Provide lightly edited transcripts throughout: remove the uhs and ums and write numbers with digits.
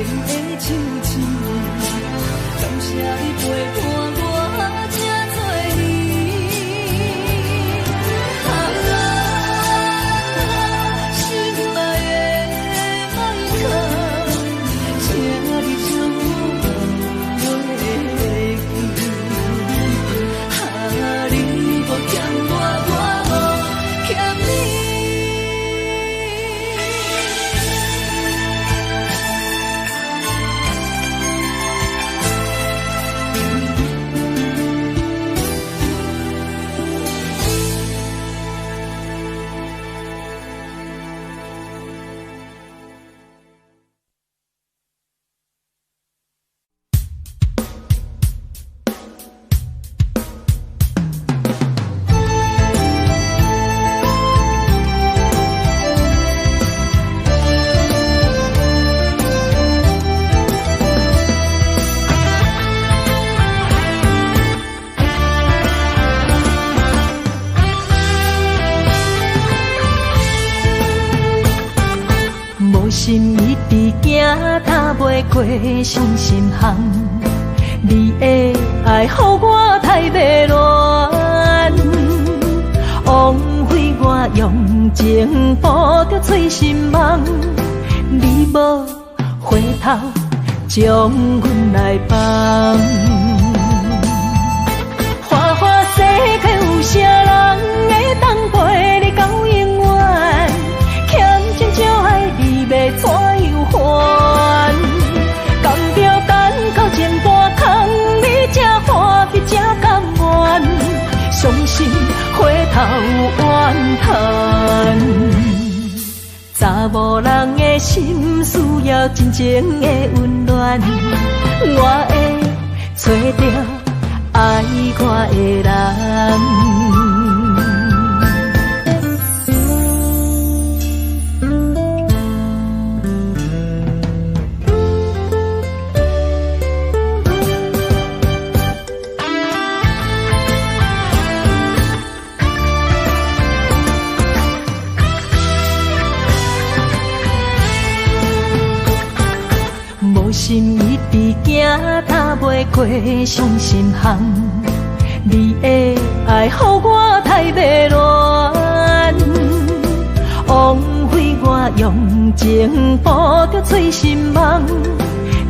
的手指，感谢你陪伴我这多年。心爱的麦克，请你将我袂记。你无欠我，我无欠你。心一直行，踏袂过伤心巷。你的爱，予我太迷乱，枉费我用情付着碎心梦。你无回头，将阮来放。花花世界有啥人会当陪你到永远？欠情少爱你。要怎样还？甘着等到前半空，你才欢喜才甘愿，伤心回头怨叹。查某人的心需要真情的温暖，我会找到爱我的人。心一直行，踏袂过伤心巷。你的爱，予我太迷乱，枉费我用情付着碎心梦。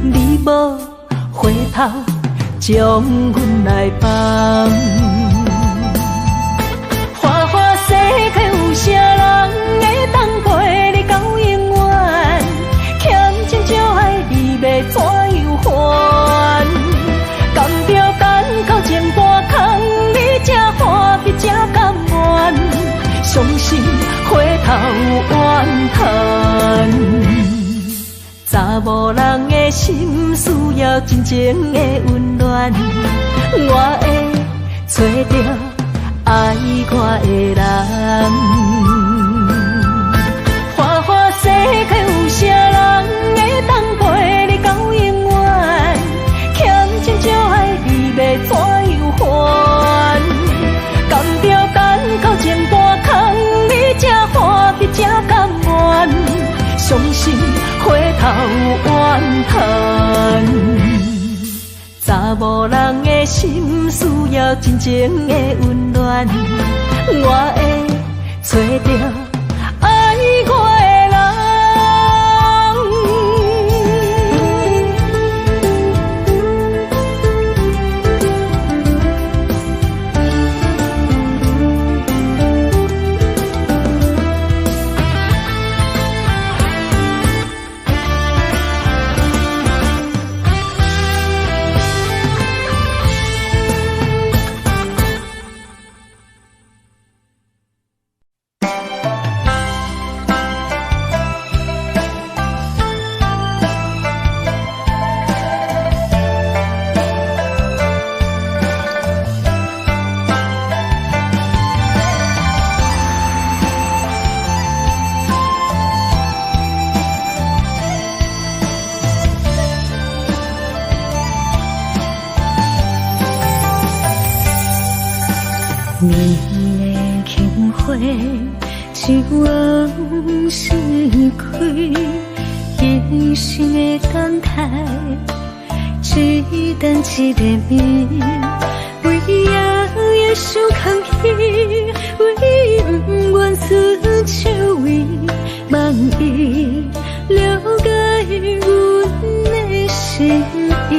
你无回头，将阮来放。花花世界有啥人会当陪你到永远？欠情少爱你。要怎样还？甘着等到前半空，你才欢喜才甘愿，伤心回头怨叹。查某人的心需要真情的温暖，我会找到爱我的人。花花世界有啥人会当陪你到永远？欠情少爱你要怎样还？甘着等到前半空，你才欢喜才甘愿，伤心回头怨叹。查某人的心需要真情的温暖，我会找到爱我的人。一往事开，一生的等待，只等一个暝，为夜夜想空虚，为不愿伸手为，望伊了解阮的心意。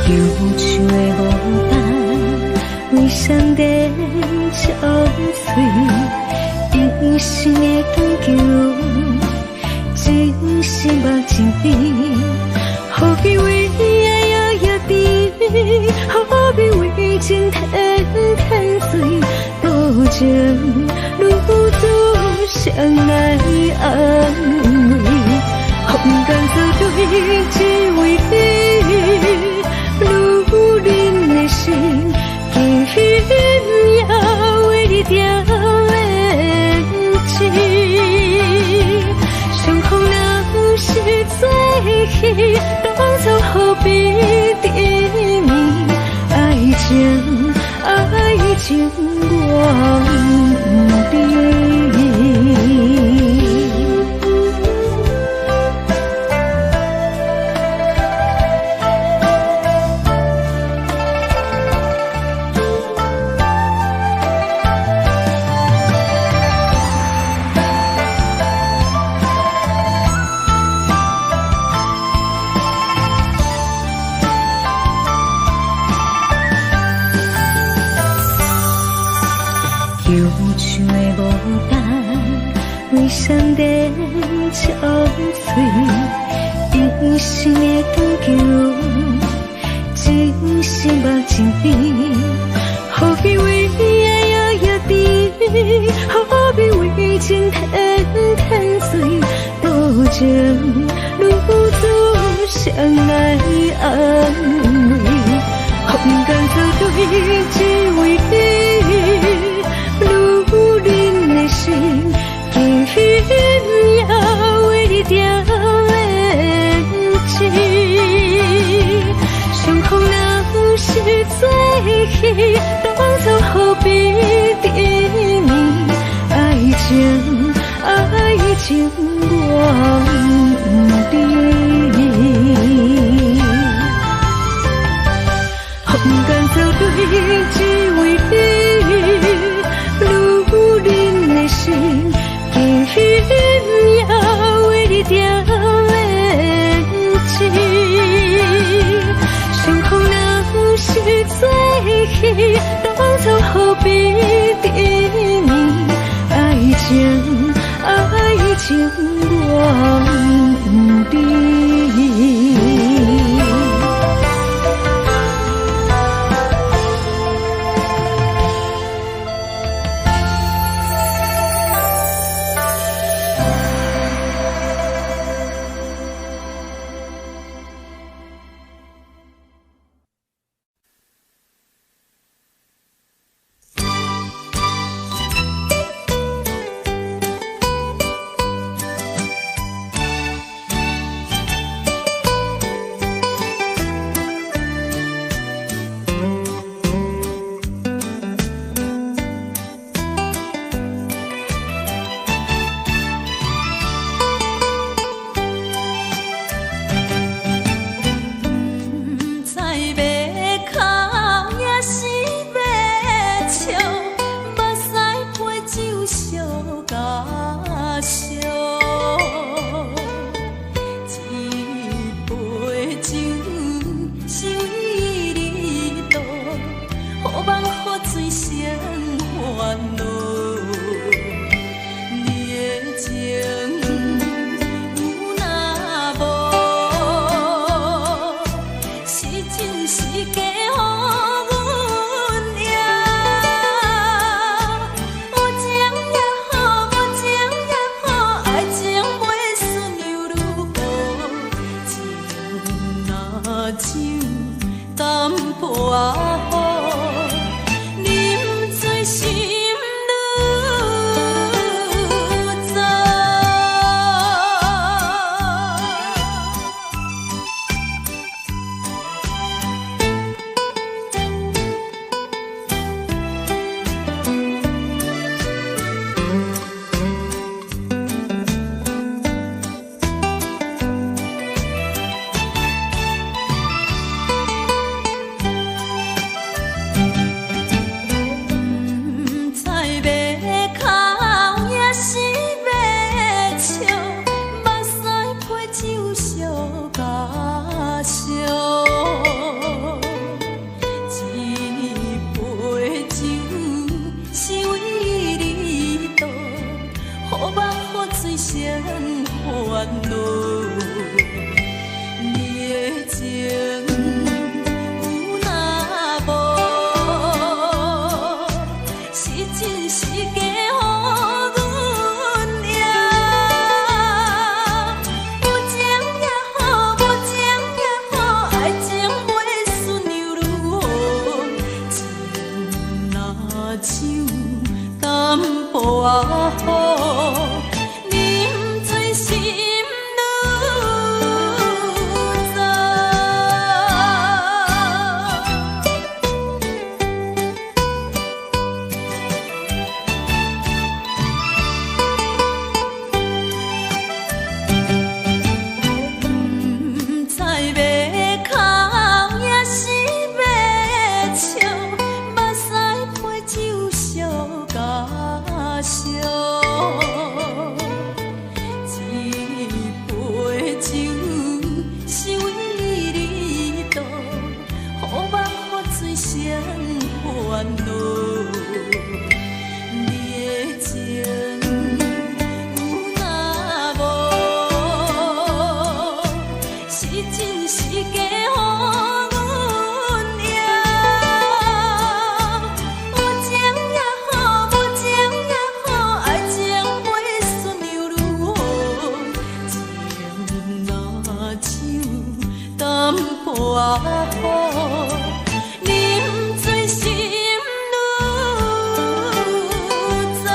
忧愁的牡丹，为上帝憔悴，一生的长久。真心目睭边，何必为爱夜夜甜？何必为情天天水？多情如此相爱安慰，空间作对，只为你，如恁的心，轻轻也为你点燃起。相逢若是最喜，当初何必缠绵？爱情，爱情我不知。忧愁的牡丹，为上帝憔悴，一生的长久，真心目睭边，何必为爱夜甜？何必为情天天水？多情如此相爱安慰，空间作对，只为你。如恁的心，轻轻也为你点燃起。相逢若是最喜，当初何必缠绵？爱情，爱情我不知。空间作对，只为你。如恁的心，轻轻也为你点燃起。相逢若是最喜，当初何必缠绵？爱情，爱情我不知。真是假予阮赢。有情也好，无情也好，爱情袂顺又如何？情若酒淡薄好，啉醉心愈糟。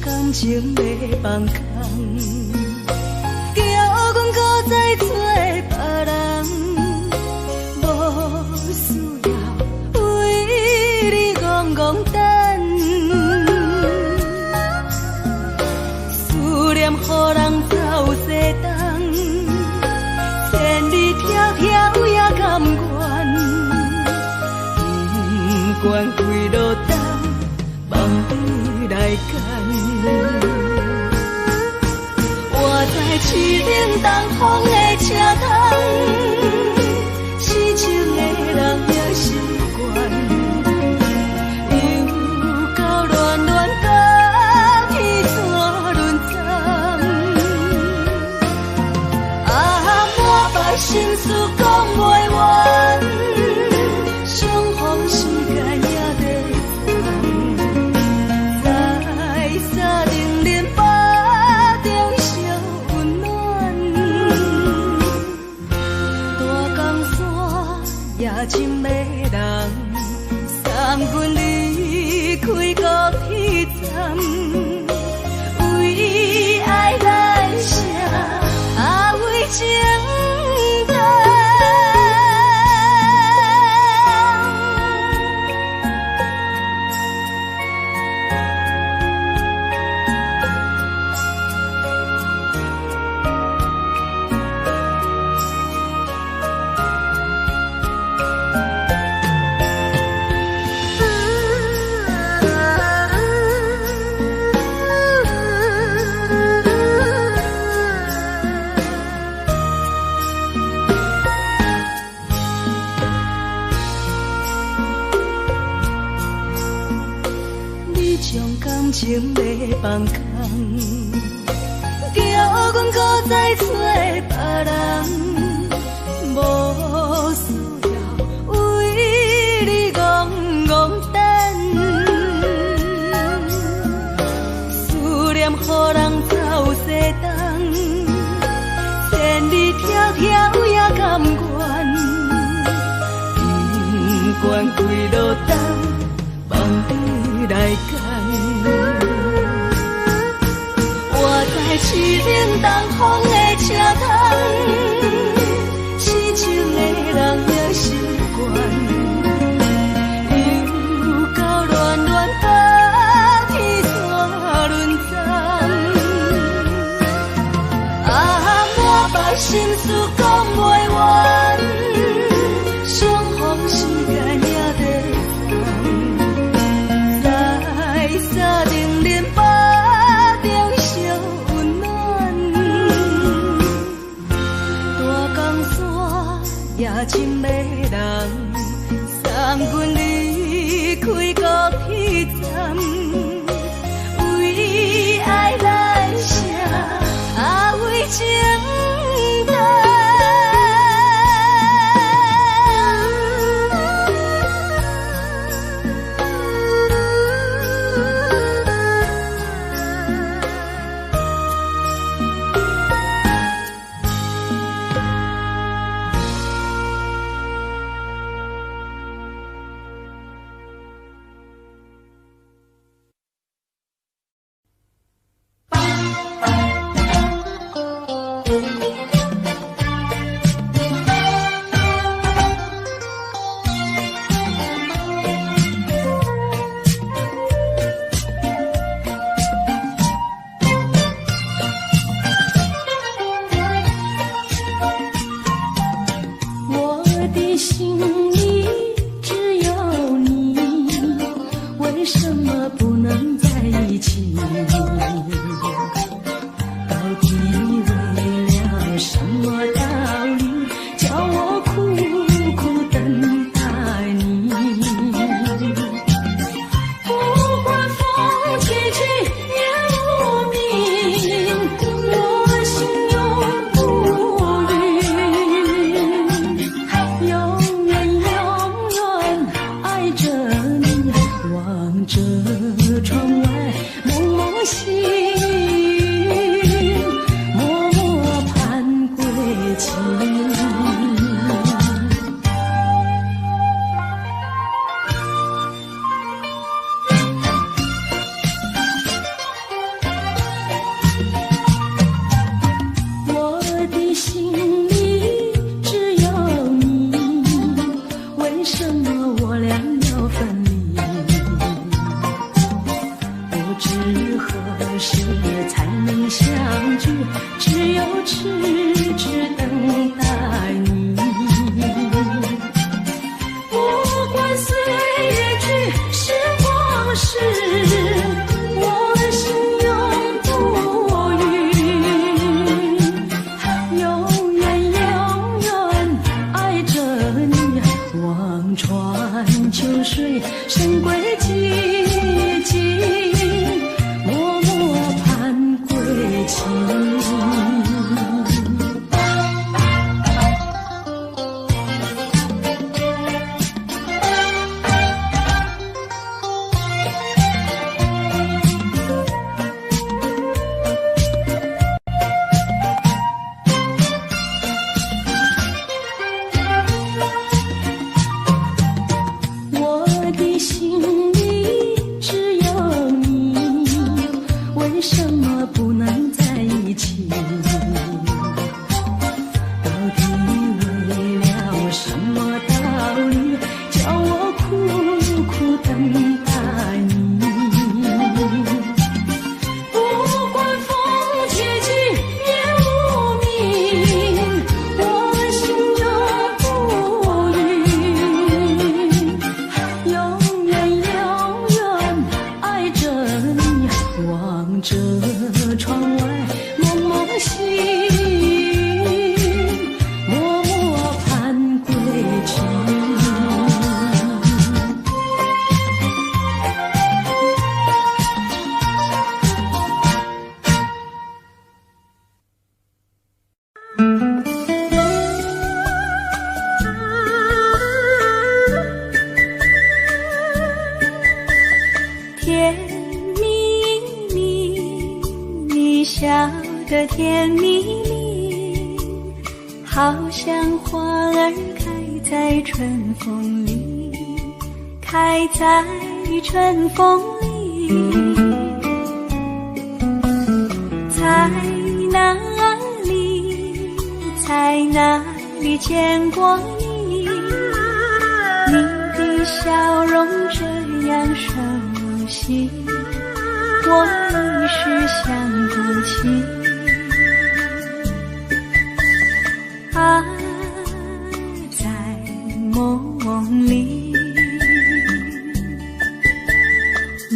感情要放空，叫阮搁再找别人，无需要为你戆戆等。思念予人走西东，千里迢迢也甘愿，不管几路灯，梦里来干。我在市顶东风的车窗，痴情的人也习惯，又到乱乱甲天山轮站。啊，满腹心事讲袂完，相逢时间也在长。在沙丁林巴中烧温暖，大江山也真迷人，送阮离开高铁站，为爱来写为情长。感情要放空，叫阮搁再找别人，无需要为你戆戆等。思念予人走西东，千里迢迢也甘愿，不管几路灯，梦里来干。我在市顶东风的车窗，痴情的人也习惯，又到乱乱甲天山轮站。啊，满腹心事讲袂完，相逢时间也在长。在沙丁林巴中烧温暖，大江山也真迷人，送阮离开高铁站，为爱来写为情长。心里只有你，为什么不能在一起？到底为了什么道理，叫我苦苦等待你？不管风起起夜无明，我心永不渝，永远永远爱着你，望着窗外蒙蒙星，默默盼归期。我的心里只有你，为什么我俩要分离？不知何时才能相聚，只有痴痴等待你。不管岁月去，时光逝，我心永不渝，永远永远爱着你，望穿秋水，深归寂静，默默盼归期。我的心里只有你，为什么不能在一起？到底为了什么道理，叫我苦苦等待你？不管风起起夜无明，我心永不渝，永远永远爱着你，望着窗外蒙蒙星，默默盼归期。甜蜜蜜，你笑得甜蜜蜜，好像花儿开在春风里，开在春风里。在哪里，在哪里见过你？你的笑容这样熟悉，我一时想不起。啊，在梦里，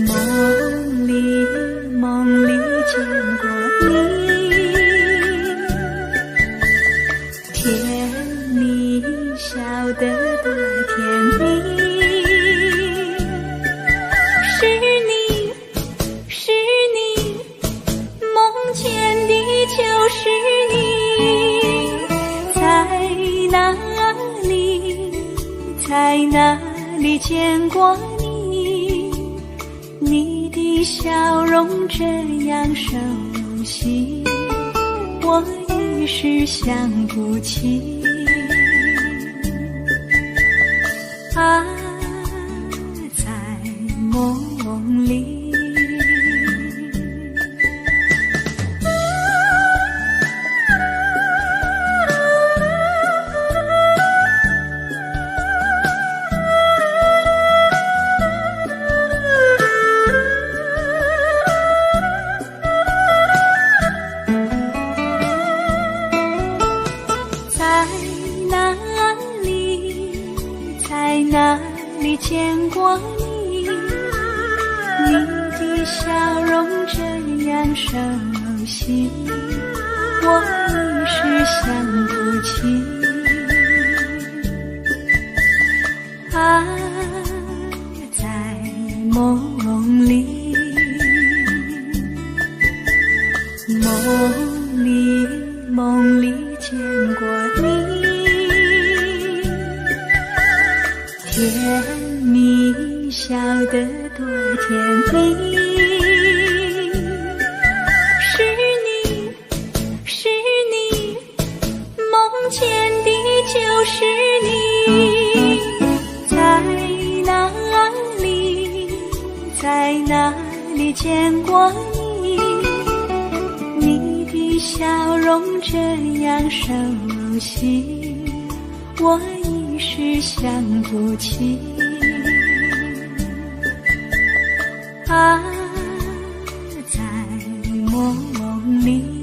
梦里，梦里见过你，甜蜜笑得多甜蜜。是你，梦见的就是你，在哪里，在哪里见过你？你的笑容这样熟悉，我一时想不起。啊，在梦里。在哪里，里见过你，你的笑容这样熟悉，我一时想不起。啊，在梦里，梦里见过你，甜蜜笑得多甜蜜。是你，梦见的就是你。在哪里见过你？你的笑容这样熟悉，我一时想不起。啊，在梦里。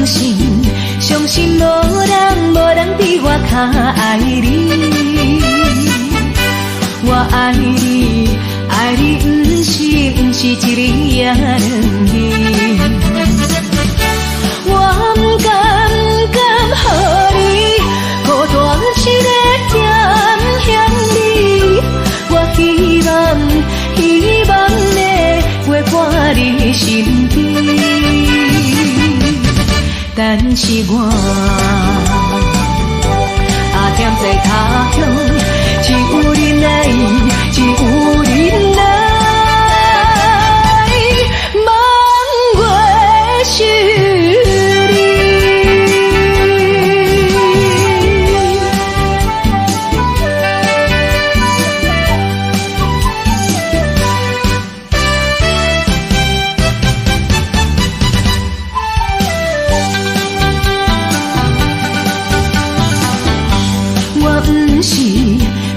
相信无人比我较爱你。我爱你，爱你不是一字也两字。我不敢予你孤单一个点向你。我希望的陪伴你身边。但是我踮在他乡，只有你来，只有你来，望月是你。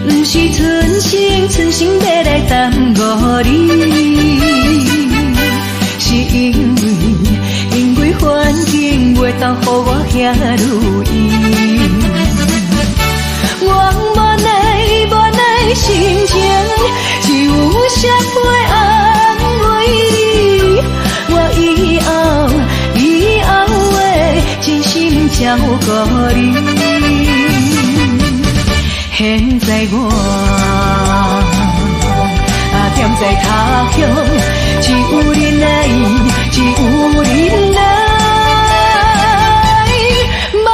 不是存心要来耽误你，是因为环境袂当予我遐如意。我无奈心情，只有写批安慰你。我以后会真心照顾你。现在我踮在他乡，只有你来，只有你来，望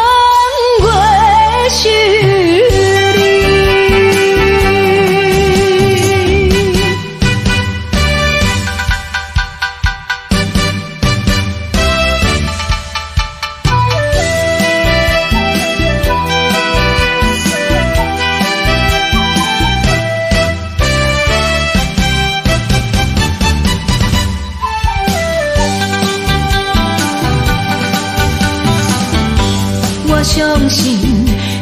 月是你。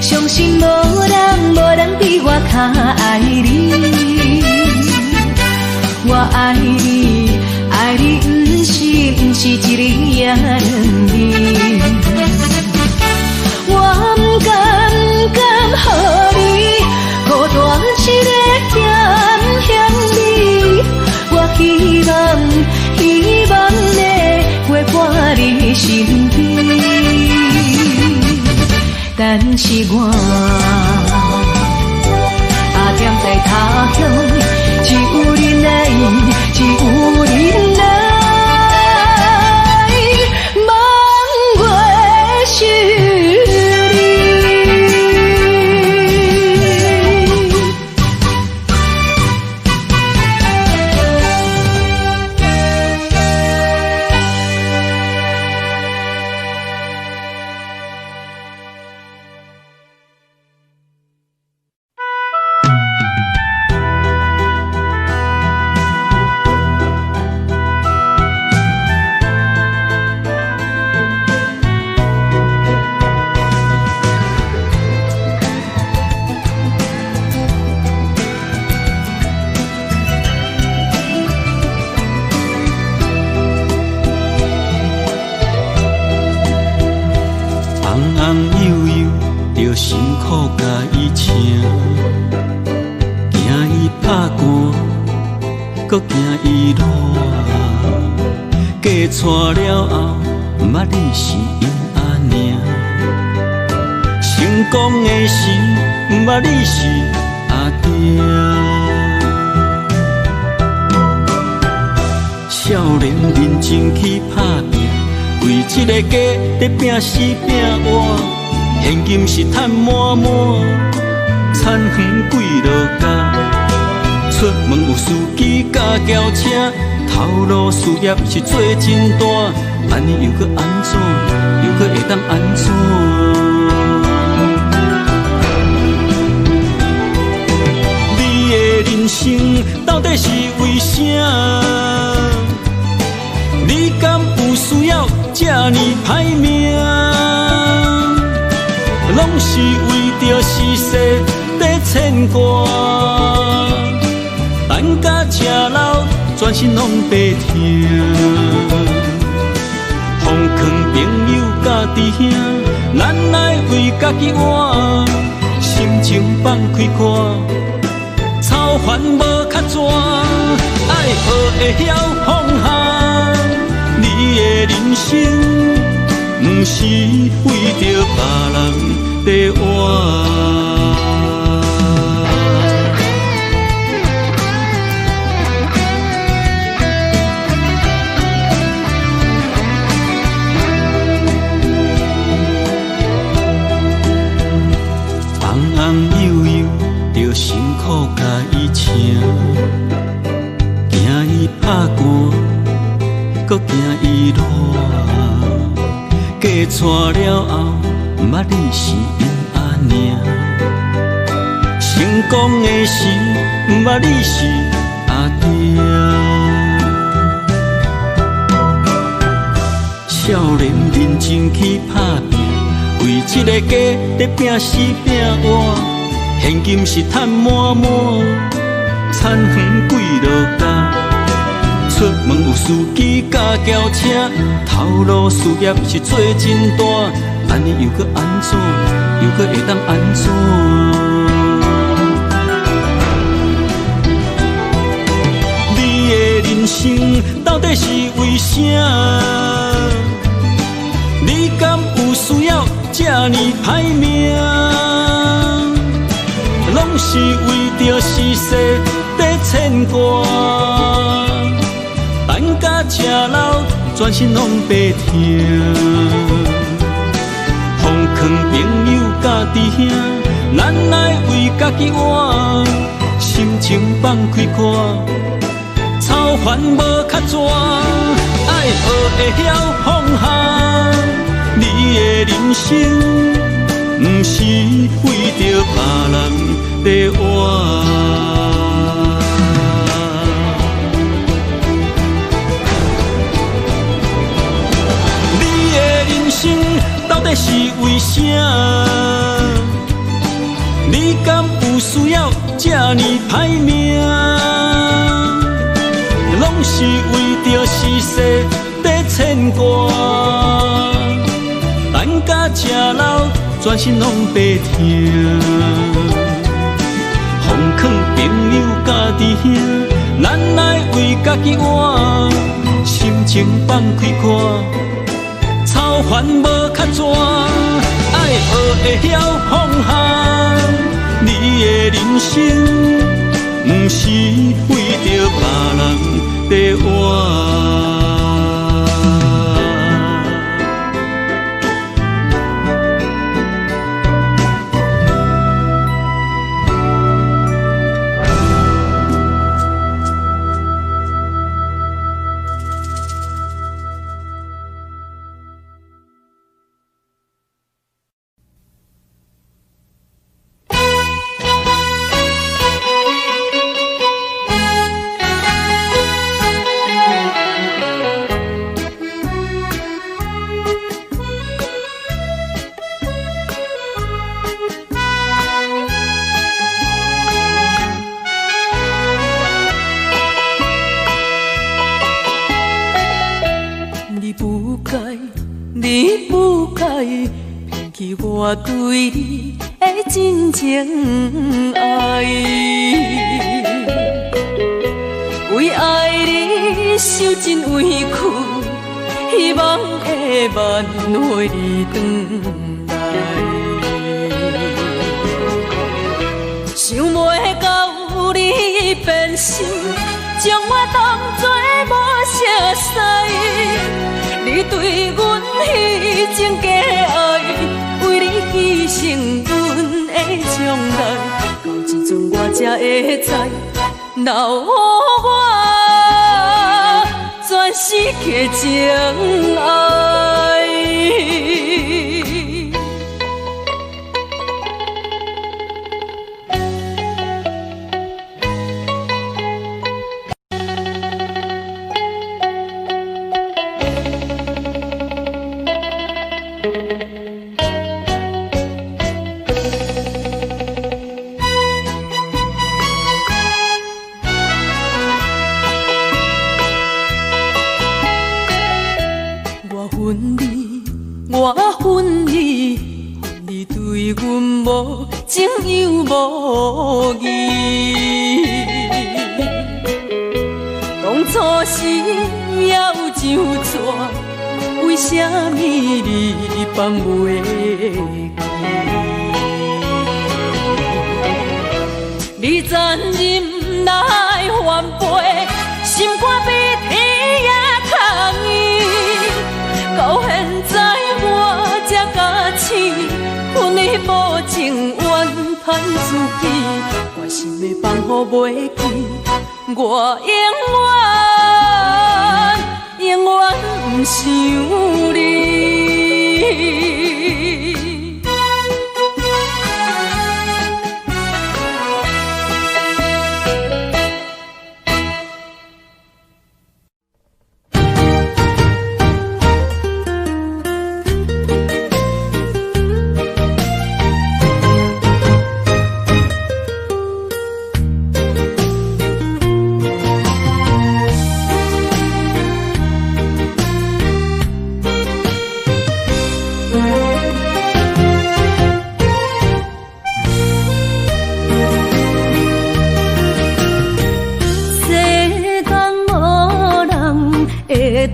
相信无人比我较爱你。我爱你，爱你不是一字也两字。我不敢予你孤单一个点向你。我希望的陪伴你身边。但是我踮在他乡，只有你来，只有你来，望月是你。辛苦甲伊请，惊伊拍寒，搁惊伊热。嫁娶了后，毋捌你是因阿娘。成功的时，毋捌你是阿爹。少年认真去打拼，为这个家在拼死拼活。现金是赚满满，田园几落家，出门有司机甲轿车，头路事业是做真大，安尼又搁安怎，又搁会当安怎？你的人生到底是为啥？你敢有需要这呢歹命？拢是为着世事在牵挂，等甲吃老，全身拢白疼。风藏朋友甲己兄，咱来为家己活，心情放开看，操烦无较绝，爱学会晓放下。你的人生，不是为着别人在活。悠悠着辛苦甲伊请，惊伊拍寒，搁惊伊热。嫁娶了后，毋捌你是因阿娘。成功的时，毋捌你是阿爹。少年认真去打拼。为一个家在拼死拼活，现金是赚满满，田园几落家。出门有司机甲轿车，头路事业是做真大，安尼又搁安怎？又搁会当安怎？你的人生到底是为啥？你敢有需要？这呢歹命，拢是为着世事在牵挂。等甲吃老，全身拢白疼。奉劝朋友甲弟兄，咱来为家己活，心情放开看，操烦无较绝，爱学会晓放下。你的人生，不是为着别人在活。你的人生到底是为啥？你敢有需要这呢歹命？拢是为着世事在牵挂。等甲吃老，全身拢白疼。奉劝朋友甲弟兄，咱来为家己活，心情放开看，操烦无较绝，爱学会晓放下。你的人生，不是为着别人在活。我对你的真情爱，为爱你受尽委屈，希望会挽回转来。想袂到你变心，将我当作无啥事，你对阮迄种假爱。为你牺牲阮的将来，到这阵我才会知，留予我全世界情爱。初时也有上纸，为什么你放袂记？你残忍来翻倍，心肝比天也空伊。到现在我才甲醒，阮的无情怨叹自己，我心的放乎袂记，我永远不想你。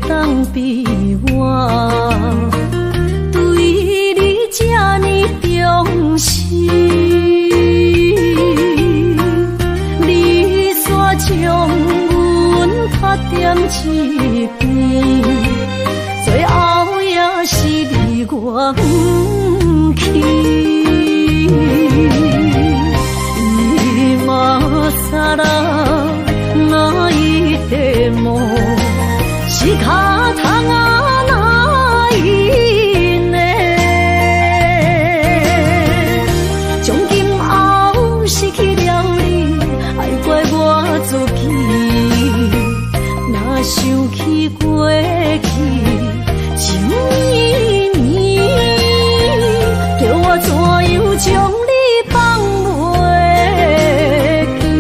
当比我对你这呢重视，你煞将阮拍点一边，最后也是你我不去。伊嘛啥啦，那一点梦。是脚痛啊，哪伊呢？从今后失去了你，爱怪我自己。若想起过去，情绵绵，叫我怎样将你放袂记？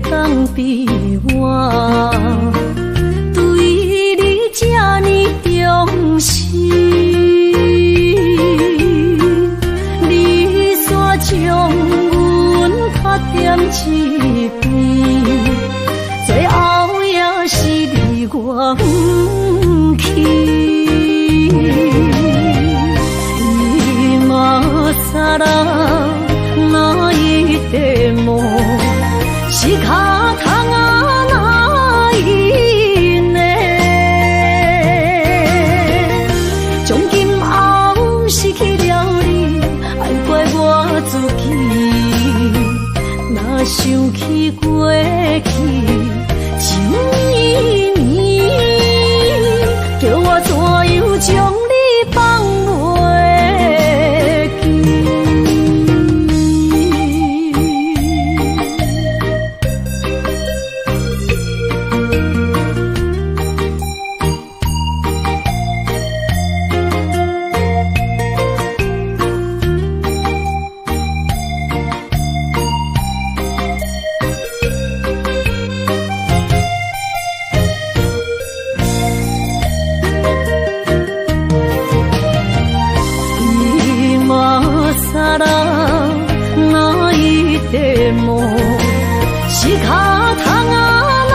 当比我对你这呢重视，你煞将阮拍点一边，最后也是你我不去。伊嘛啥啦，哪一点梦？是脚痛啊，哪伊呢？从今后失去了你，爱怪我自己。若想起过去，情绵绵，叫我怎样将你放袂记？啥啦，哪一点梦？是脚痛啊，哪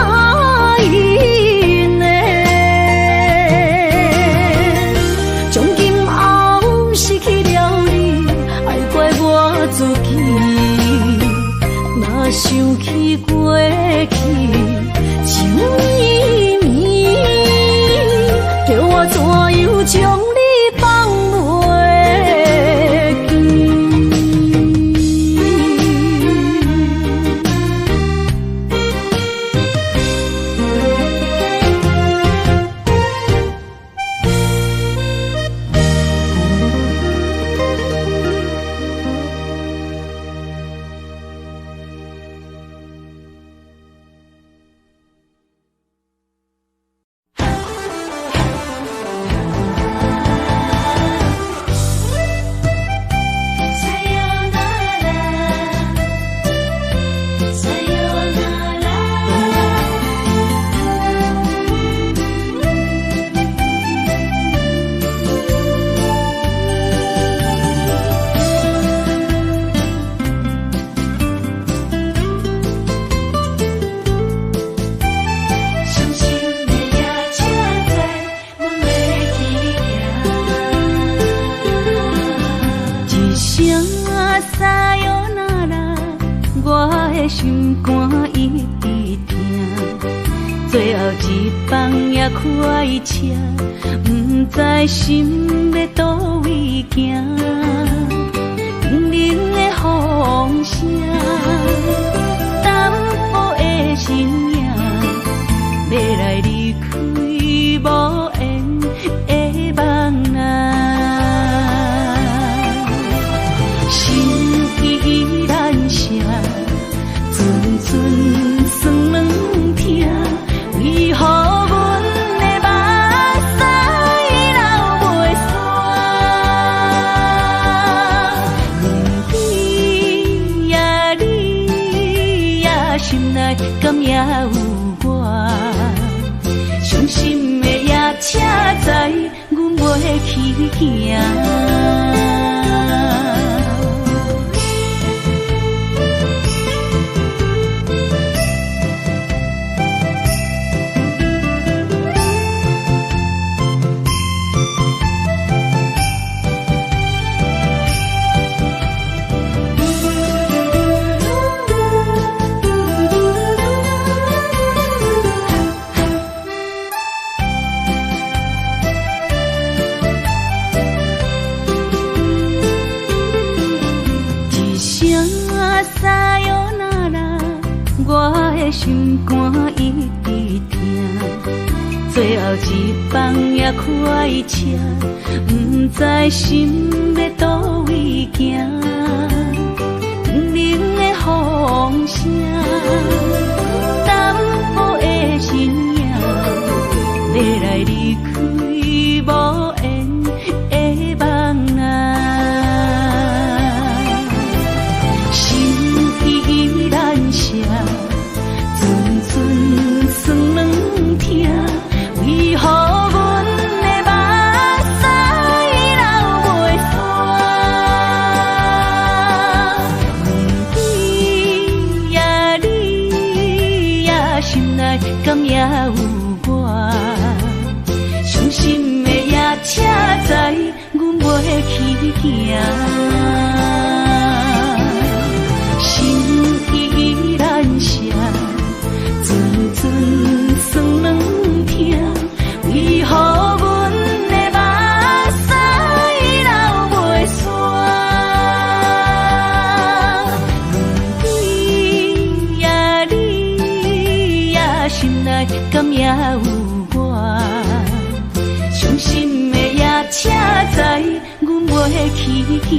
伊呢？从今后失去了你，爱怪我自己。若想起过去，情绵绵，叫我怎样将你放袂记？一放也开车，不知心要倒位行。冷冷的风声，淡薄的身影，要来离开无缘的梦啊。心依然舍，阵阵酸软痛，为何阮的目屎流袂煞？不知呀你呀心内敢也有我？伤心的夜车载，阮袂去行。心肝一直疼，最后一放也开车，不知心要倒位行。冷冷的风声，淡薄的身影，要来离开无缘的梦啊。心依然舍。酸软痛，为何阮的目屎流袂煞？不知呀你呀心内敢也有我？伤心的夜车载，阮袂去行。心依然舍。阵阵酸软痛，为何阮的目屎流袂煞？不知呀你呀心内敢也有我？伤心的夜车载，阮袂去行。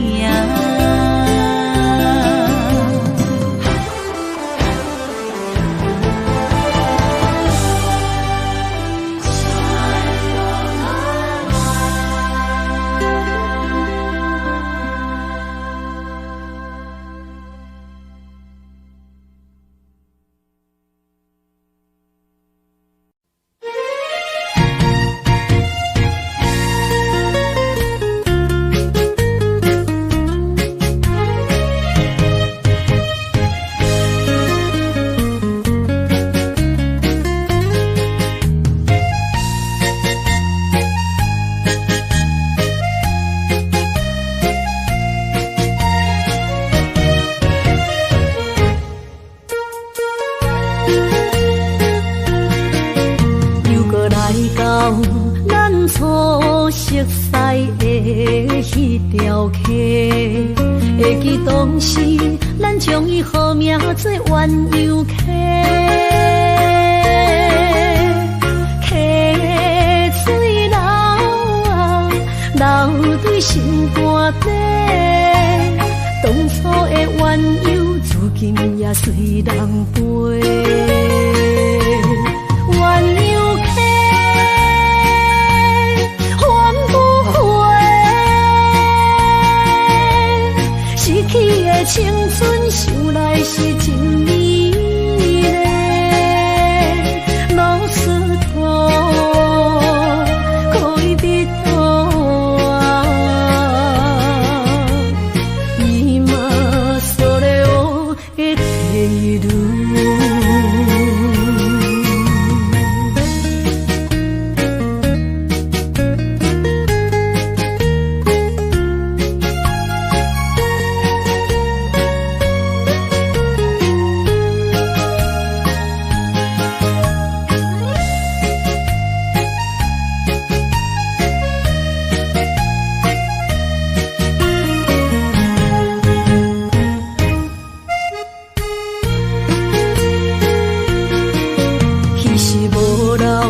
会记当时，咱将伊号名做鸳鸯溪，溪水流啊，流对心肝底。当初的鸳鸯，至今也随人陪。鸳鸯溪。去的青春想来是真美丽，老师徒可以得到，伊嘛所了的地路。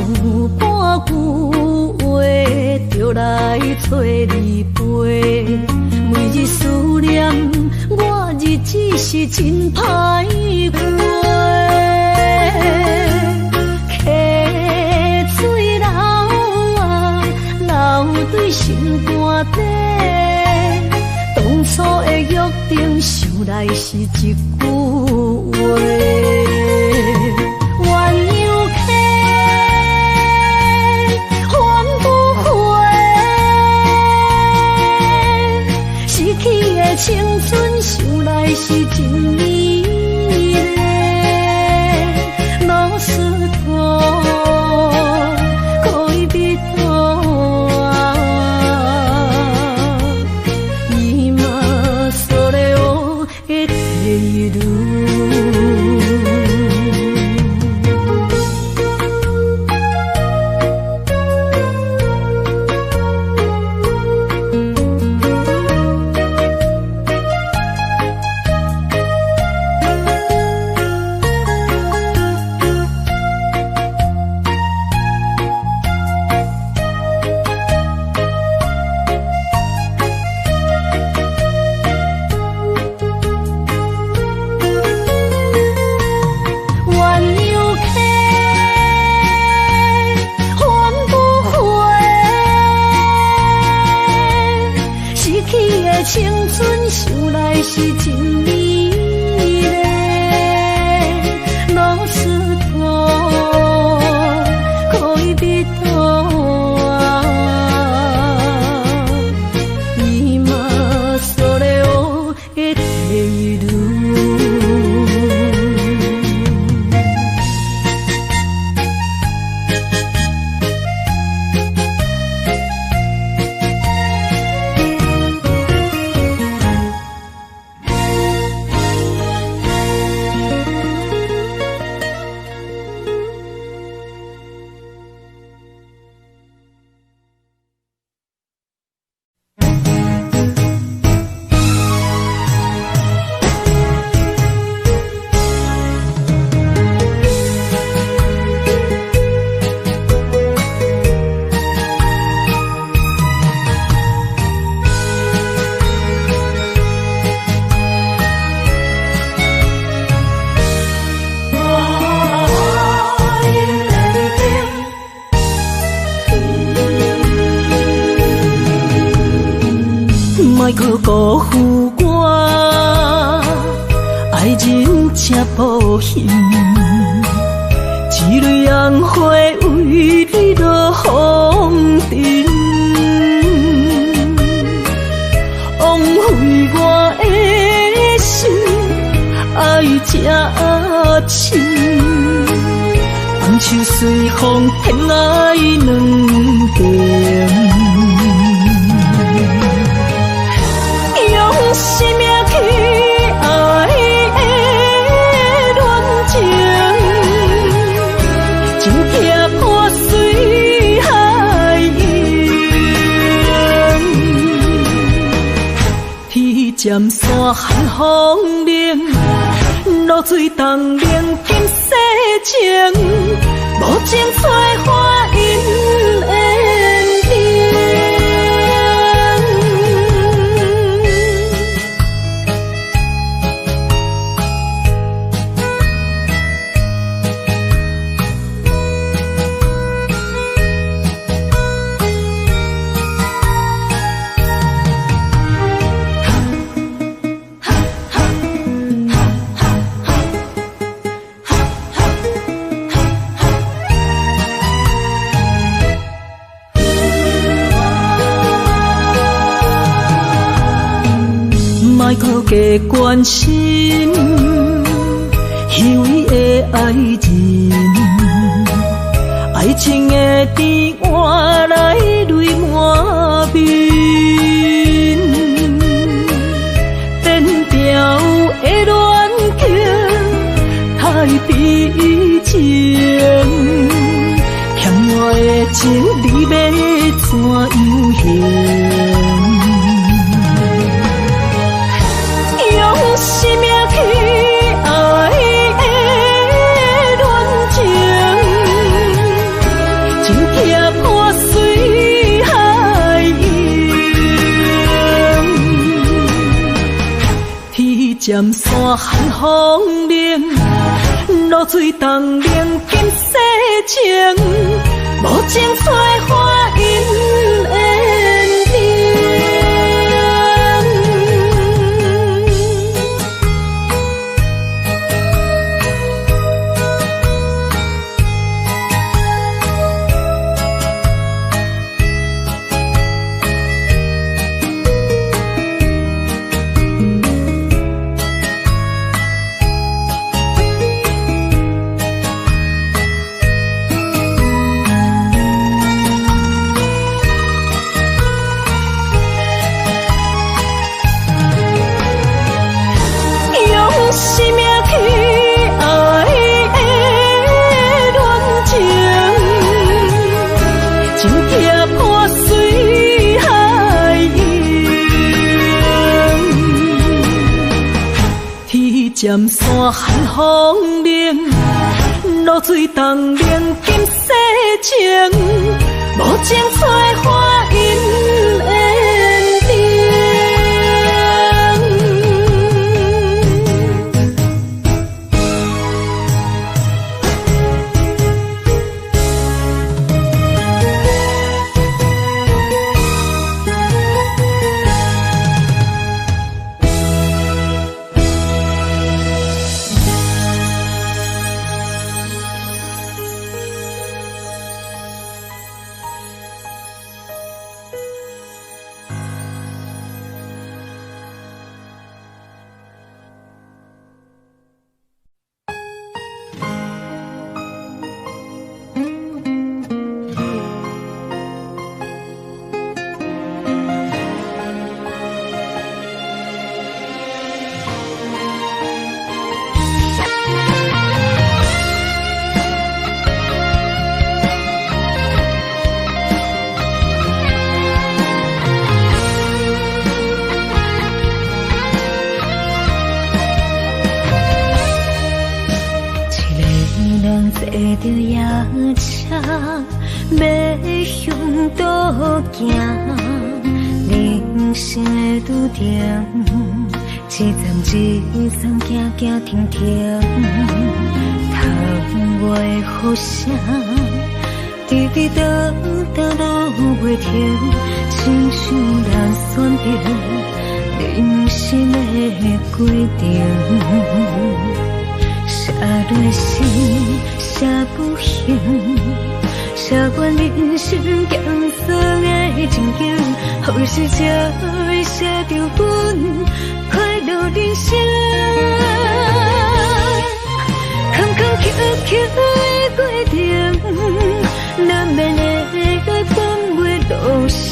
有半句话，就来找你陪。每日思念，我日子是真歹过。溪水流啊，流对心肝底。当初的约定，想来是一句话。青春想来是真美丽，老师徒可以比多啊，伊嘛所咧我的地路。青春想来是真美丽，老师徒可以比多啊，伊嘛所咧我的地路。莫去辜负我，爱人才保险。一蕊红花为你落风尘，枉费我的心，爱这深。放手随风，偏爱两边。生命去爱的恋情，真痛破水海涌。天渐山寒风冷，露水冻冷金世情，无情催花因缘定。莫去加关心，虚伪的爱人，爱情的甜换来泪满面，变调的恋情太悲情，欠我的情你要怎样还？生命去爱的恋情，尖山寒风冷，露水东冷金世情，无情催花因缘定。尖山寒风冷，露水东冷金世情，无情催花因缘定。坐着夜车要向倒行，人生的拄定，一站一站行行停停，窗外雨声，滴滴答答落袂停，亲像咱选择人生的规定。写落心，写不行，写完人生艰涩的情景，何时才会写着阮快乐人生？坎坎坷坷的过程，难免会来翻袂落心，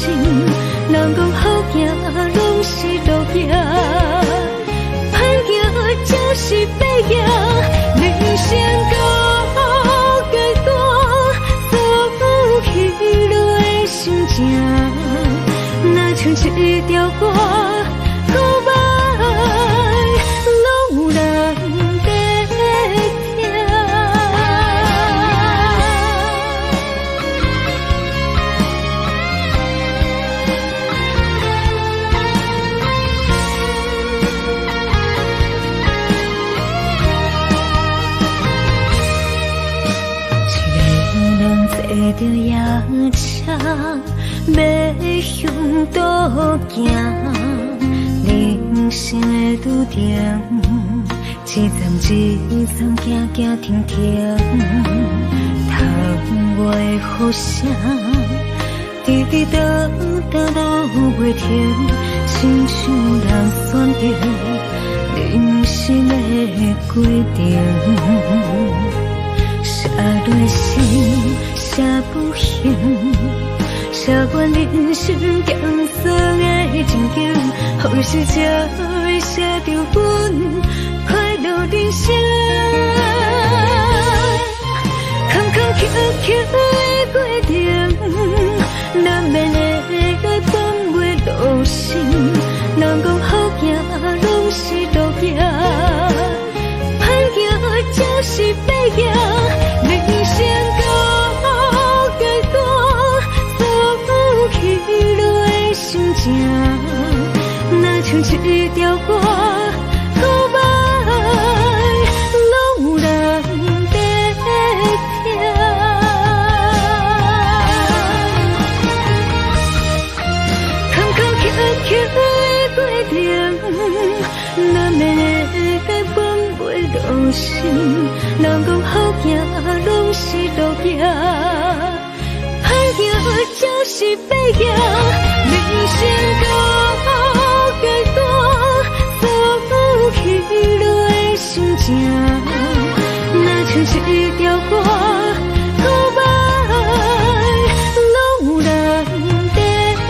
人讲好行拢是路行。就是白行，人生到阶段，所有起落的心情，若像一条歌，告白拢有人在听。坐着夜车要向倒行，人生的拄定，一站一站行行停停，窗外雨声，滴滴答答落袂停，亲像人选择人生的规定。写落心，写不行，写完人生艰涩的情景，何时才会写着阮快乐人生？坎坎坷坷的过程，难免会来翻袂落心，人讲好行拢是路行。就是白行，人生到阶段，所有起落的心情，若像一条歌，告人讲好行拢是路行，歹行就是白行。人生到阶段，所起落的心情，若像是一条歌，告白拢有人在听。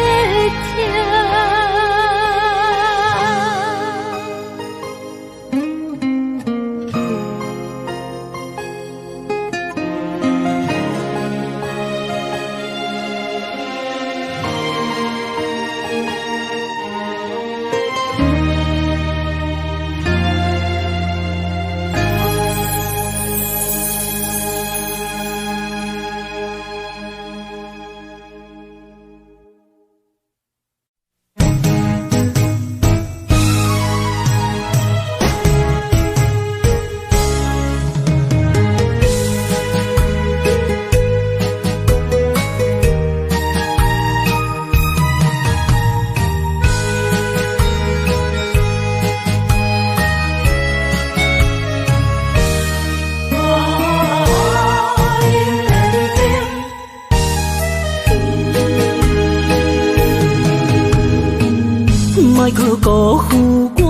莫去辜负我，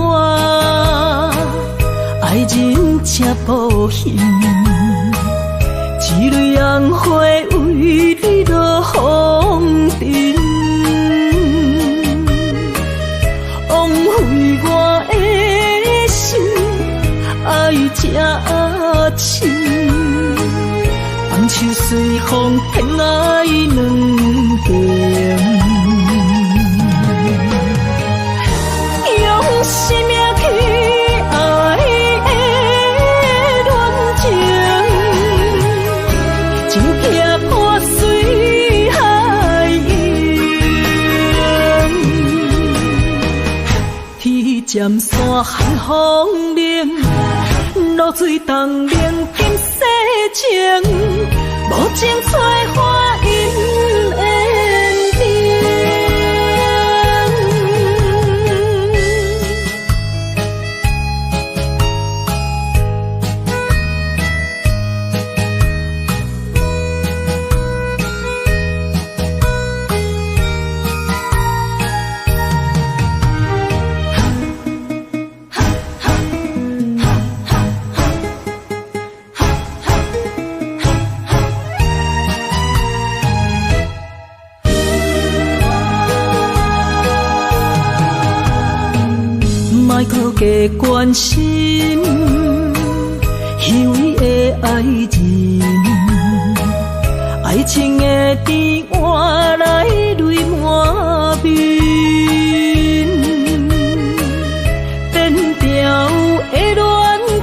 爱人正保险，一蕊红花为你落风尘，枉费我的心，爱这深，放手随风偏爱两边。生命去爱的恋情，真惊破水海涌。天渐山寒风冷，露水冻冷金世情，无情采花因缘定。莫搁加关心虚伪的爱人，爱情的甜换来泪满面，变调的恋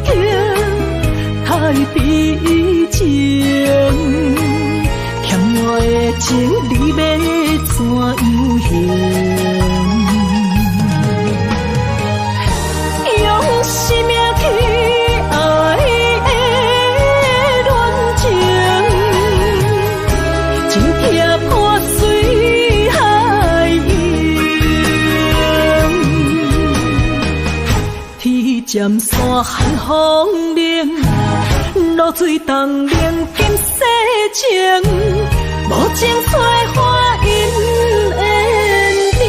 情太悲情，欠我的情你要怎样还？生命去爱的恋情，真惊破水海涌。天渐山寒风冷，露水冻冷金世情，无情采花因缘定。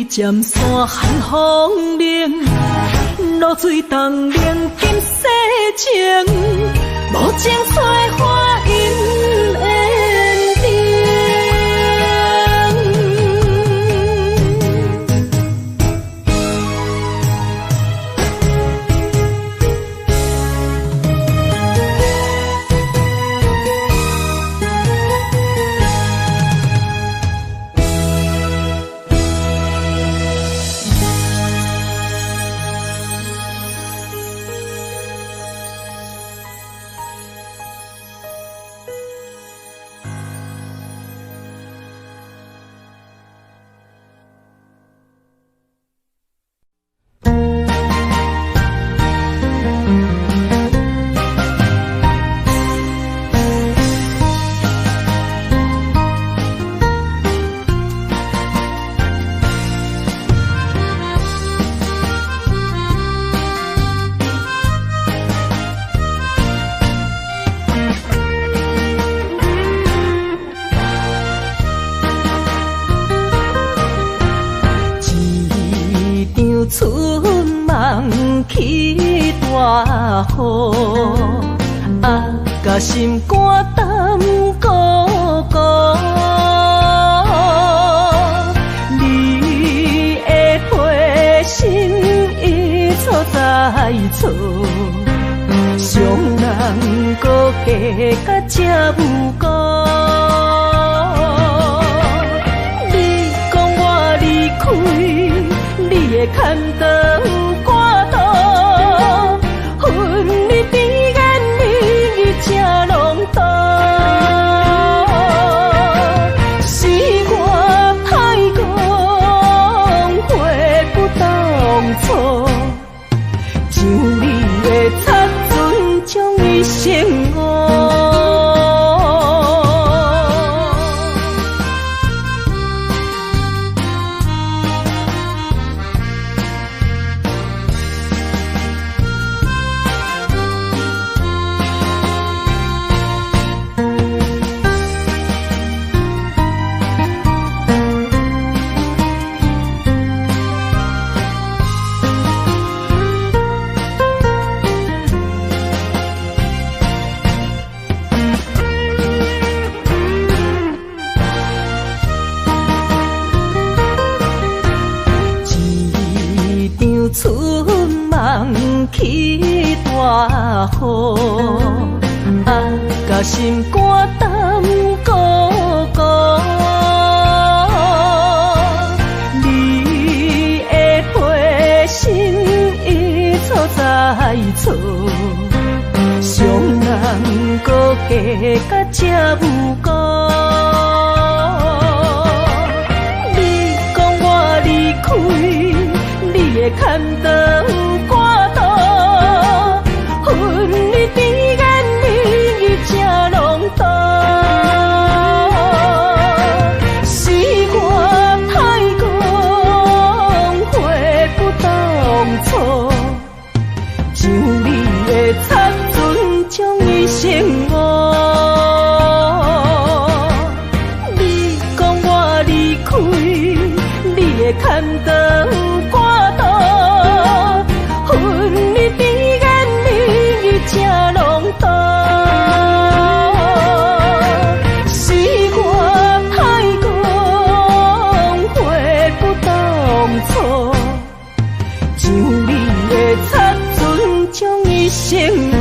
渐山寒风冷，露水冻冷金世情，无情采花因缘定。啊，甲心肝胆孤孤。你的花心已错在错，伤人搁加甲这无辜。你讲我离开，你的牵倒有半途，恨你甜言蜜语这拢多，是我太讲话不当初，像你的擦船将伊生误。春梦起大雨，啊，甲心肝胆孤孤。你的花心已错在错，伤人搁加甲这无辜。你讲我离开，你的牵倒有半途，恨你甜言蜜语这拢多，是我太讲话不当初，像你的擦船将伊生误。你讲我离开，你的牵倒有半途，恨你甜言蜜语这拢多，是我太讲话不当初，像你的擦船将伊生误。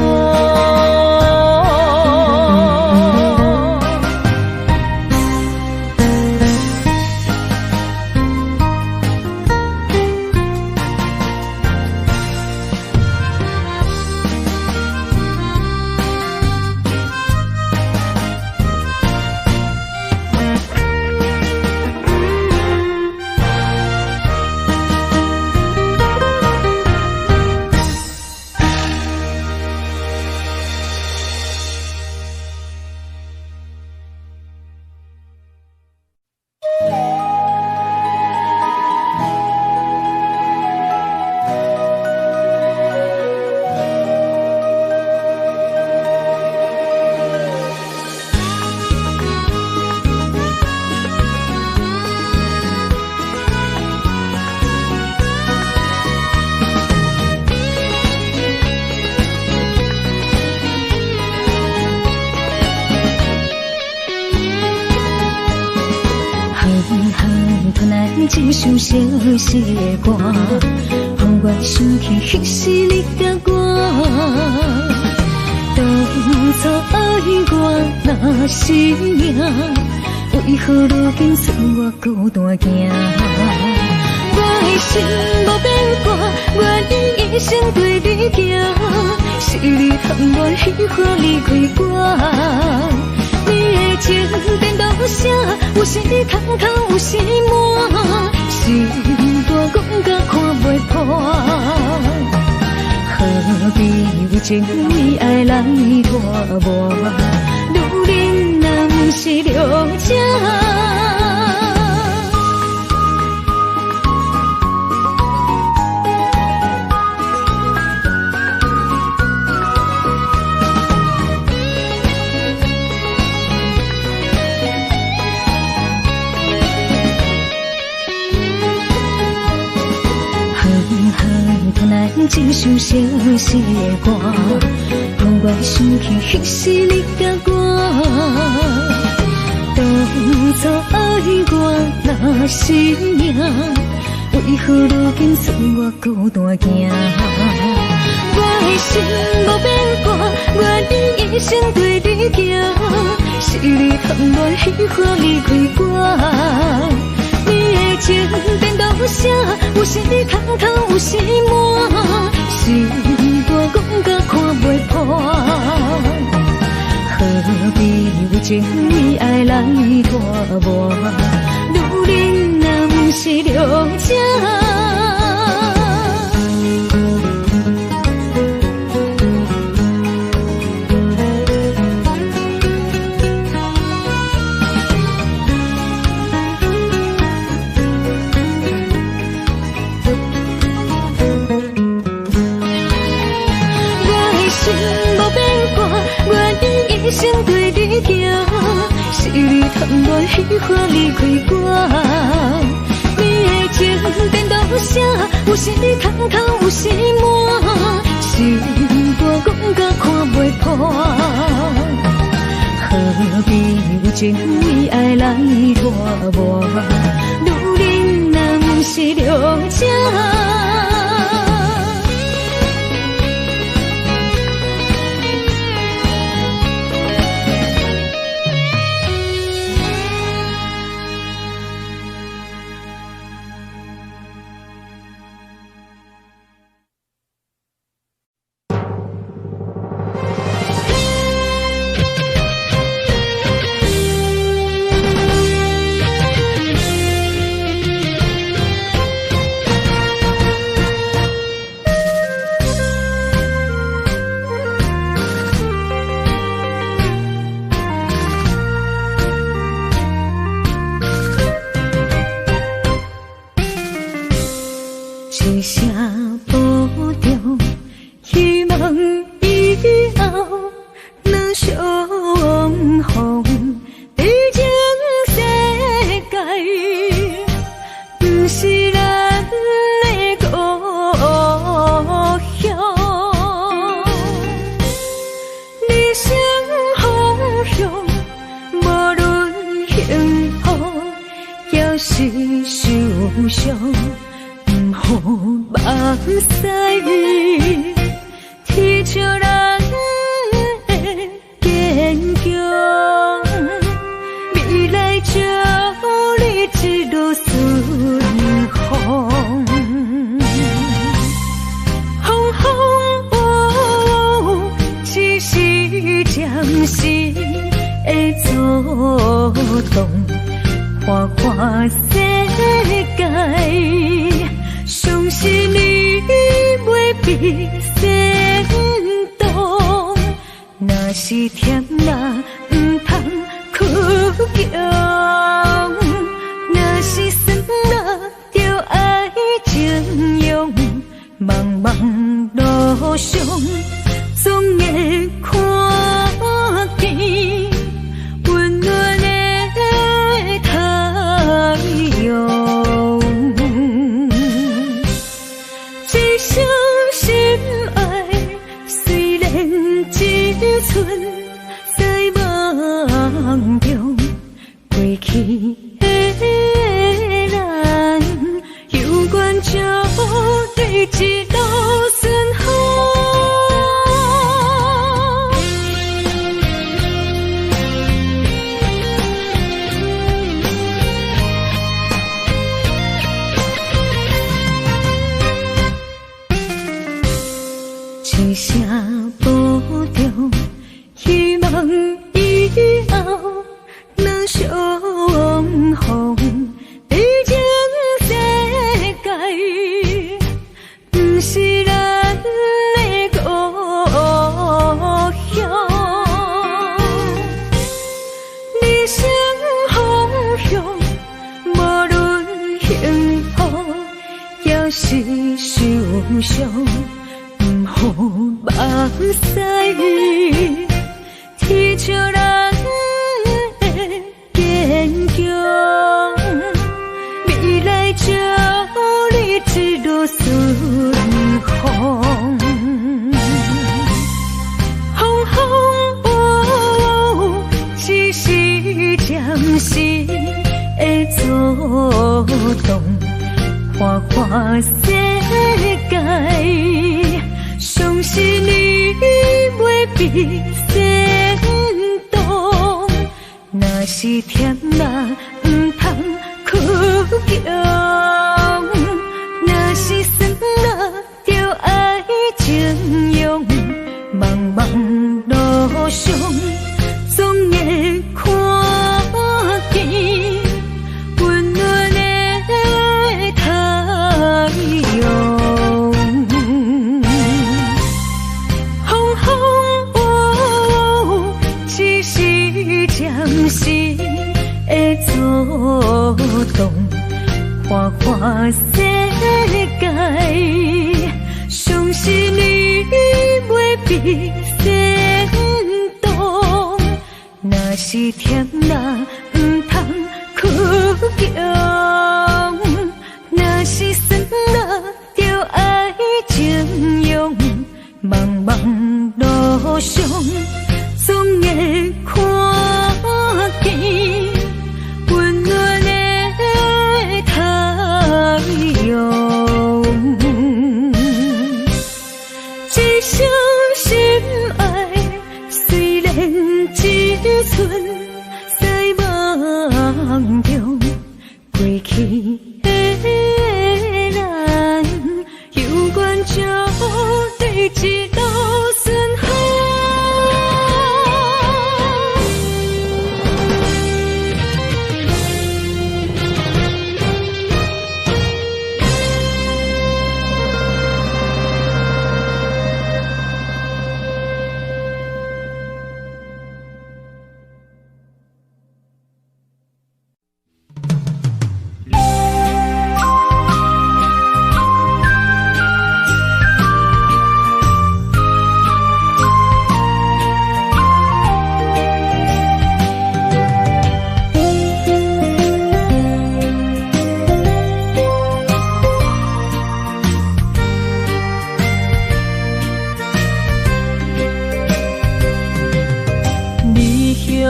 一首相思的歌，予我想起迄时你甲我。当初爱我若是命，为何如今剩我孤单行？我的心无变卦，愿意一生对你行。是你含我虚华离开我。你的情变到啥？有时空空，有时满，心大讲甲看袂破。何必为情为爱来拖磨？女人若不是了解。亲像相思的歌，让我想起迄时你甲我。当初爱我若是命，为何如今剩我孤单行？我的心无变卦，愿意一生对你行。是你贪恋喜欢你开我，你的情变到啥？有时通透，有时满，是我讲甲看袂破。何必有情意爱来拖磨？女人若不是良者。一生对你行，是你贪恋喜欢离开我。你的情变到啥？有时通透，有时满，是我讲甲看袂破。何必有情意爱来拖磨？女人若不是良者。一声保重，希望以后若相逢，毕竟世界不是咱的故乡。理想方向，无论幸福也是受伤。好目屎，天照人的坚强，未来祝你一路顺风。风风雨，只是暂时的躁动，花花世界。相信你袂比先动，若是甜啦，不通哭强；若是酸啦，就爱情用。茫茫路上，总会看见温暖的太阳。相心爱，虽然一寸在梦中，过去的咱，有缘就对一路顺风。一声保重，希望以后若相逢，毕竟世界不是咱的故乡。理想方向，无论幸福也是受伤。好目屎，天照人的坚强，未来祝你一路顺风。动，花花世界，相思你袂比仙动。若是甜辣不通苦强，若是酸辣就爱情用，茫茫路上总会看见温暖的太阳。风风雨雨，只是暂时的作动，花花世界，相思你袂比仙动。若是甜辣不通苦强，若是酸辣就爱情用，茫茫路上总会看见温暖的太阳。一生心爱，虽然只剩在梦中，过去的咱有缘就对一路顺风。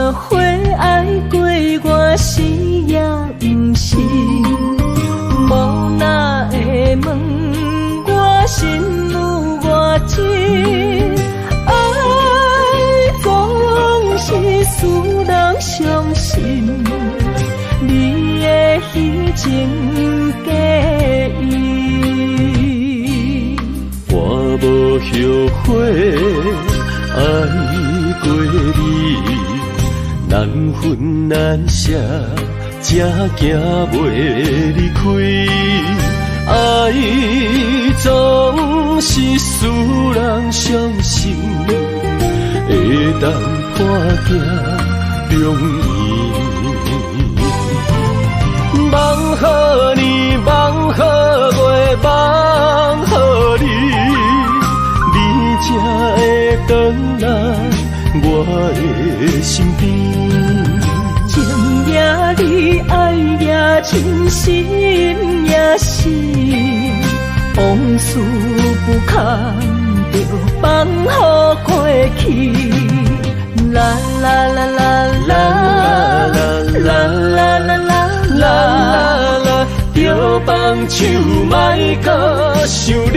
后悔爱过我是也不是，无哪会问我心有偌深，爱总是使人伤心，你的虚情假意，我无后悔爱过你。难分难舍，才行袂离开。爱总是使人伤心，会当看行容易。梦好年，梦好月，梦好你，你才会回来我的身边。情也你，爱也真，心也是，往事不堪着放乎过去。啦啦啦啦啦啦啦啦啦啦，着放手莫搁想你。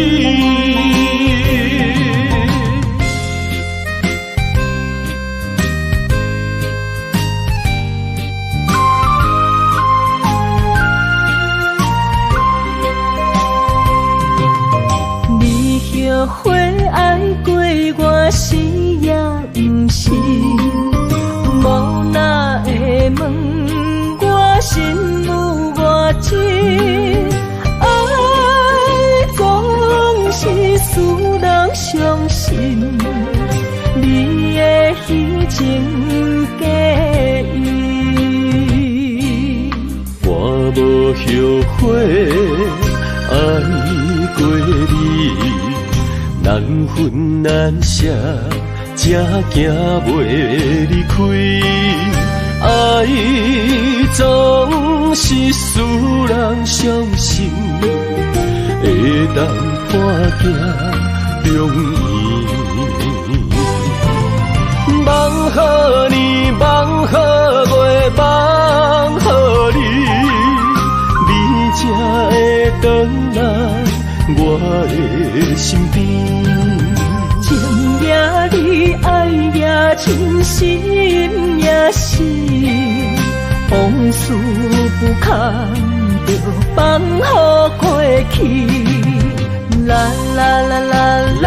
后悔爱过我是也不是，无哪会问我心有偌深，爱总是使人伤心，你的虚情假意，我无后悔爱过你。难分难舍，才行袂离开。爱总是使人伤心，会当看行容易。梦好年，梦好月，梦好你，来我的身边。情也你，爱也真心也是，往事不堪就放乎过去。啦啦啦啦啦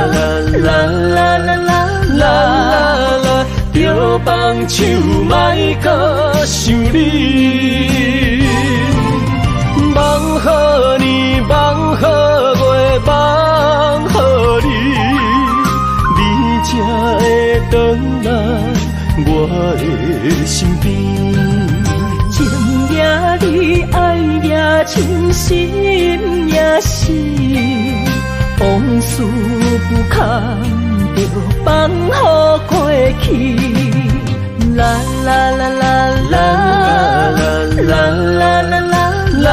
啦啦啦啦啦，就放手莫搁想你。梦好年，梦好月，梦好你，你才会回来我的身边。情也你，爱也真心也是，往事不堪就放乎过去。啦啦啦啦啦啦啦啦啦，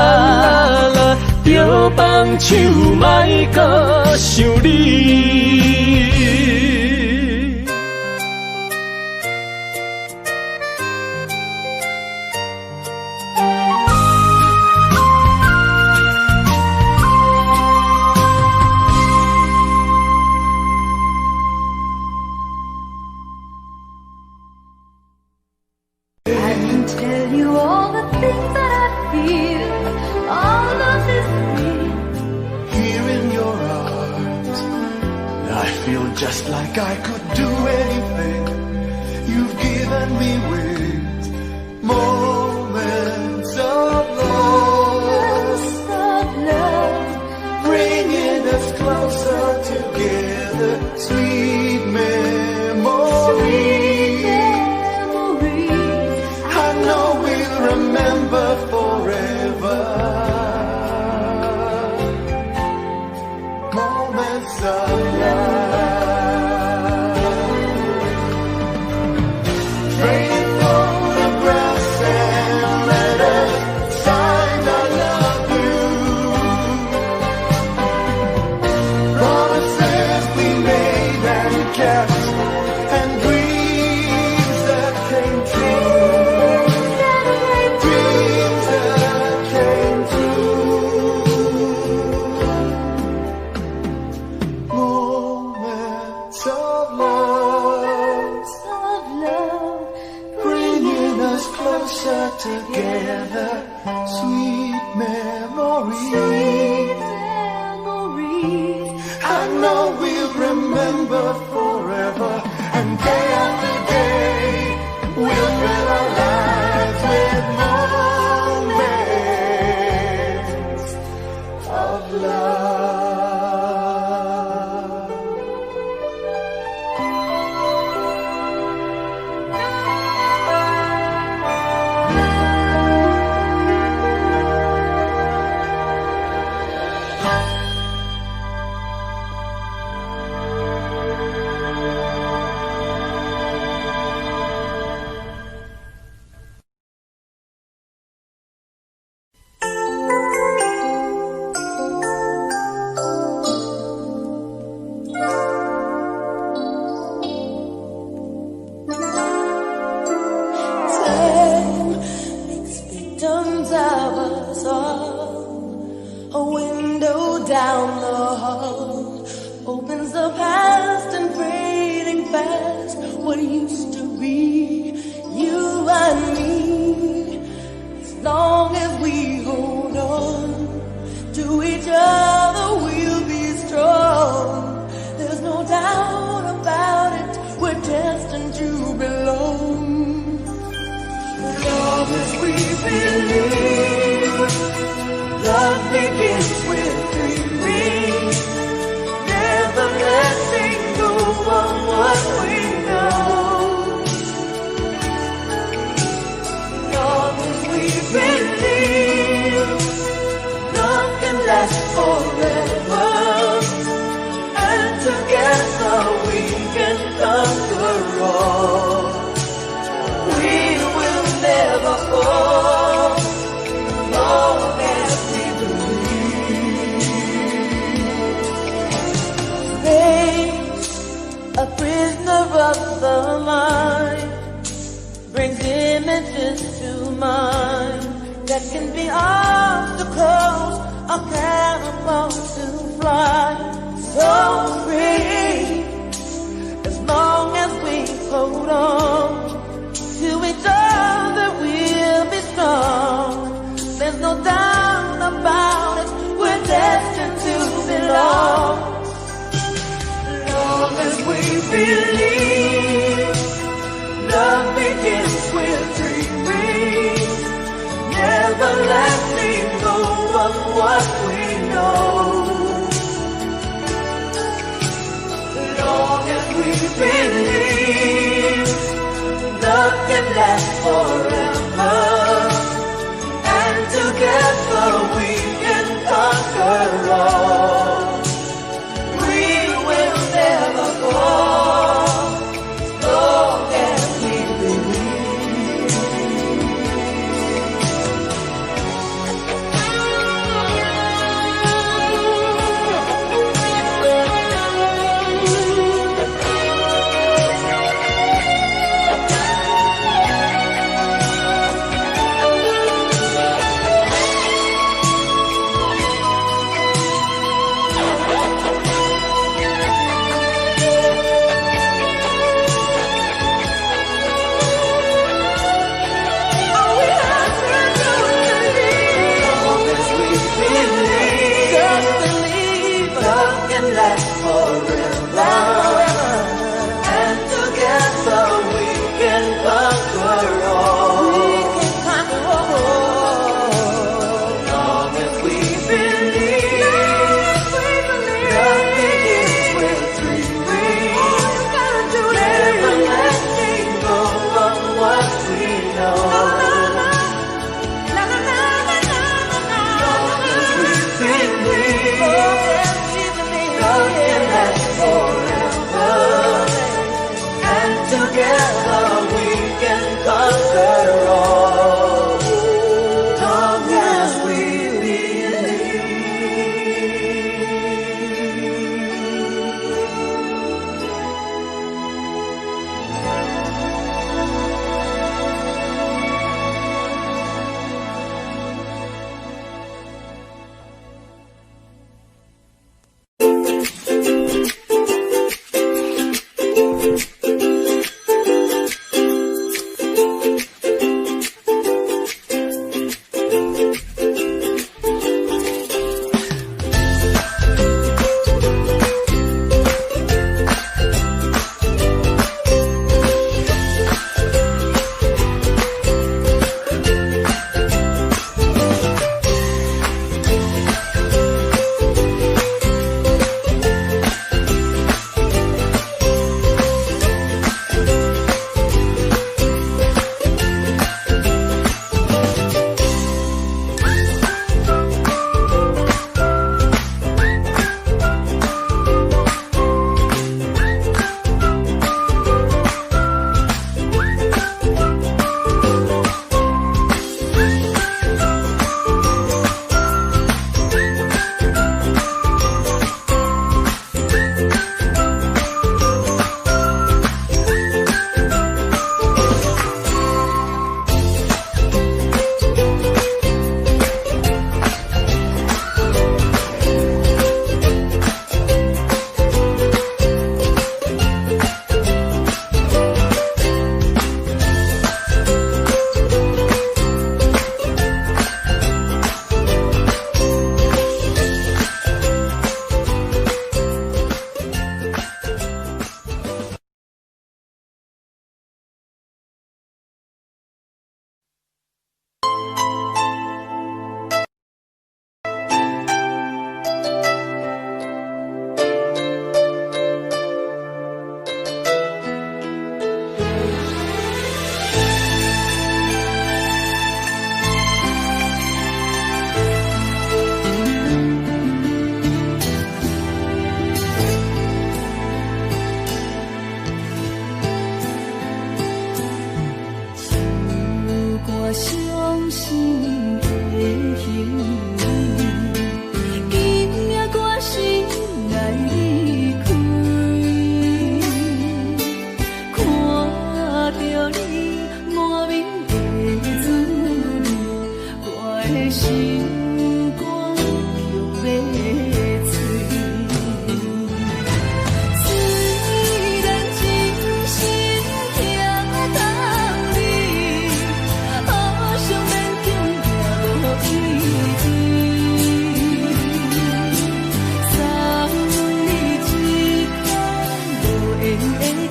就放手莫搁想你。Just like I could do anything you've given me with moments of love, bringing us closer together, sweet memories. I know we'll remember forever. Moments of love. Together, sweet memories. I know we'll remember forever, and day after day we'll fill our lives with moments of love. That can be obstacles are capable to fly so free. As long as we hold on to each other, we'll be strong. There's no doubt about it, we're destined to belong. Long as we believe, love begins with dreaming, never letting go of what we know. Long as we believe, love can last forever, and together we can conquer all. We will never fall, long as we believe. Last forever, and together we can conquer all. We can conquer all. Long as we believe, nothing is with dreaming. Never letting go of what we know. Long as we believe, love can last forever, and together we can conquer all. Long as we believe.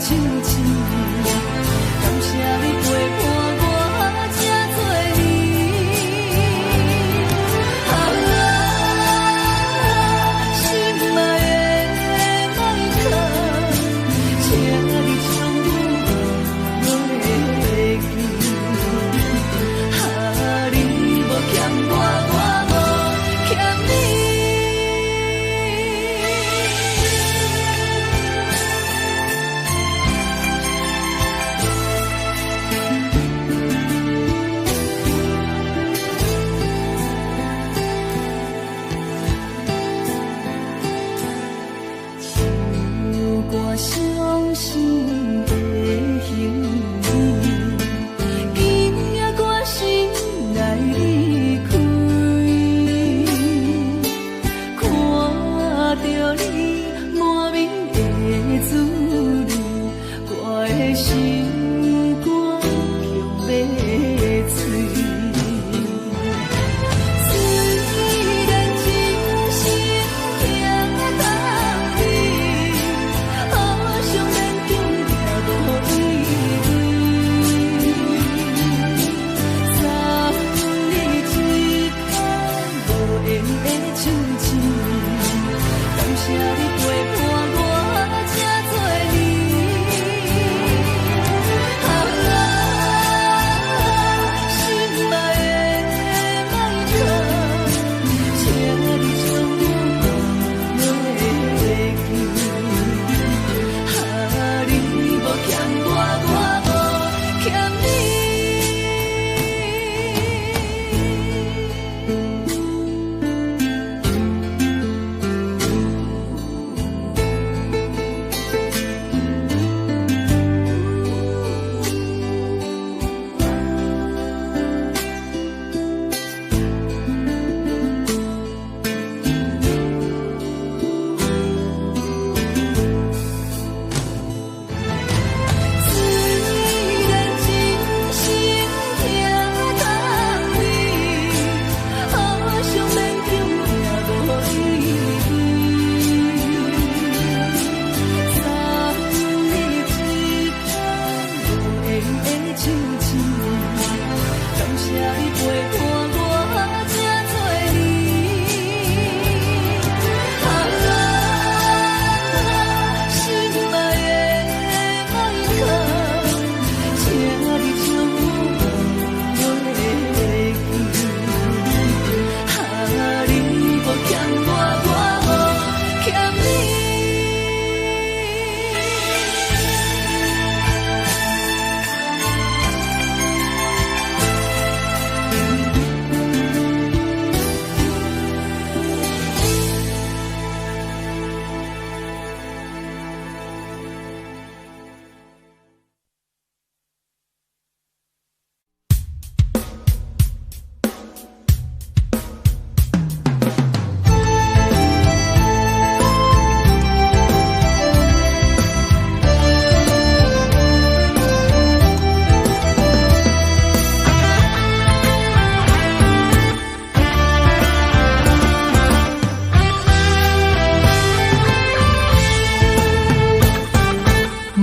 手指，感谢你陪伴我这多年。心爱的麦克，请你将我落记。你无欠我，我无欠你。我伤心的行李，今夜我心来离开，看着你满面的滋味，我的心肝强要碎。虽然真心听到你。好想免强掠无依偎，三日一空无缘的手指，感谢你陪伴我这多年。心爱的麦克，请你将我落记。你无欠我，我无欠你。虽然真心听到你，好想免强掠无依偎，三日一空无缘的手指，感谢你陪伴我这多年。心爱的麦克，请你将我落记。你无欠我，我无欠你。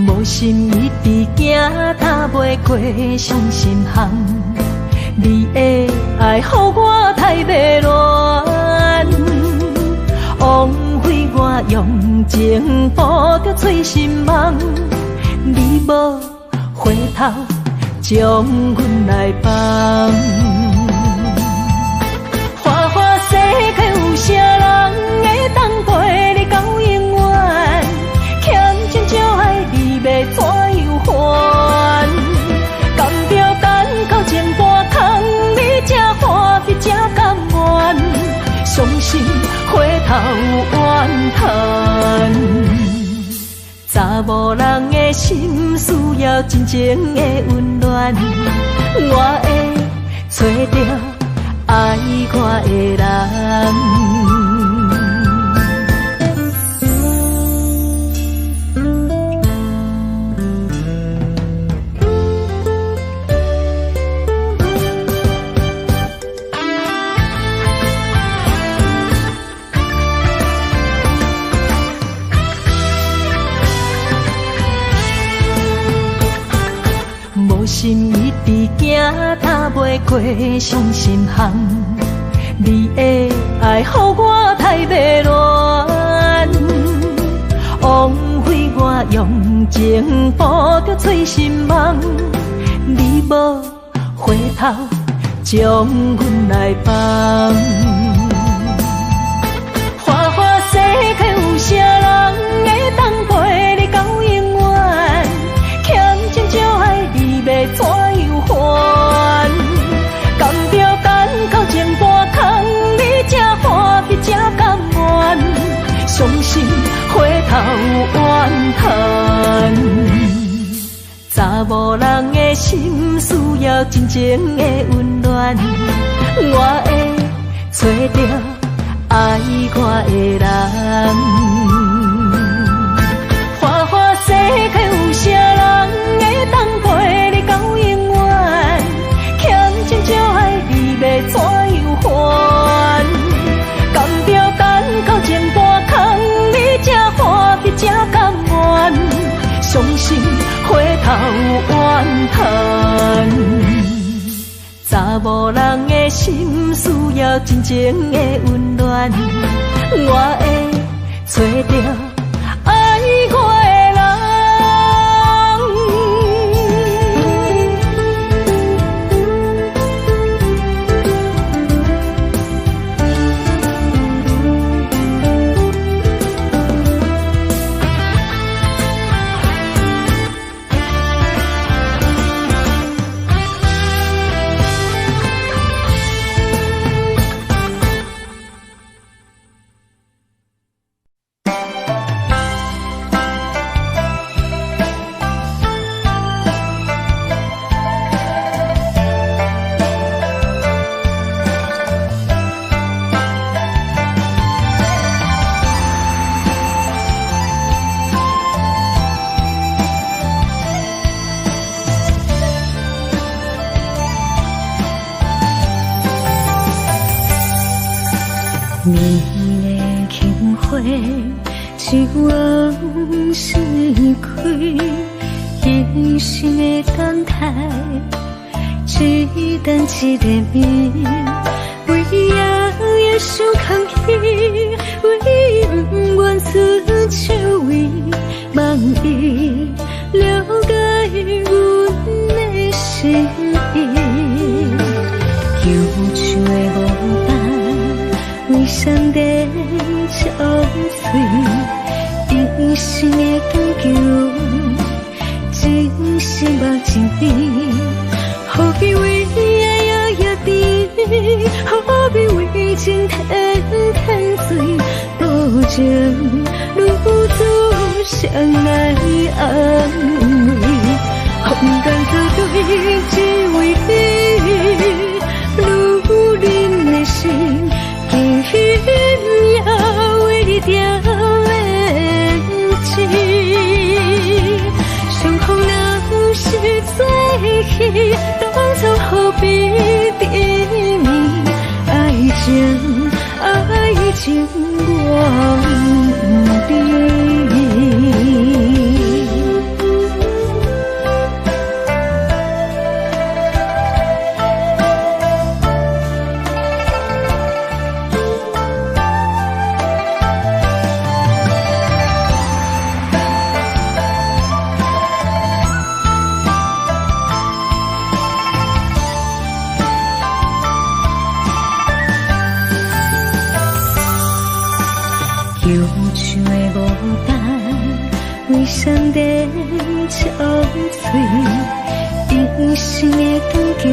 无心一直行，踏袂过伤心巷。你的爱，予我太迷乱，枉费我用情付着碎心梦。你无回头，将阮来放。花花世界有啥人会当陪你到永远？欠情少爱你要怎样还？甘着等到前半空，你才欢喜才甘愿，伤心回头怨叹。查某人的心需要真情的温暖，我会找到爱我的人。心一直行，踏袂过伤心巷。你的爱，予我太迷乱，枉费我用情捕着醉心梦。你无回头，将阮来放。花花世界有啥人会当陪你到永远？欠情就爱你要怎样还？甘着等到前半空，你才欢喜才甘愿，伤心回头怨叹。查某人的心需要真情的温暖，我会找到爱我的人。花花世界有啥人会当陪你到永远？欠情就爱你要怎样还？甘着等到前半空，你才欢喜才甘愿，伤心回头怨叹。查某人的心需要真情的温暖，我会找到爱我的人。一往事开，一生的等待，一等一个暝，为也想空虚，为不愿出手为，望伊了解阮的心意，忧愁的无伴，为上帝憔悴，一生的等求，真心目真甜，何必为爱摇摇滴，何必为情天天醉，多情如此相爱安慰，空甘做对，只为你，如人的心，今要为你掉眼睛，伤口若是最稀，当初何必甜蜜？爱情忘记。忧愁的无伴，为上帝憔悴，一生的等求，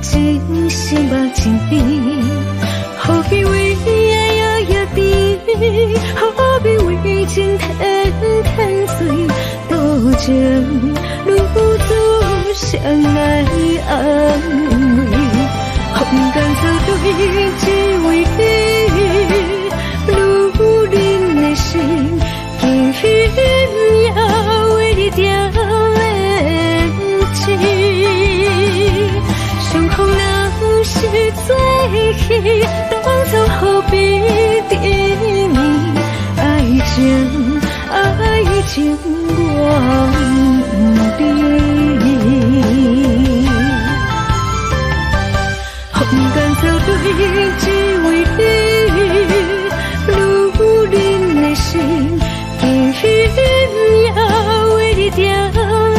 真心目真甜，何必为爱摇摇滴，何必为情天天醉，多情如此相爱安慰，空甘做对，只为你。如人的心，今要为你掉眼睛，伤口若是最稀，当初何必甜蜜？爱情忘记。只为你，如恁的心，永远也为你定面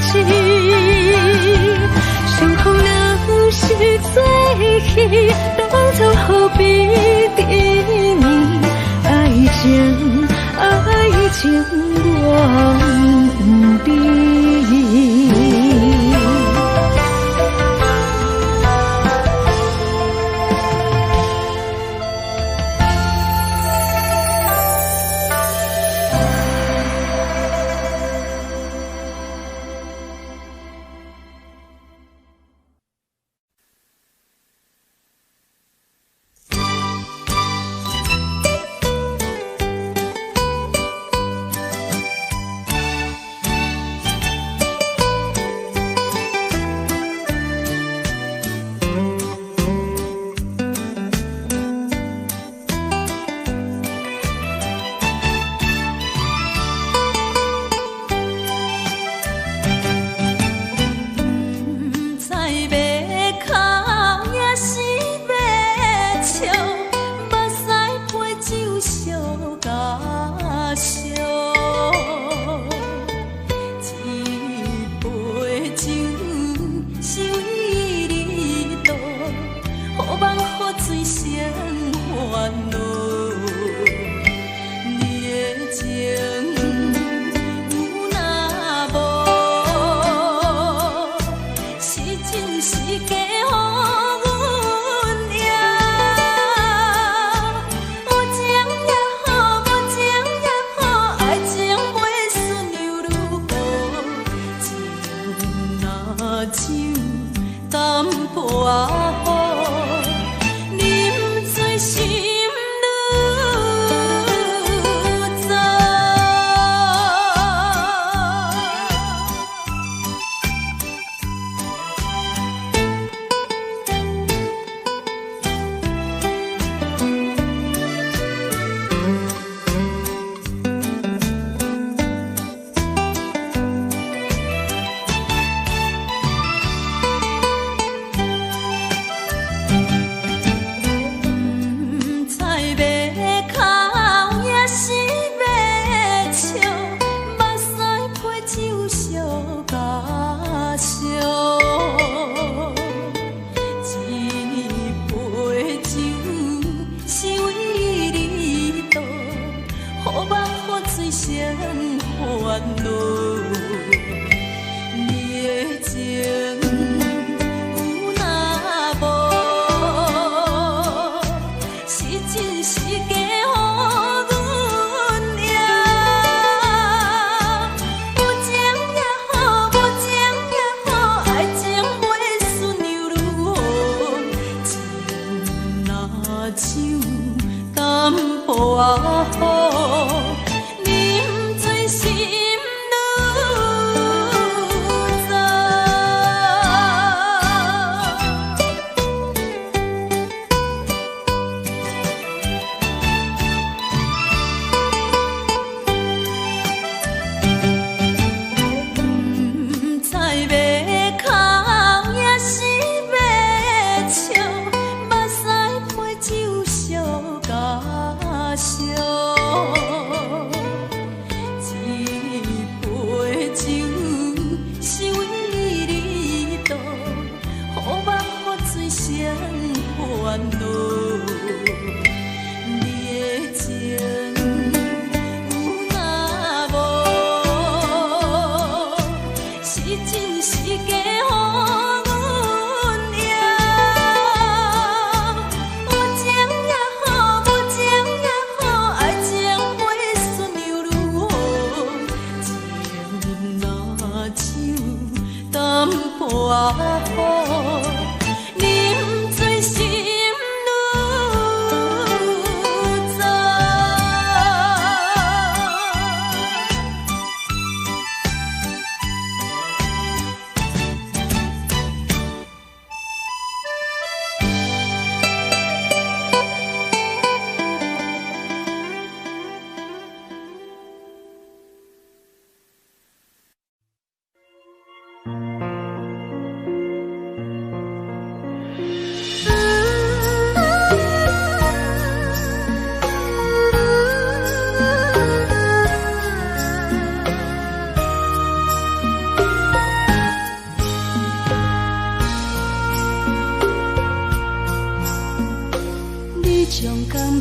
子。相逢若是做戏，当作何必等你？爱情，爱情我不知。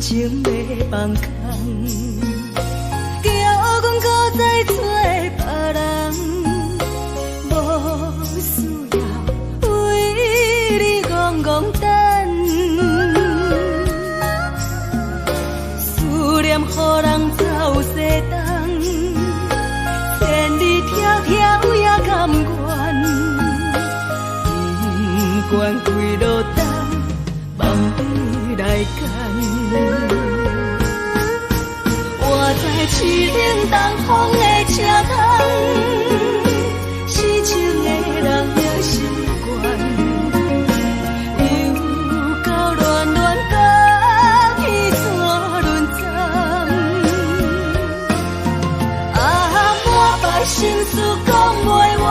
情要放空，叫阮搁再找别人，无需要为你戆戆等。思念予人走西东，千里迢迢也甘愿，不管几落冬，梦里来干。我在市顶东风的车窗，痴情的人也习惯，又到乱乱甲彼山论战。啊，满腹心事讲袂完，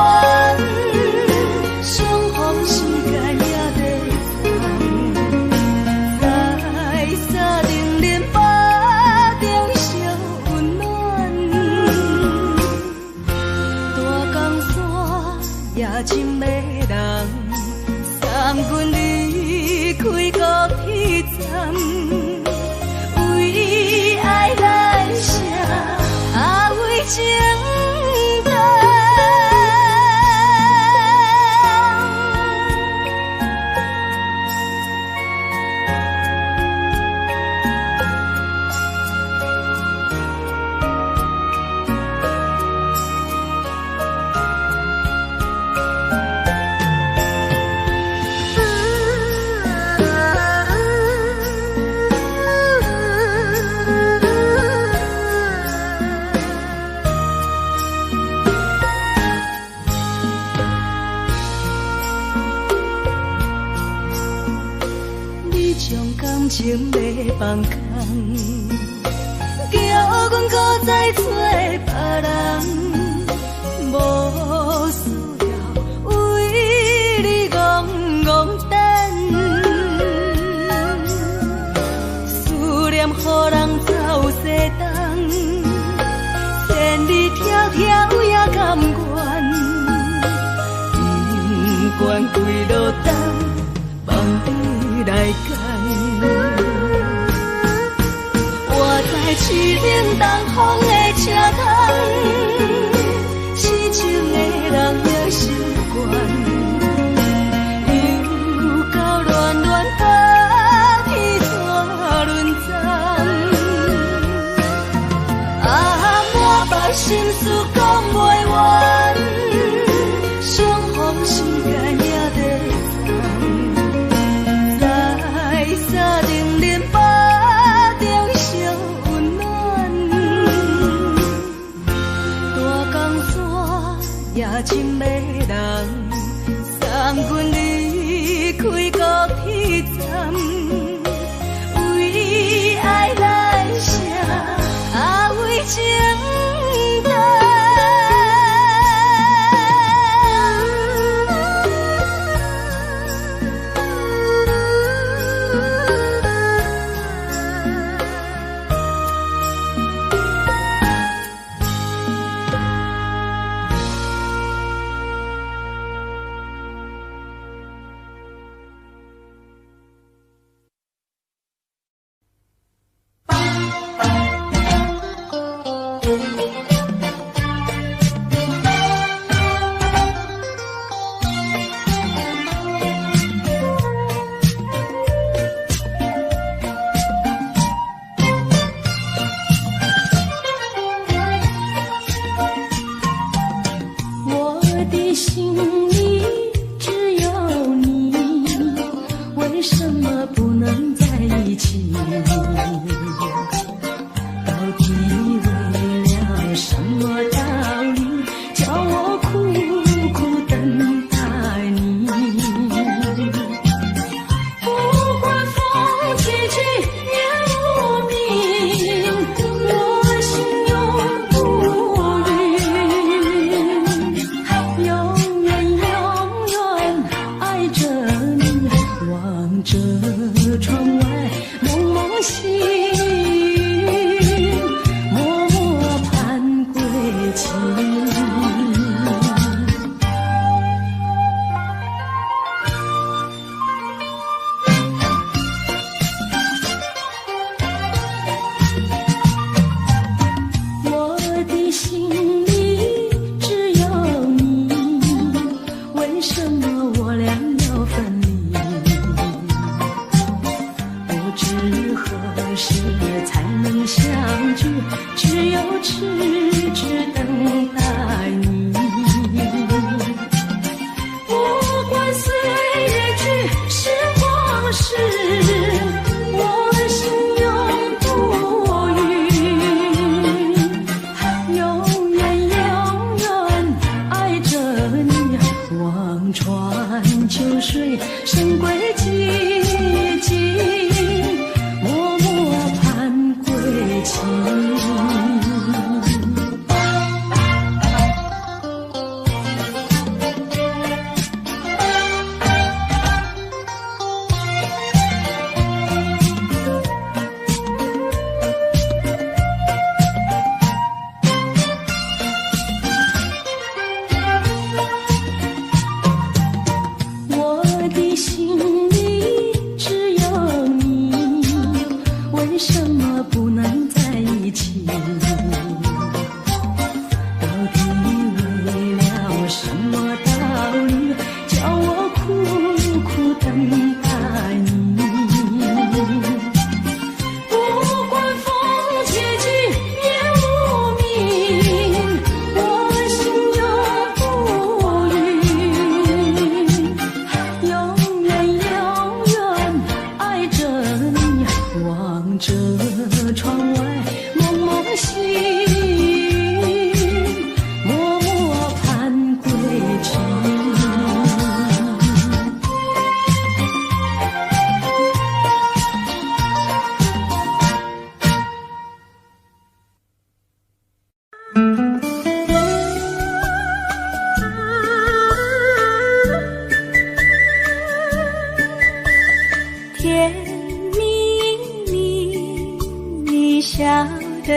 相逢时间也在长，在沙丁林巴中烧温暖。大江山夜深的人，送阮离开高铁站，为爱来写，啊为情长。情要放空，叫阮搁再找别人，无需要为你戆戆等。思念予人走西东，千里迢迢也甘愿，不管几落冬，梦里来干。我在市顶东风的车窗，痴情的人也习惯，又到乱乱甲彼山论战。啊，满腹心事讲袂完，相逢时间也在长，在沙丁林巴中烧温暖。大江山夜深的人，送阮离开高铁站，为爱来写，啊为情长。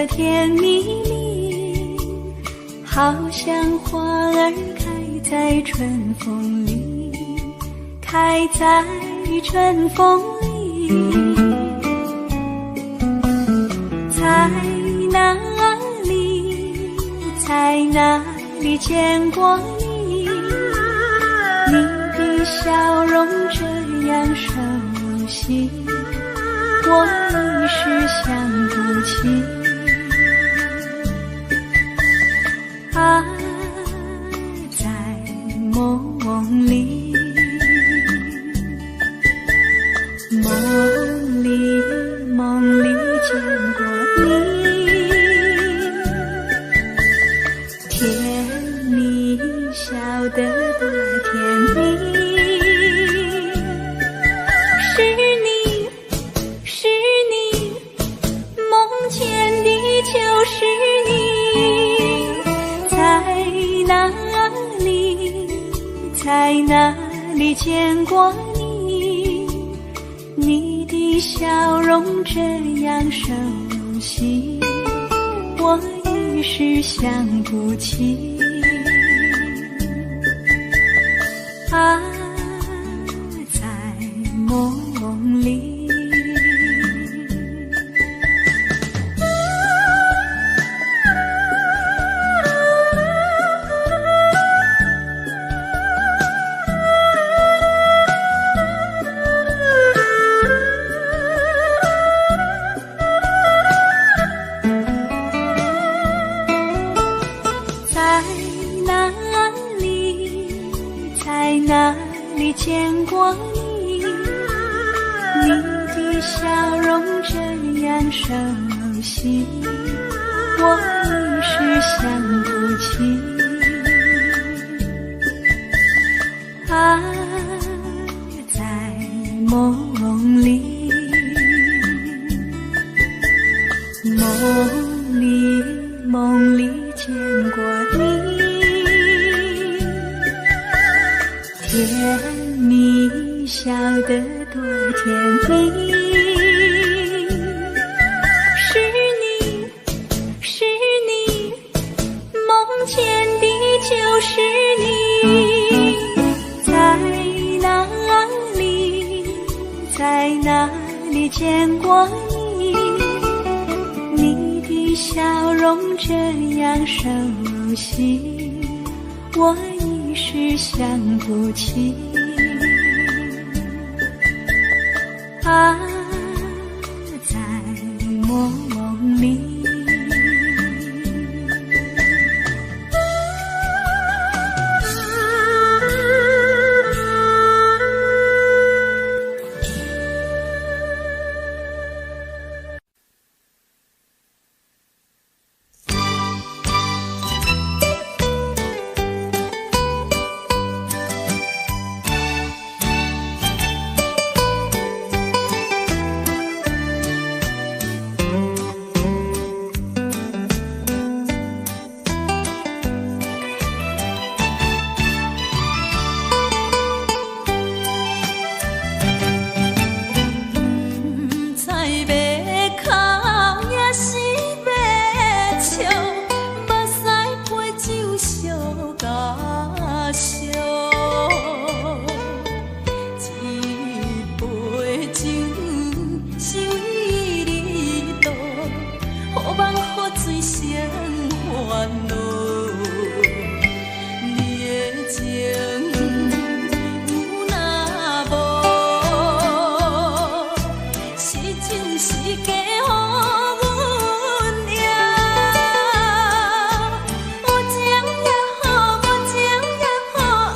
甜蜜蜜，好像花儿开在春风里，开在春风里。在哪里，在哪里见过你？你的笑容这样熟悉，我一时想不起。啊，在梦里，梦里见过你，甜蜜笑得多甜蜜。是你，梦见的就是你。在哪里见过你？你的笑容这样熟悉，我一时想不起。啊，在梦里。哪里见过你？你的笑容这样熟悉，我一时想不起。啊，在梦里，梦里见过你。甜蜜笑得多甜蜜，是你，梦见的就是你。在哪里见过你？你的笑容这样熟悉，我一时想不起。啊，在梦里。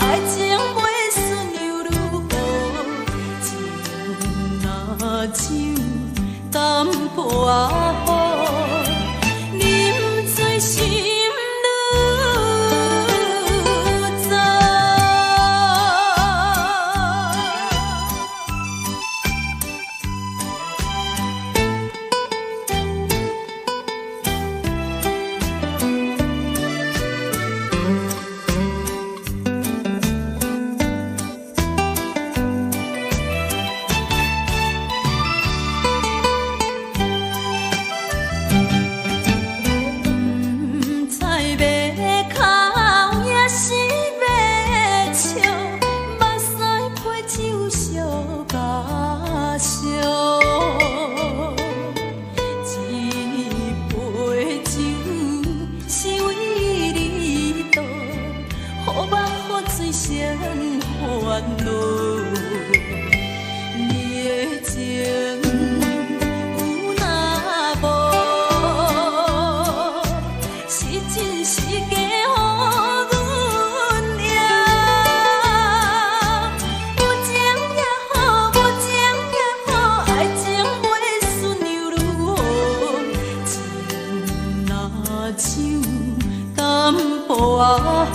爱恼。你的情有若无，是真是假乎阮赢。有情也好，无情也好，爱情袂顺流如风，情若像淡薄仔雨。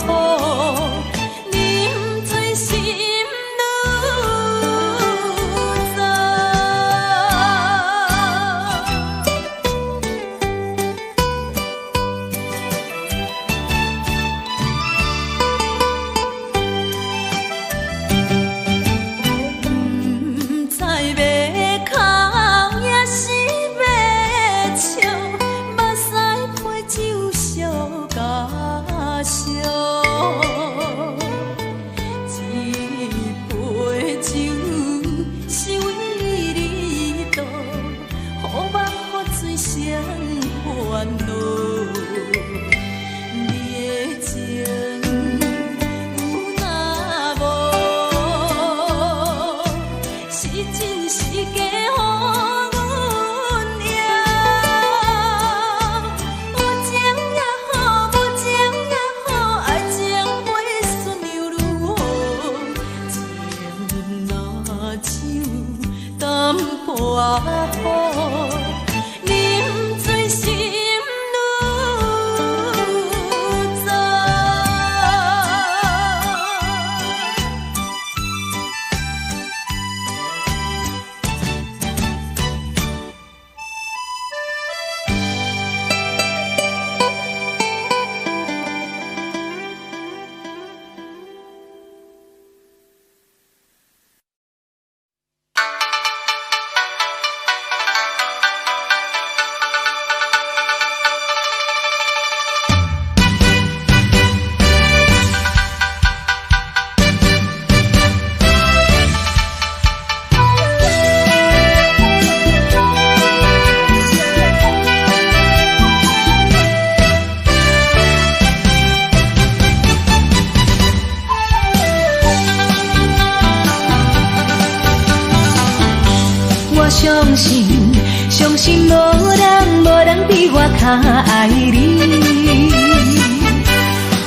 相信无人比我较爱你。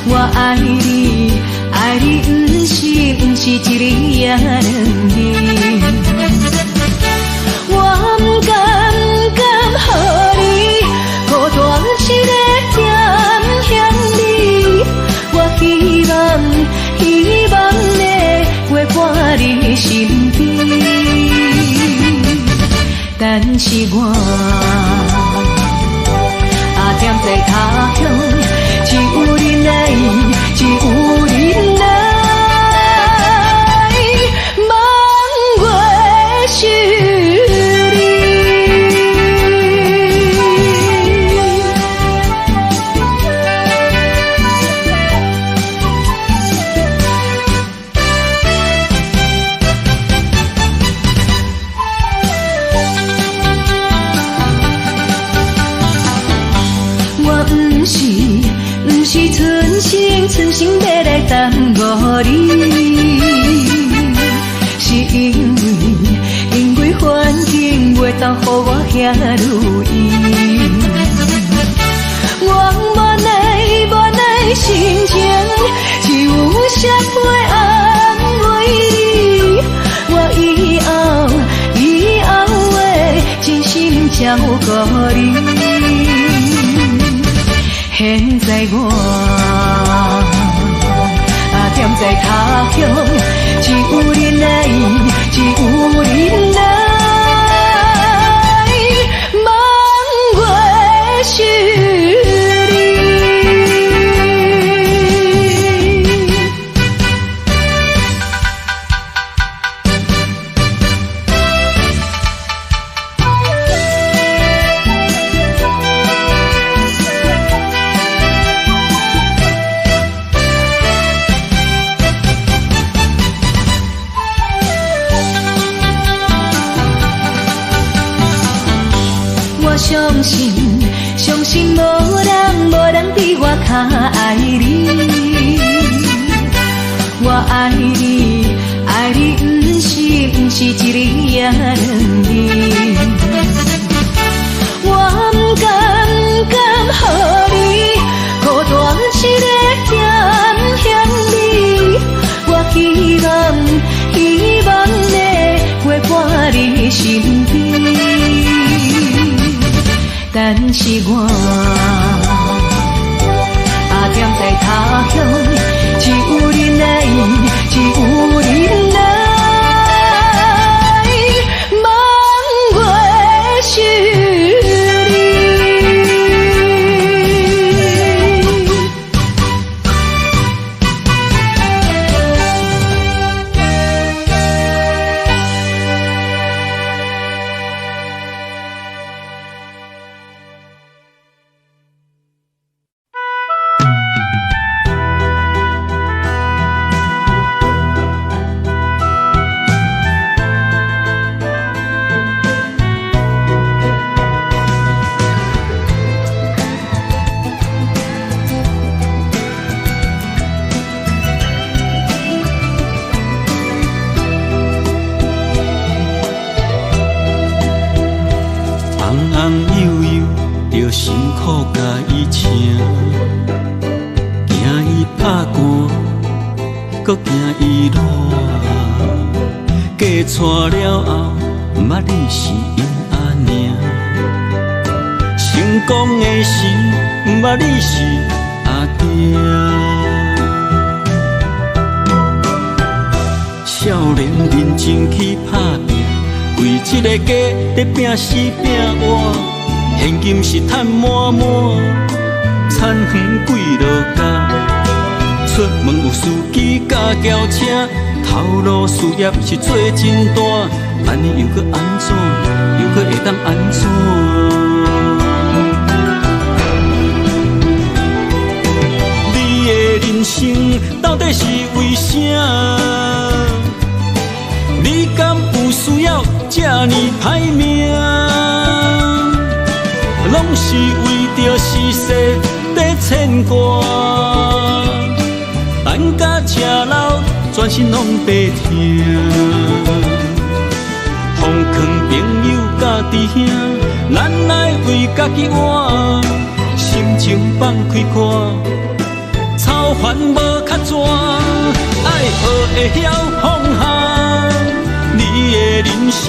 我爱你，爱你不是一日也两日。我不敢予你孤单一个点向你。我希望的陪伴你身边。但是我踮在他乡，只有你来，只有你来，望我是你。不是存心要来耽误你，是因为环境袂当予我遐如意。我无奈心情，只有谁会安慰你。我以后会真心照顾你。现在我踮在他乡，只有你来，只有你来，望我是你。相信无人比我较爱你。我爱然是我。啊，踮在他乡，只有你来，只有你来，望月是你。辛苦甲伊请，惊伊拍寒，搁惊伊热。嫁娶了后，毋捌你是因阿娘。成功的时，毋捌你是阿爹。少年认真去打拼，为这个家在拼死拼活。现金是赚满满，田园几落家。出门有司机甲轿车，头路事业是做真大。安尼又搁安怎？又搁会当安怎？你的人生到底是为啥？你敢有需要这呢歹命？拢是为着世事在牵挂，等甲吃老，全身拢白疼。奉劝朋友甲弟兄，咱来为家己活，心情放开看，操烦无较绝，爱学会晓放下。你的人生。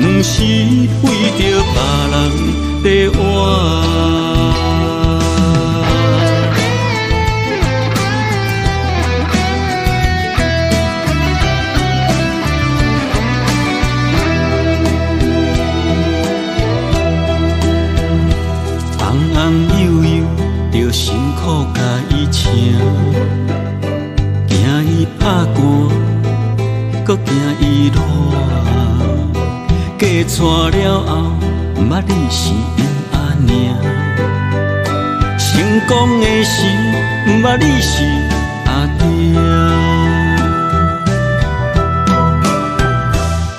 不是为着别人在活。红红悠悠，着辛苦甲伊请，惊伊拍寒，搁惊伊热。嫁娶了后，毋捌你是因阿娘。成功的时，毋捌你是阿爹。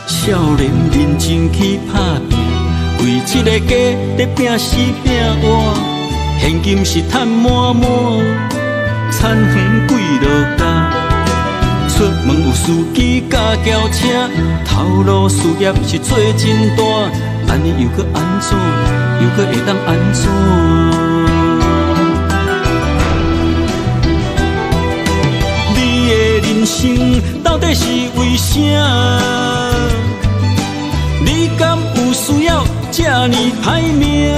少年认真去打拼，为这个家在拼死拼活。现金是赚满满，田园几落家。出门有司机甲轿车，头路事业是做真大。安尼又搁安怎？又搁会当安怎？你的人生到底是为啥？你敢有需要这呢歹命？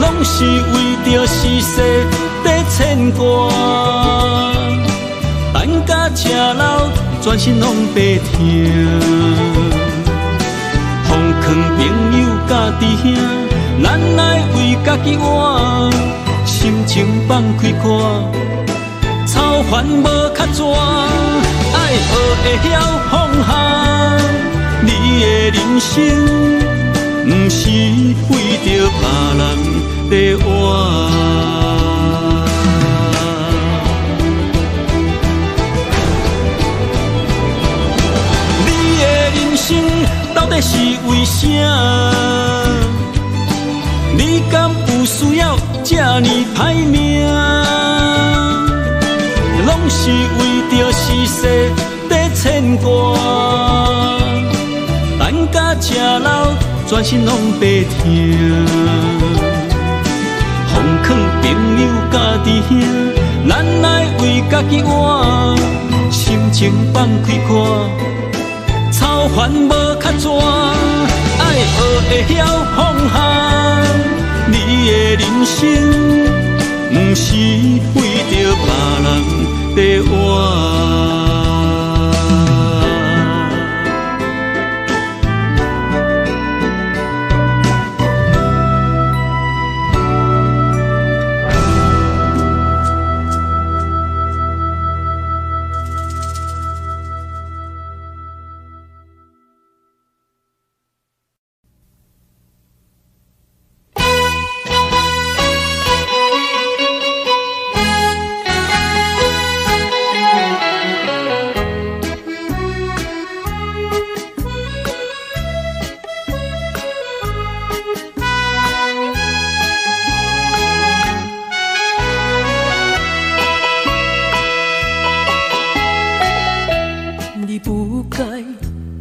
拢是为着世事在牵挂。等甲吃老，全身拢白疼。奉劝朋友甲弟兄，咱来为家己活，心情放开看，操烦无较绝，爱学会晓放下。你的人生，不是为着别人在活。到底是为啥？你敢有需要这呢歹命？拢是为着世事在牵挂，等甲吃老，全身拢白疼。奉劝朋友甲弟兄，咱来为家己活，心情放开看。操烦无较绝，爱学会晓放下。你的人生，不是为着别人在活。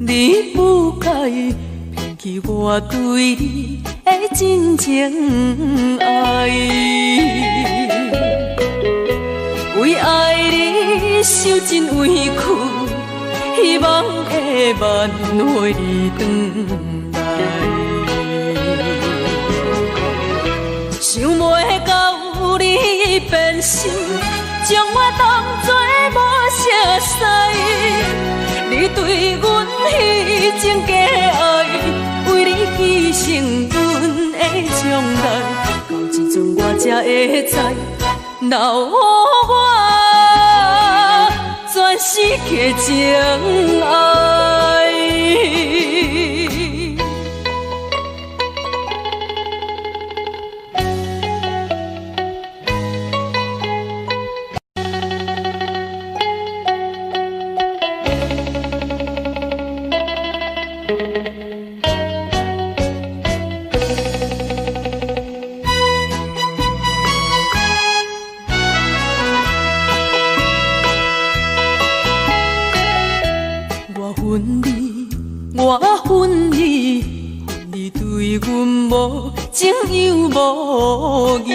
你不该骗去我对你的真情爱，为爱你受尽委屈，希望会挽回转来，想袂到你变心，将我当作无熟悉。你对阮迄种假爱，为你牺牲阮的将来，到这阵我才会知，留予我全失去情爱。你对阮无情又无义，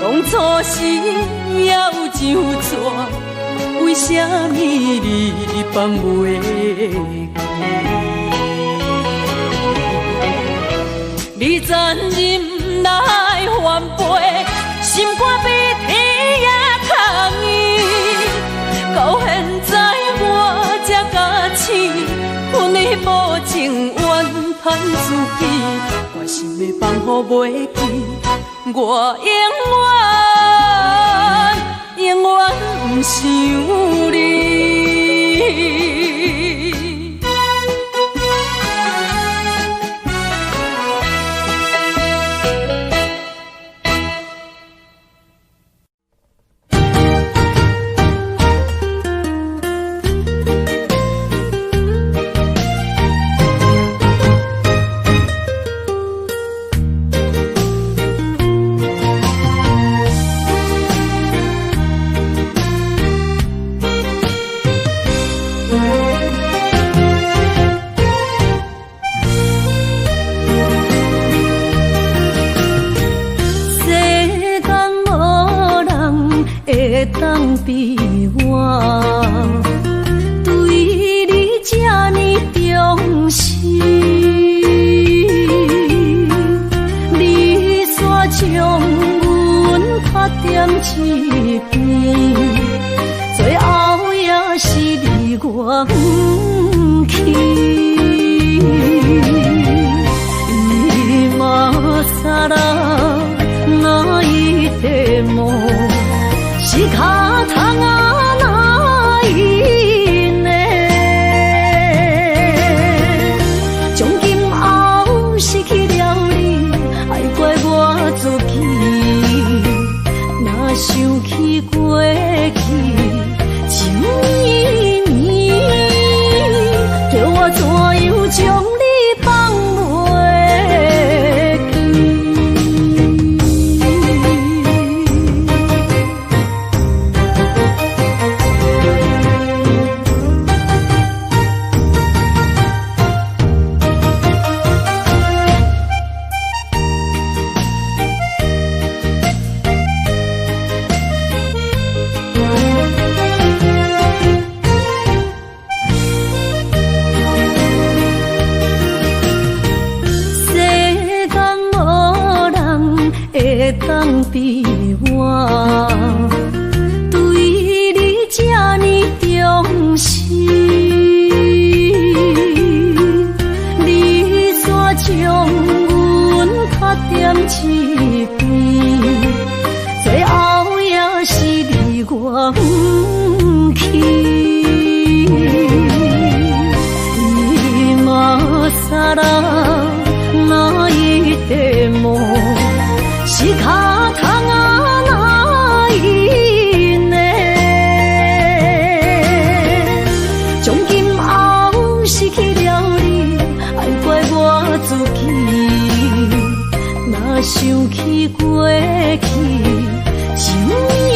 当初时要怎怎，为什么你放袂记？你残忍来反背，心肝比天也空伊，到现在我才假醒，阮的无情怨叹自己，我心的放乎袂记，我永远不想你。当比我对你这呢重视，你煞将阮拍点一边，最后也是你我不去。今ら泣いても仕方がないね。从今后失去了你，爱怪我自己。若想起过去情绵绵，叫我怎样将你放袂记？会当比我对你这呢重视？你煞将阮拍点一边，最后也是离我不去。今ら泣いても仕方がないね。从今后失去了你，爱怪我自己。若想起过去，想你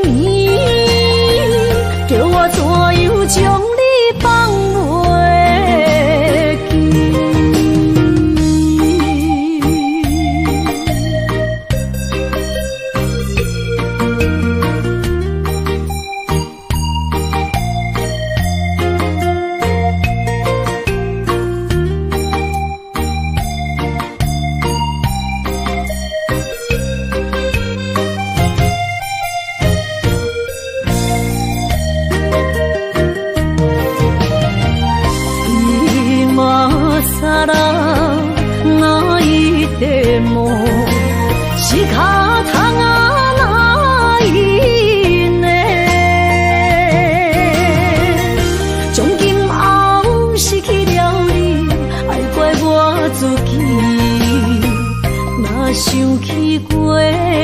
你，叫我怎样将你放袂？想起过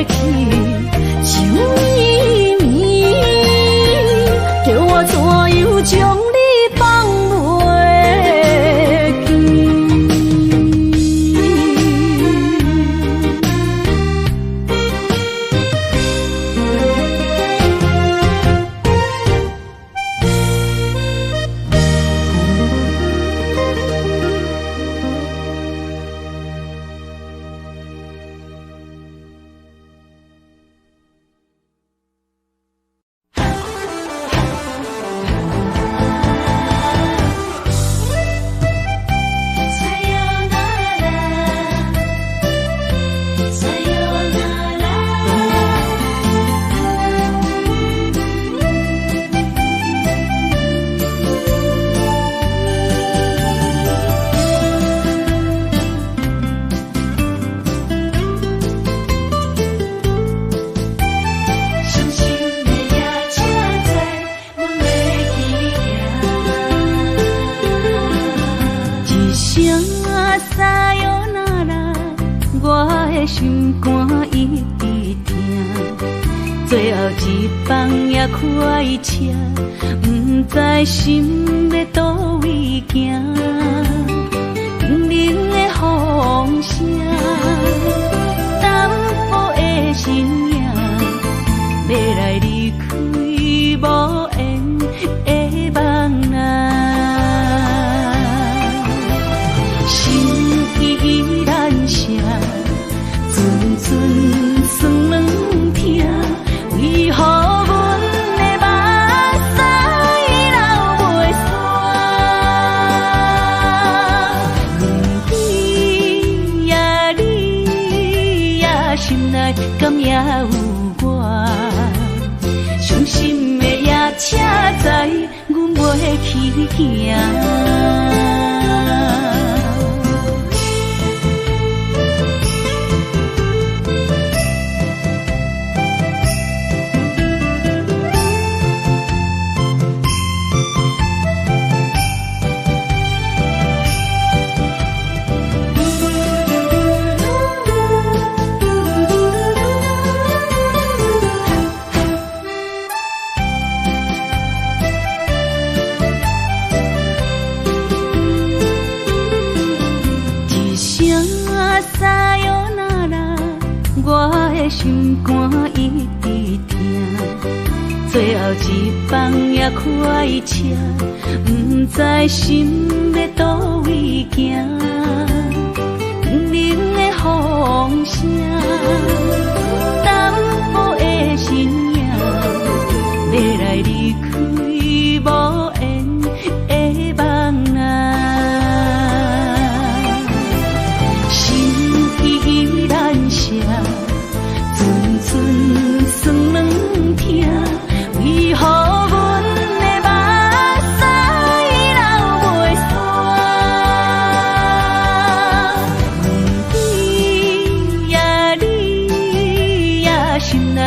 去，想你你，叫我怎样将你放袂记？心肝一直疼，最后一放也开车，不知心要倒位行。冷冷的风声，淡薄的身影，要来离开无缘的梦啊。心依然声。阵阵酸软痛，为何阮的目屎流袂煞？不知呀你呀心内敢也有我？伤心的夜车载，阮袂去行。心肝一直疼，最后一放也开车，不知心要倒位行。冷冷的风声，淡薄的身影，要来离开无缘的梦啊。心依然声。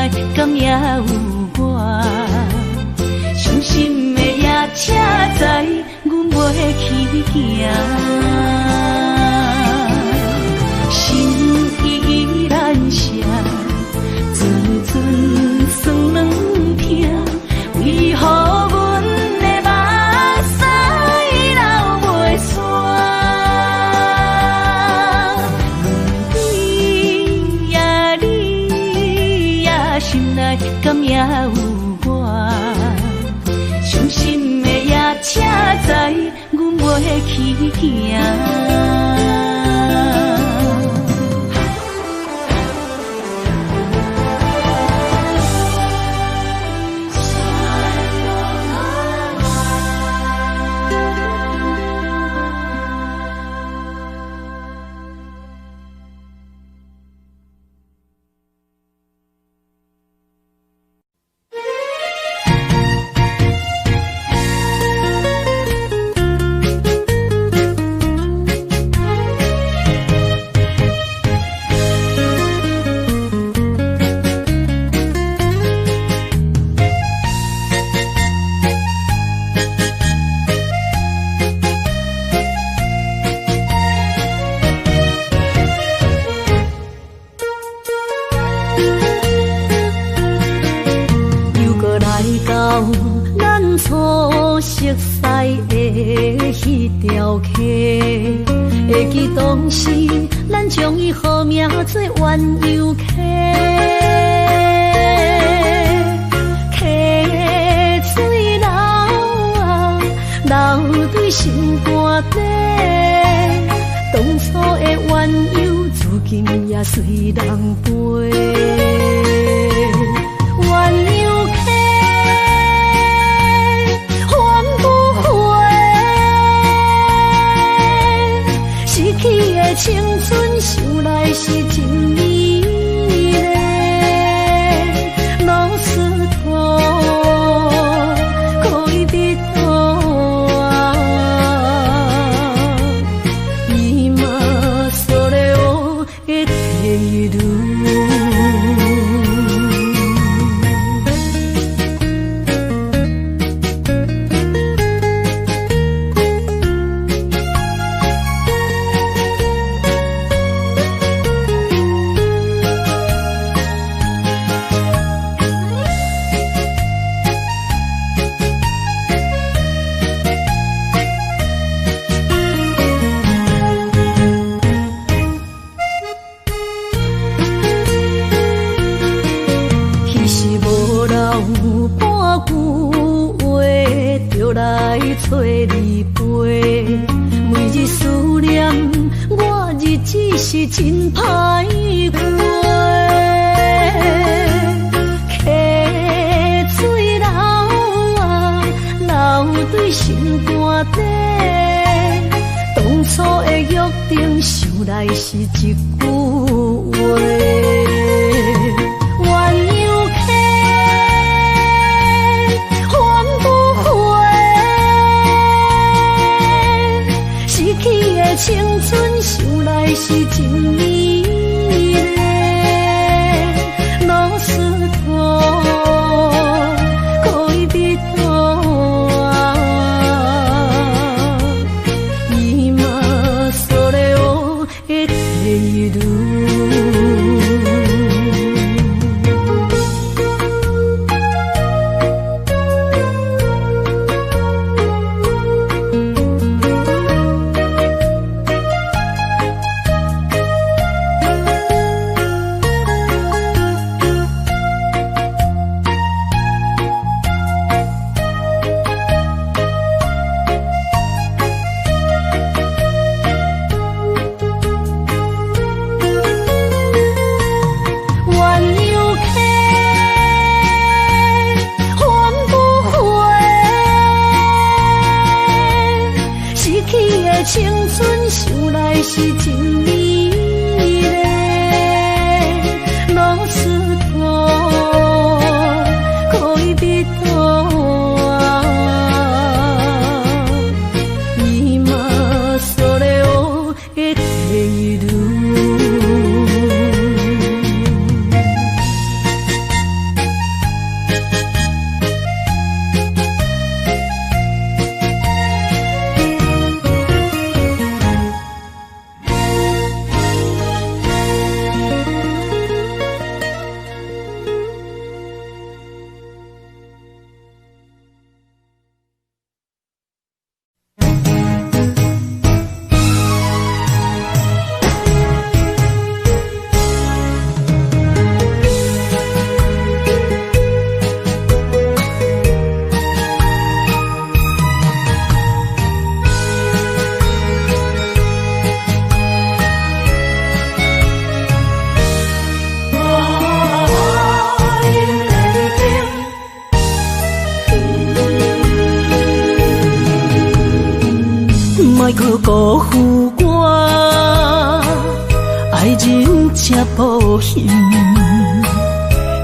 内敢也有我？伤心的夜车载，阮袂去行。心依然舍，阵阵酸软痛，为何阮的目屎流袂煞？你呀，心内敢也有我？伤心的夜车载，阮袂去行。会记当时，咱将伊号名做鸳鸯溪，溪水流啊，流对心肝底。当初的鸳鸯，至今也随人陪。鸳鸯溪。去的青春想来是真美丽，老师徒可以得到，伊嘛所了的态度。找你陪，每日思念，我日子是真歹过。溪水流啊，流对心肝底。当初的约定，想来是一句话。青春想来是真美丽，老师徒可以得到，伊嘛所了的态度。辜负我，爱人才无幸，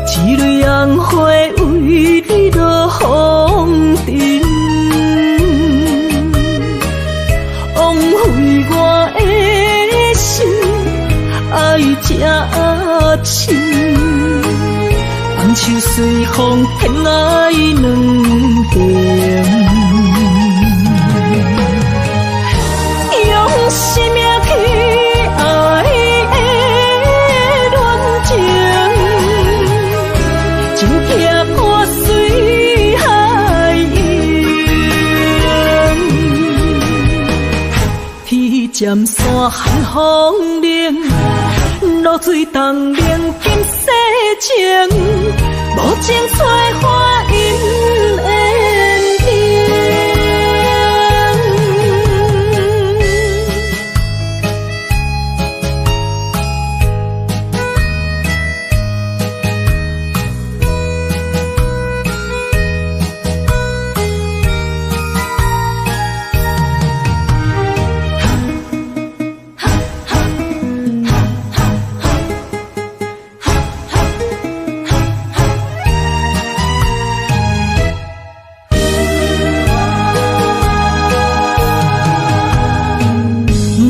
一蕊红花为你落风尘，枉费我的心，爱这深，放手随风偏爱两边。用生命去爱的恋情，真痛破水海涌。天渐山寒风冷，露水冻冷金世情，无情催花因缘定。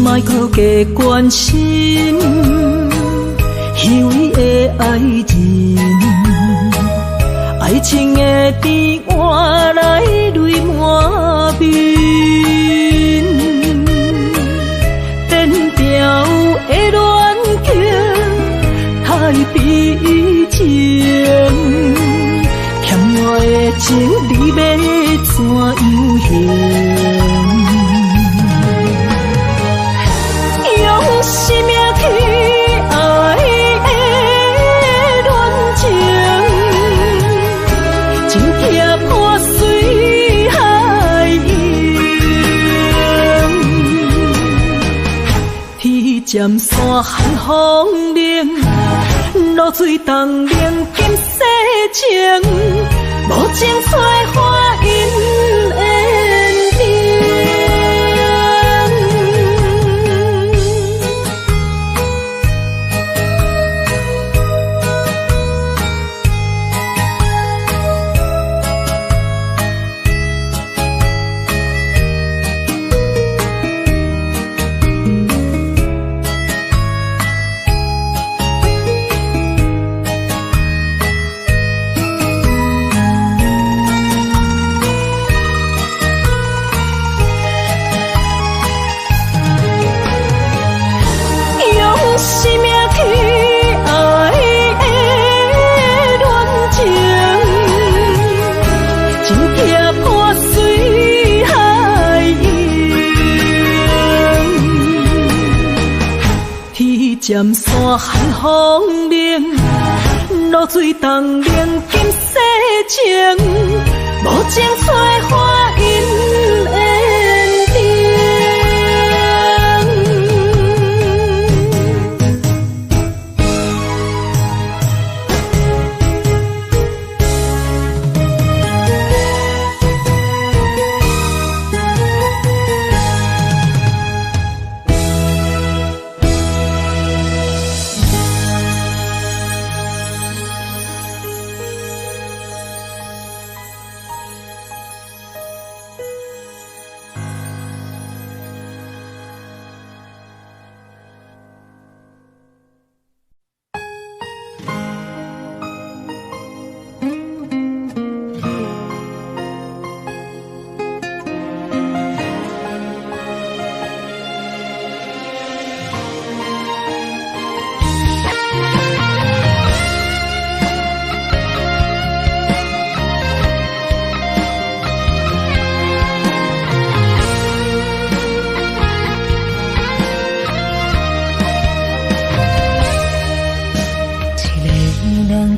莫搁加关心虚伪的爱人，爱情的甜换来泪满面，颠调的恋情太悲情，欠我的情你要怎样还？用生命去爱的恋情，真痛破水海涌。天渐山寒风冷，露水冻冷金世情，无情催花因缘定。生命去爱的恋情，真痛破水海涌。天渐山寒风冷，露水冻冷金世情，无情催花因缘定。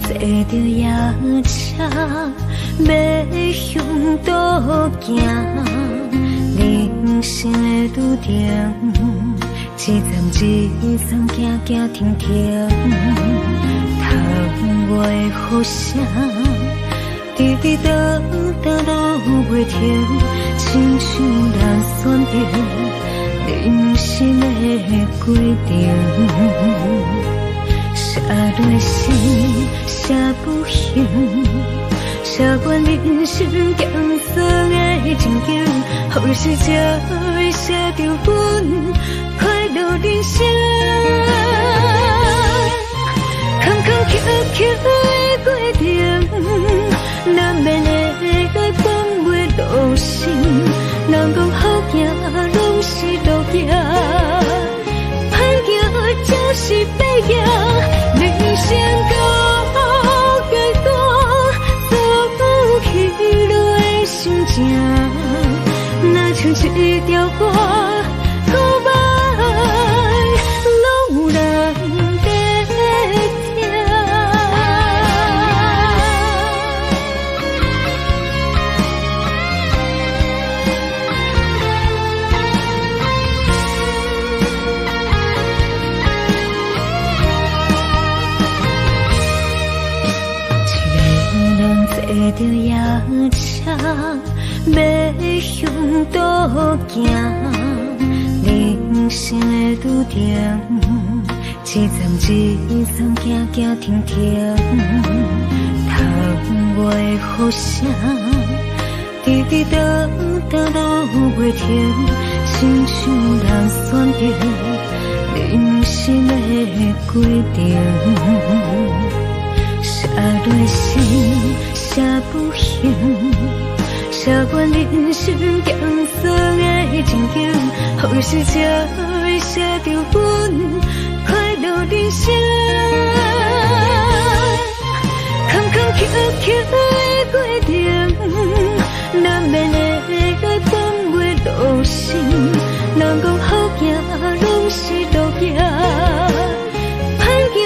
坐着夜车，要向倒行。人生的拄定，一站一站行行停停。窗外的雨声，滴滴答答落袂停，亲像咱选择人生的规定，写落心，写不行，写阮人生艰涩的情景，好事才会写着阮快乐人生。坎坎坷坷的过程，难免会翻袂路心。人讲好行，拢是路行，歹行就是白行。人生到阶段，走起落的心情，若像一条歌，古板拢有人在听。坐着夜车，要向倒行。人生的路程，一站一站，行行停停。窗外雨声，滴滴答答落袂停。亲像人选择人生的规定。写落心，写不行，写阮人生艰涩的情景，好事才会写着阮快乐人生。坎坎坷坷的过程，难免会翻袂路心。人讲好行，拢是路行，歹行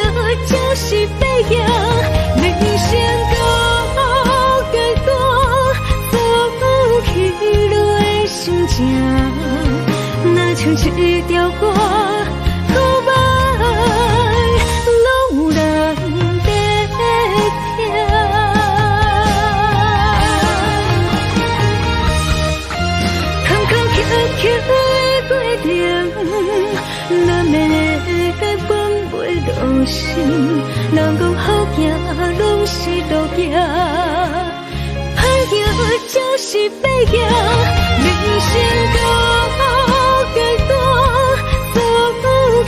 就是白行。人生到阶段，走起落的心情，若像一条歌，古板拢有人在听。坎坎坷坷的过程，难免会翻袂路心。人讲好行，拢是路行，歹行就是白行。人生到阶段，走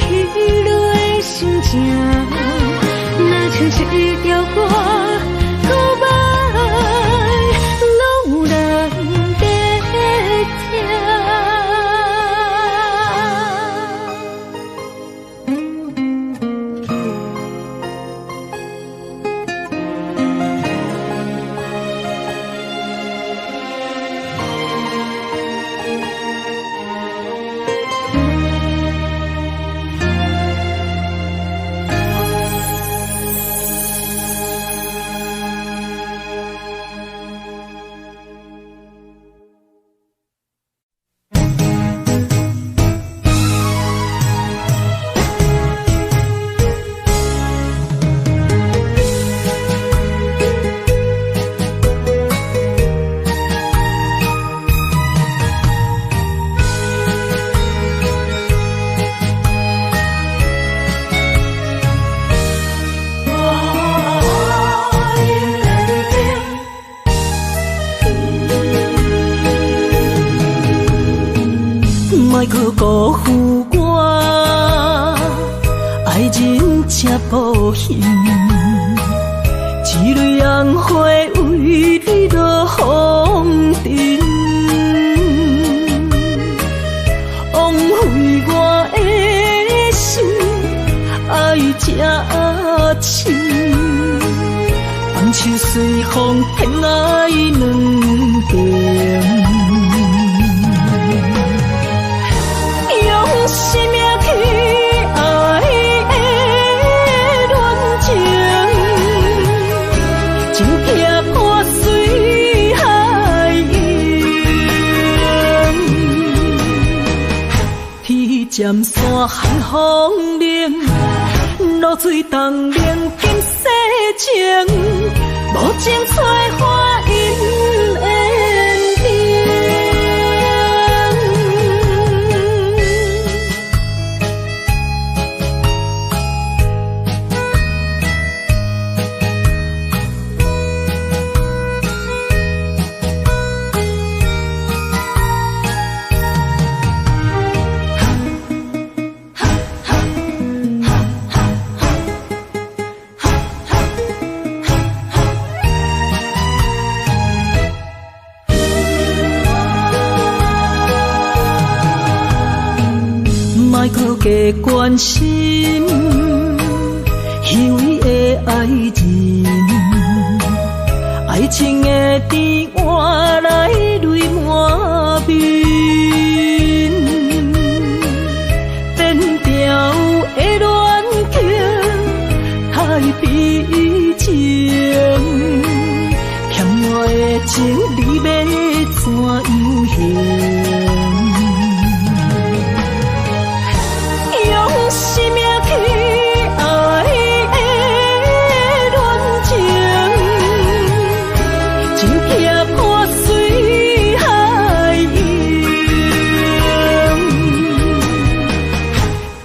起落的心情，若像一条歌，古板拢有人在听。莫去辜负我，爱人才保险。一蕊红花为你落风尘，枉费我的心，爱这深。放手随风，偏爱两边。生命去爱的恋情，就撇我随海涌。天渐山寒风冷，露水东冷金世情，无情采花因缘。加关心，虚伪的爱人，爱情的甜换来泪满面，变调的恋情太悲情，欠我的情你要怎样还？用生命去爱的恋情，真惊破碎海洋。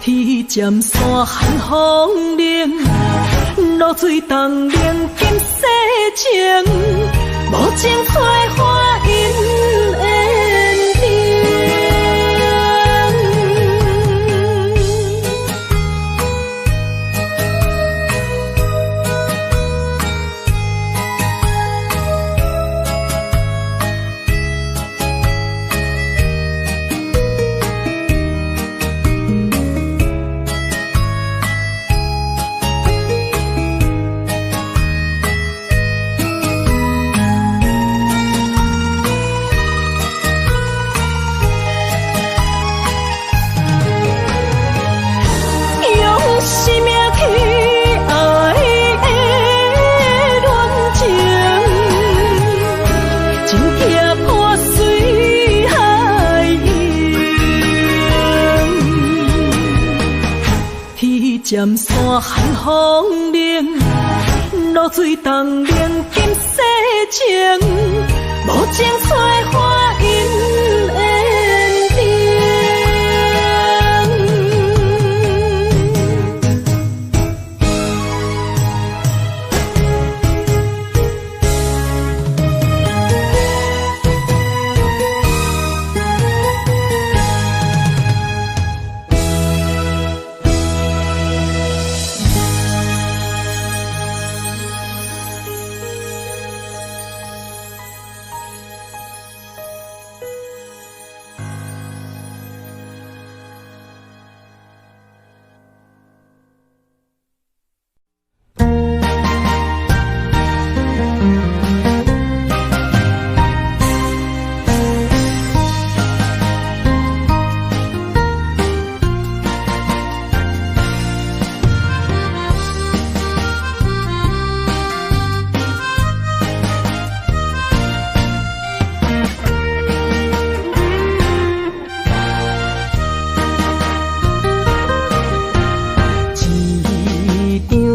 天渐山寒风冷，露水冻冷金世情，无情催花因缘定。渐山寒风冷，露水冻冷金世情，无情催花因缘定。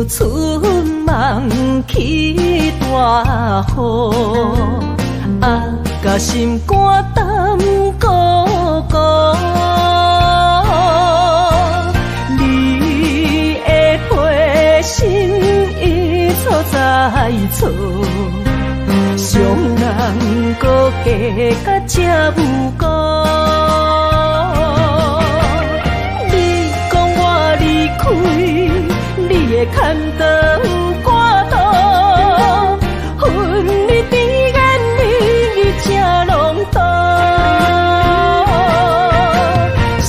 春梦起大雨，甲心肝胆孤孤。你的陪心已错在错，伤人搁加甲这无辜。你讲我离开，你的牵肠挂肚，恨你甜言蜜语这浓度，是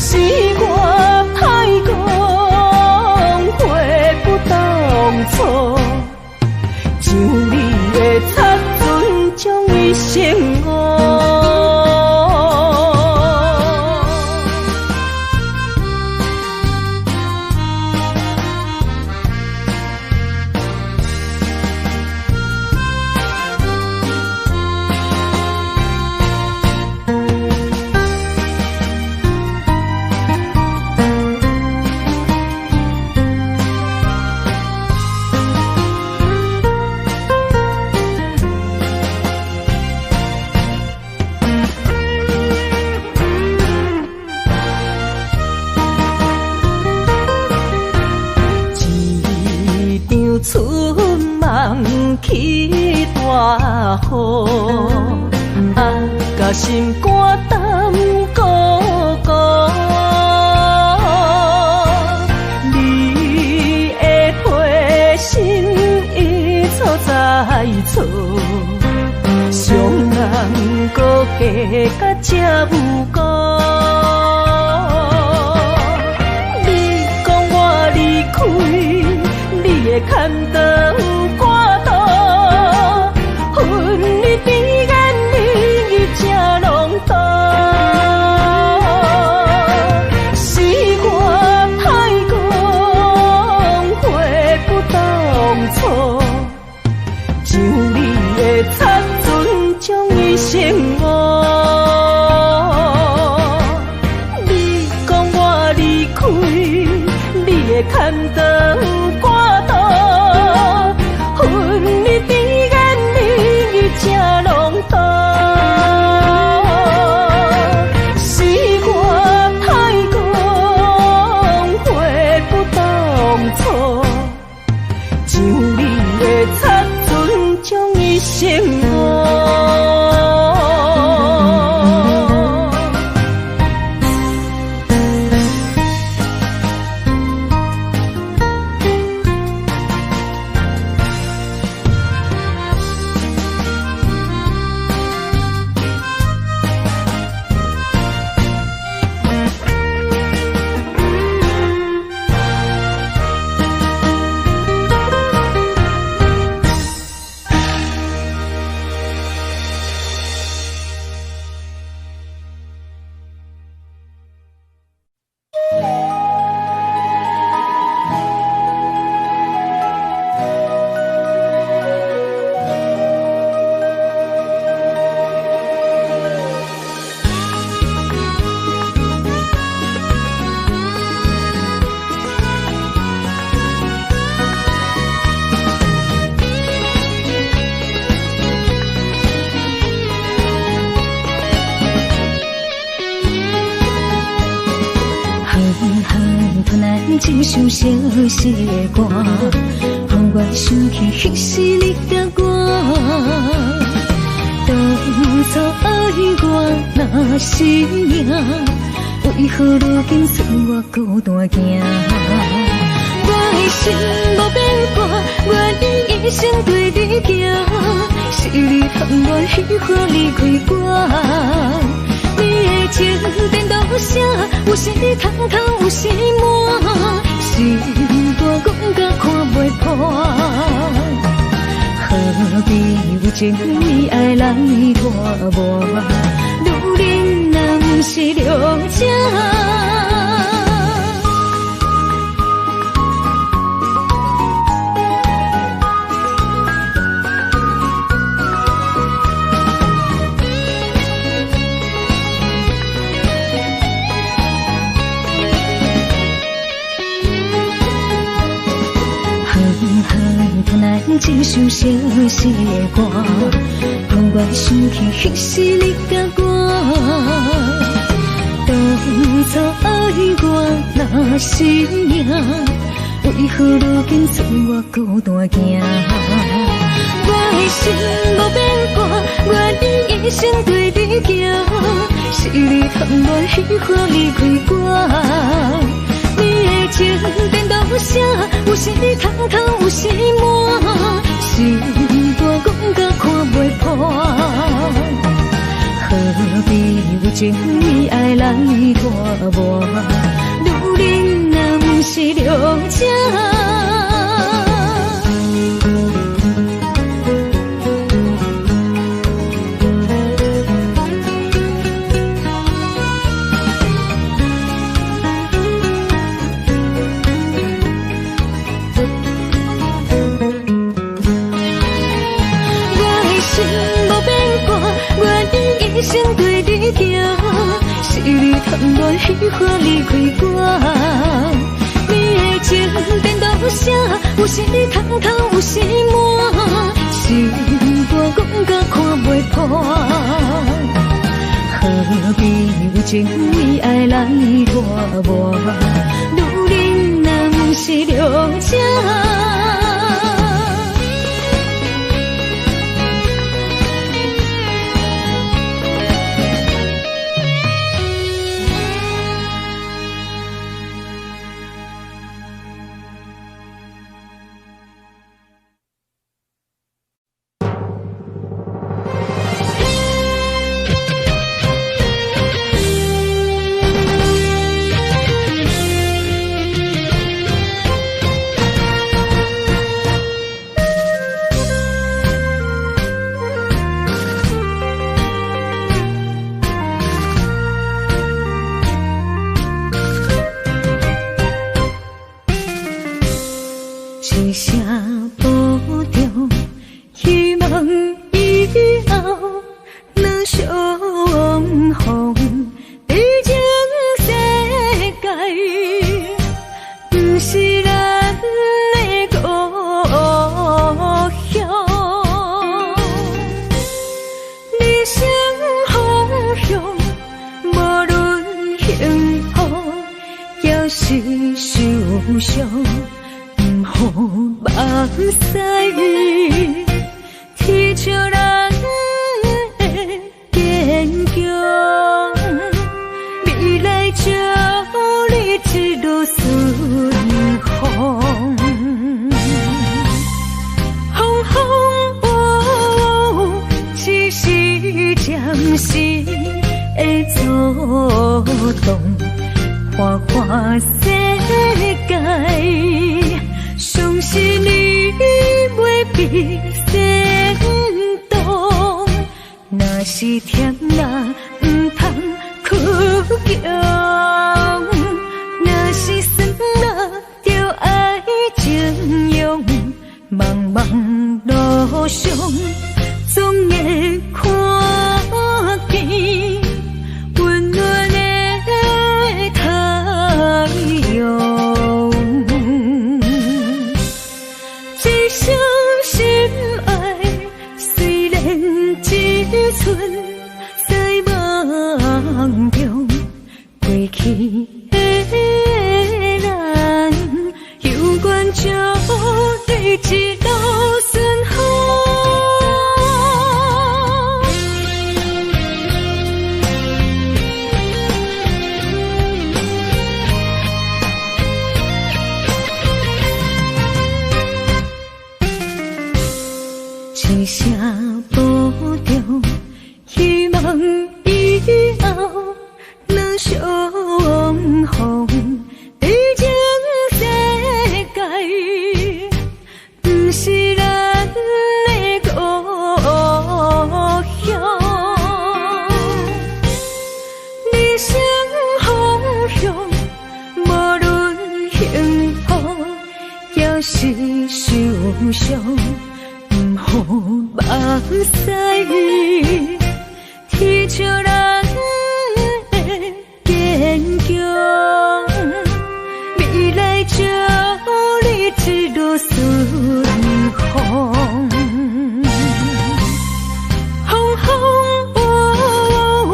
我太戆，悔不当初，像你的擦唇将伊生误。春梦起大雨，甲心肝胆孤孤。你的陪心已错在错，伤人搁加甲这无辜。你会牵倒赶倒，恨你甜言蜜语正浓重，是我太讲悔不当初，像你的残存将伊生活。牵倒赶倒，恨你甜言蜜语正浓重，是我太讲悔不当初，像你的残存将伊生活。一首相思的歌，让我想起迄时你甲我。当初爱我若是命，为何如今剩我孤单行？我的心无变卦，愿意一生对你行。是你含我虚华离开我。你的情变多少？有时通透，有时满。心大讲甲看袂破，何必有情义爱来拖磨？女人若不是了情。一首相思的歌，让我想起迄时你甲我。当初爱我若是命，为何如今剩我孤单行？我的心无变卦，愿意一生对你行。是你含我虚华离开我。你的情变多少？有时通透，有时满。心大讲甲看袂破，何必有情义爱来拖磨？女人若不是了情。一生对你行，是你含我虚华离开我。你的情变多少？有时通透，有时满。心大讲甲看袂破，何必有情义爱来拖磨？女人若不是了情。相逢，毕竟世界不是咱的故乡。人生方向，无论幸福也是受伤，不好目屎。天笑人的坚强，未来祝你一路顺风。风风雨雨，只是暂时的阻挡，花花世界，相信你袂比先动。若是甜啦，唔通哭强；若是酸啦，就爱情用。茫茫路上，总会看见温暖的太阳。一生心爱，虽然只剩在梦中，过去的咱，有缘就对一路顺风。一声保重，希望以后咱相逢。毕竟世界不是咱的故乡。人生方向，无论幸福也是受伤，不好目屎。天笑人的坚强，未来祝你一路顺风。风风雨雨，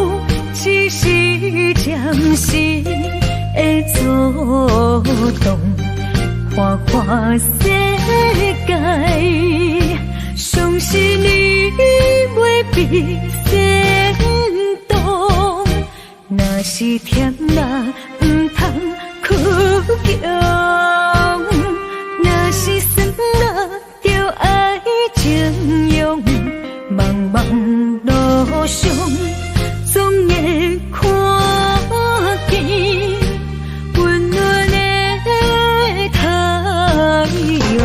只是暂时的阻挡，花花世界，相信你袂比先动。若是甜啦，唔通哭强；若是酸啦，就爱情用。茫茫路上，总会看见温暖的太阳。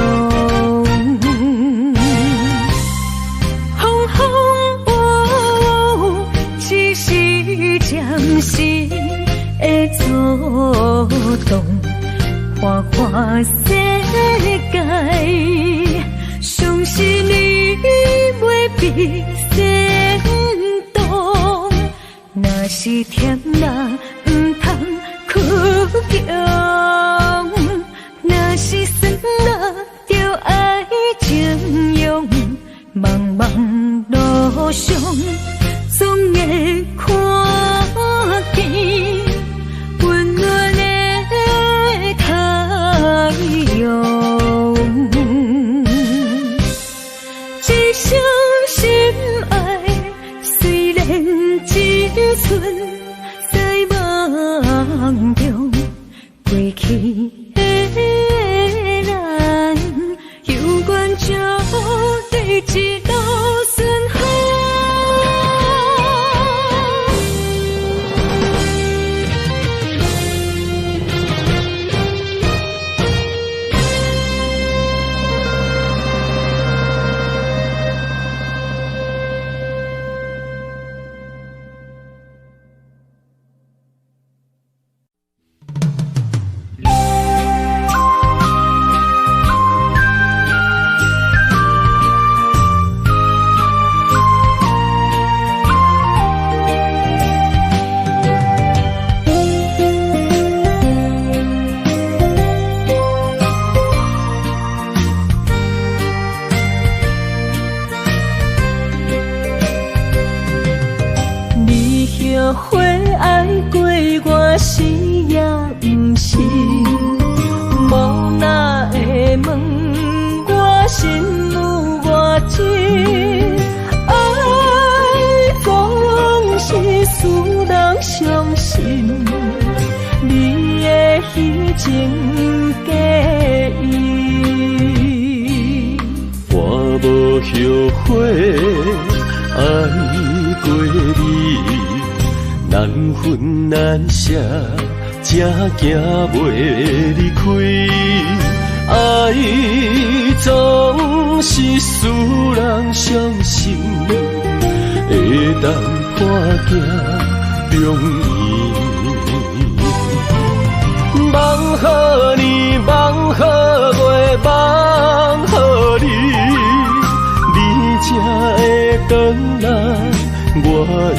风风雨雨，只是暂时的阻挡，花花世界，相信你袂比先动。若是甜啦，唔通哭强；若是酸啦，就爱情用。茫茫路上，总会看见温暖的太阳。一生心爱，虽然只剩在梦中，过去的咱，有缘就对一路顺风。花爱过我时也不是，无哪会问我心有偌深，爱总是使人伤心，你的虚情假意，我无后悔爱过你，难分难舍，才行袂离开。爱总是使人伤心，会当看行容易。梦好年，梦好月，梦好你，你才会回来我的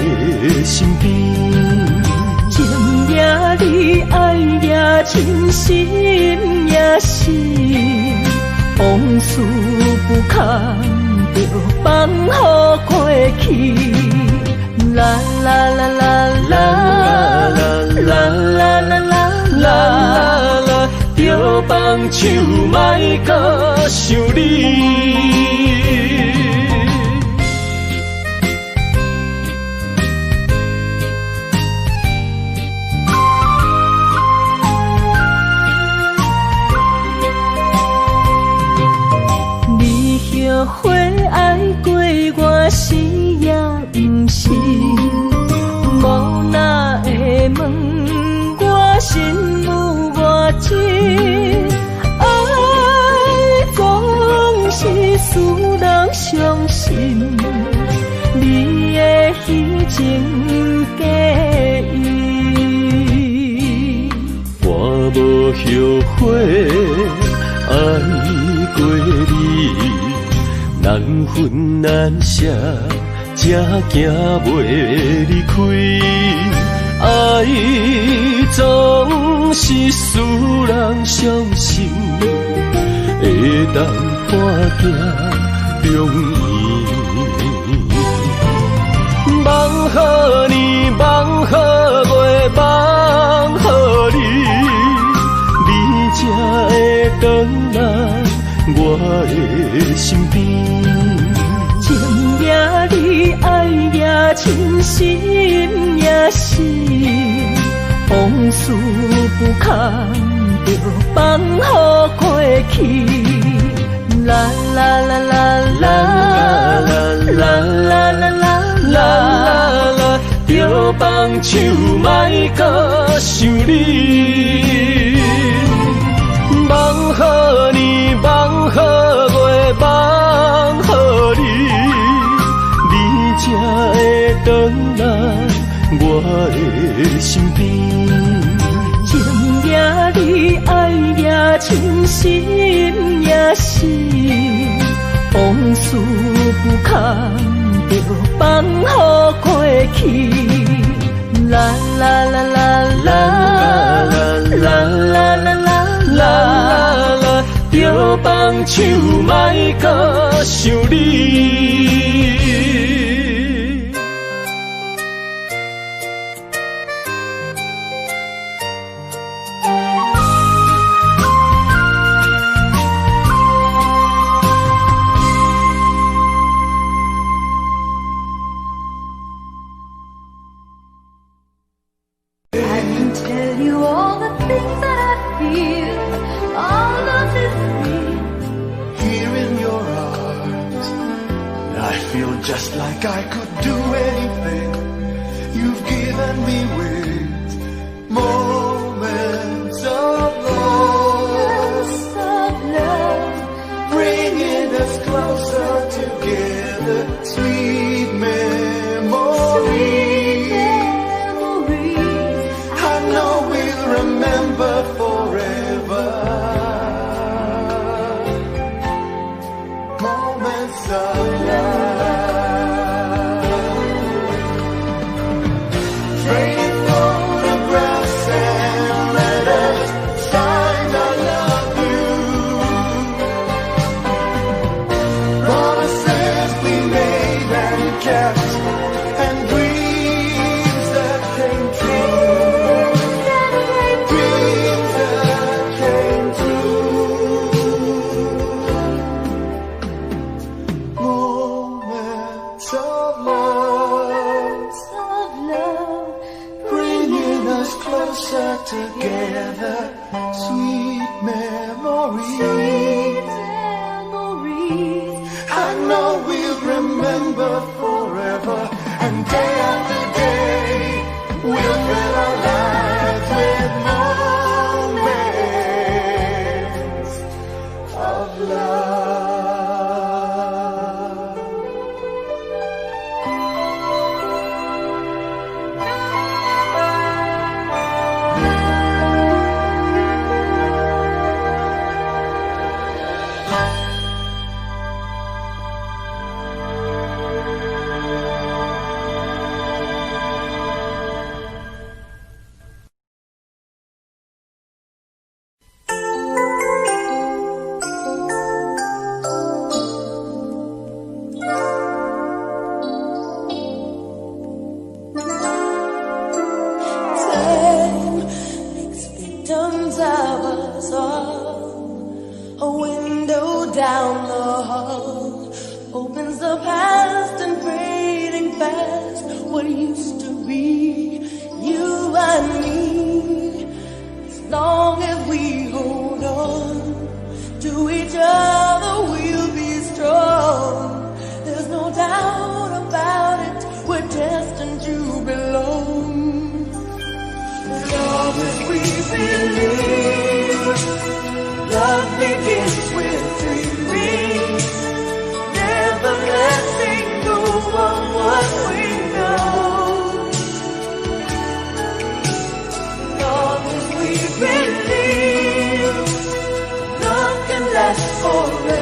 身边。情也你，爱也真，心也是，往事不堪着放乎过去。啦啦啦啦啦啦啦啦啦啦，着放手莫搁想你。后悔爱过我时也不是，无哪会问我心有偌深，爱总是使人伤心，你的虚情假意，我无后悔爱过你，难分难舍，才行袂离开。爱总是使人伤心，会当看行容易。梦好年，梦好月，梦好你，你才会回来我的身边。情也你，爱也真，心也是，往事不堪着放乎过去。啦啦啦啦啦啦啦啦啦啦，着放手莫搁想你。梦好年，梦好月，梦好你，你才会回来我的身边。情也你，爱也真，心也是，往事不堪着放乎过去。啦啦啦啦啦啦啦啦啦啦，着放手莫搁想你。Just like I could do anything, you've given me with moments of love, bringing us closer together, sweet memories. I know we'll remember forever. Moments of love. Photographs and remember forever. And day after day, we'll fill our lives with moments of love. Forever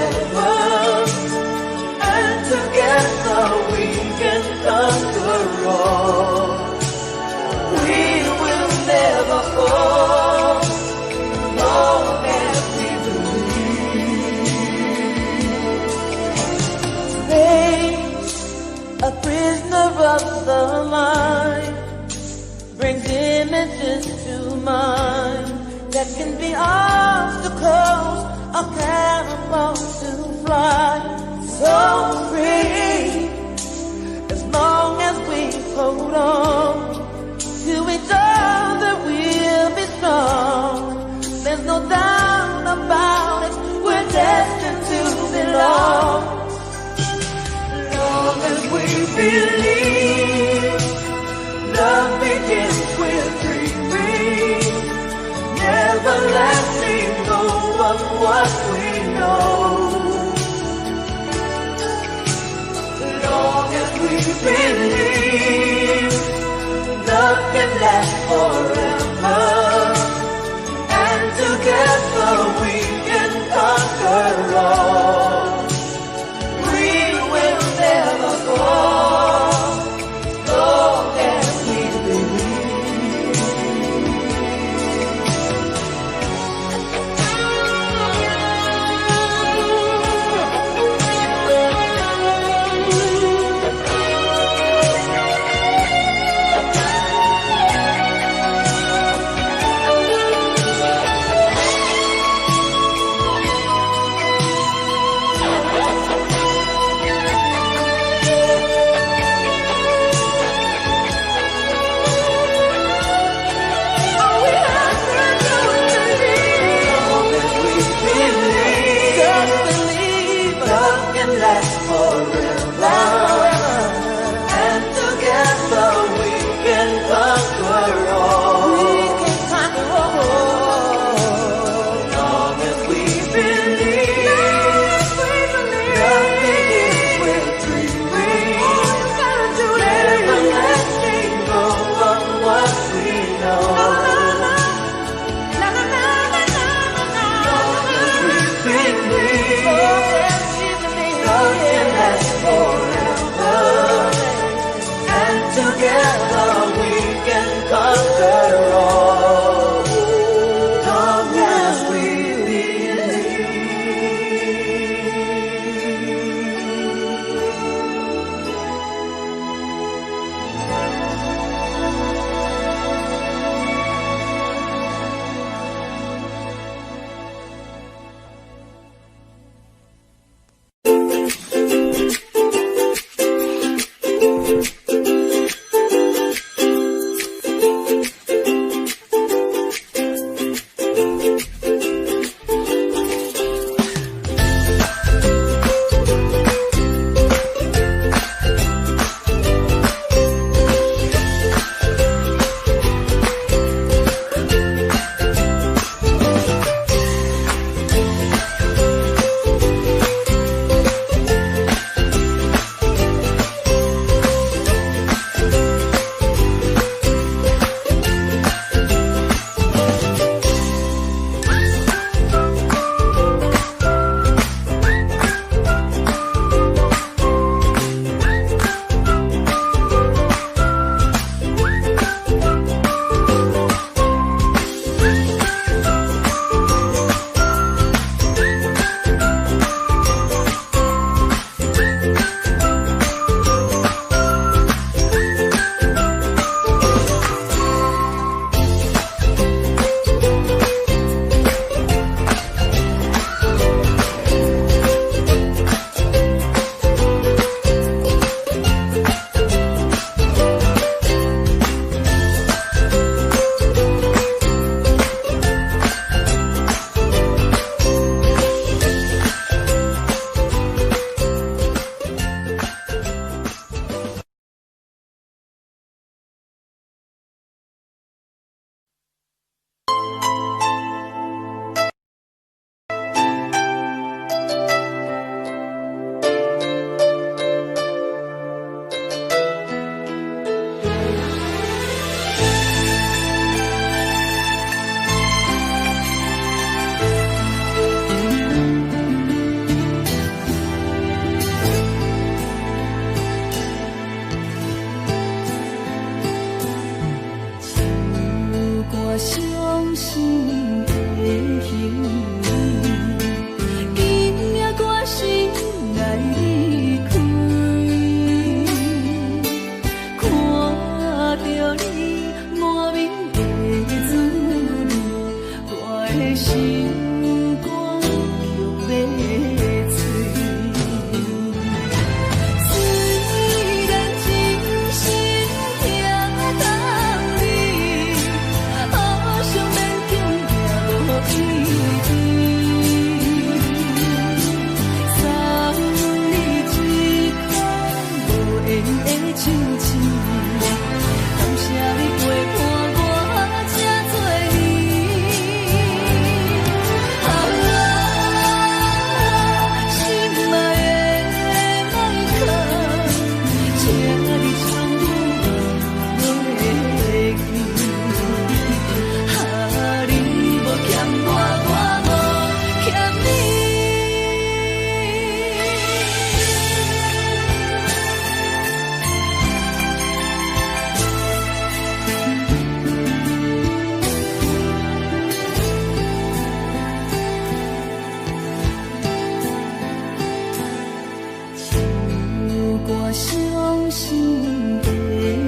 伤心的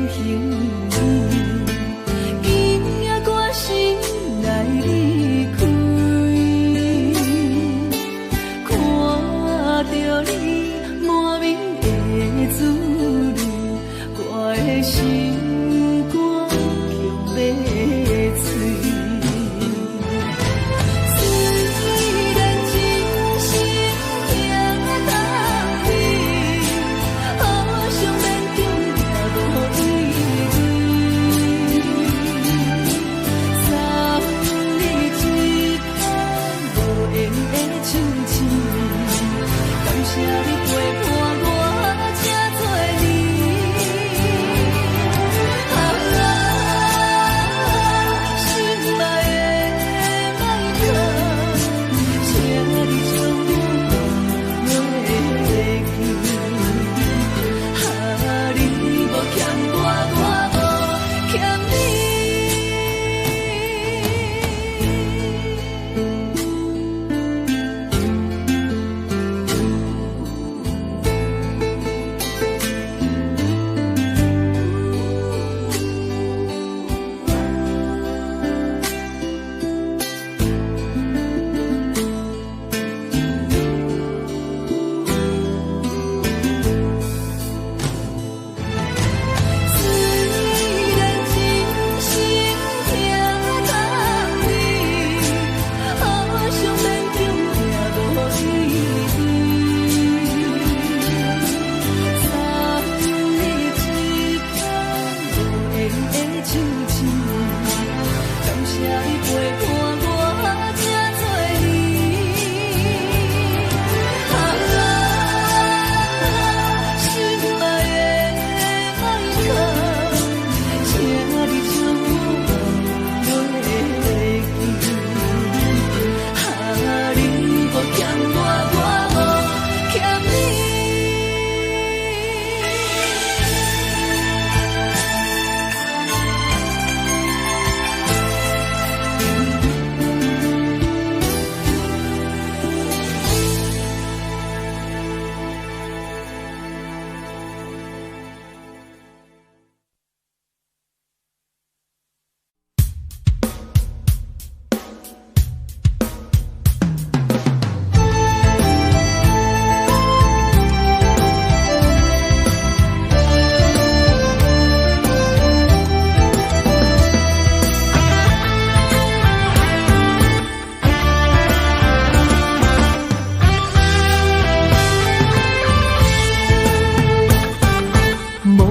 行李，今夜我心来离开，看着你满面的滋味，我的心肝强要碎。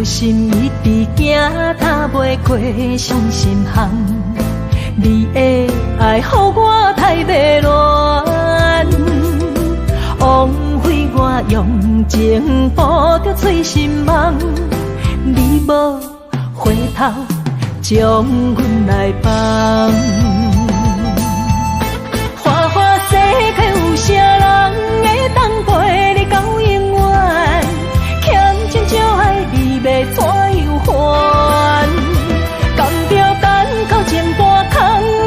心一直行，踏袂过伤心巷。你的爱，予我太迷乱，枉费我用情付着碎心梦。你无回头，将阮来放。花花世界有啥人会当陪你到永远？欠情少爱你。要怎样还？甘着等到前半空，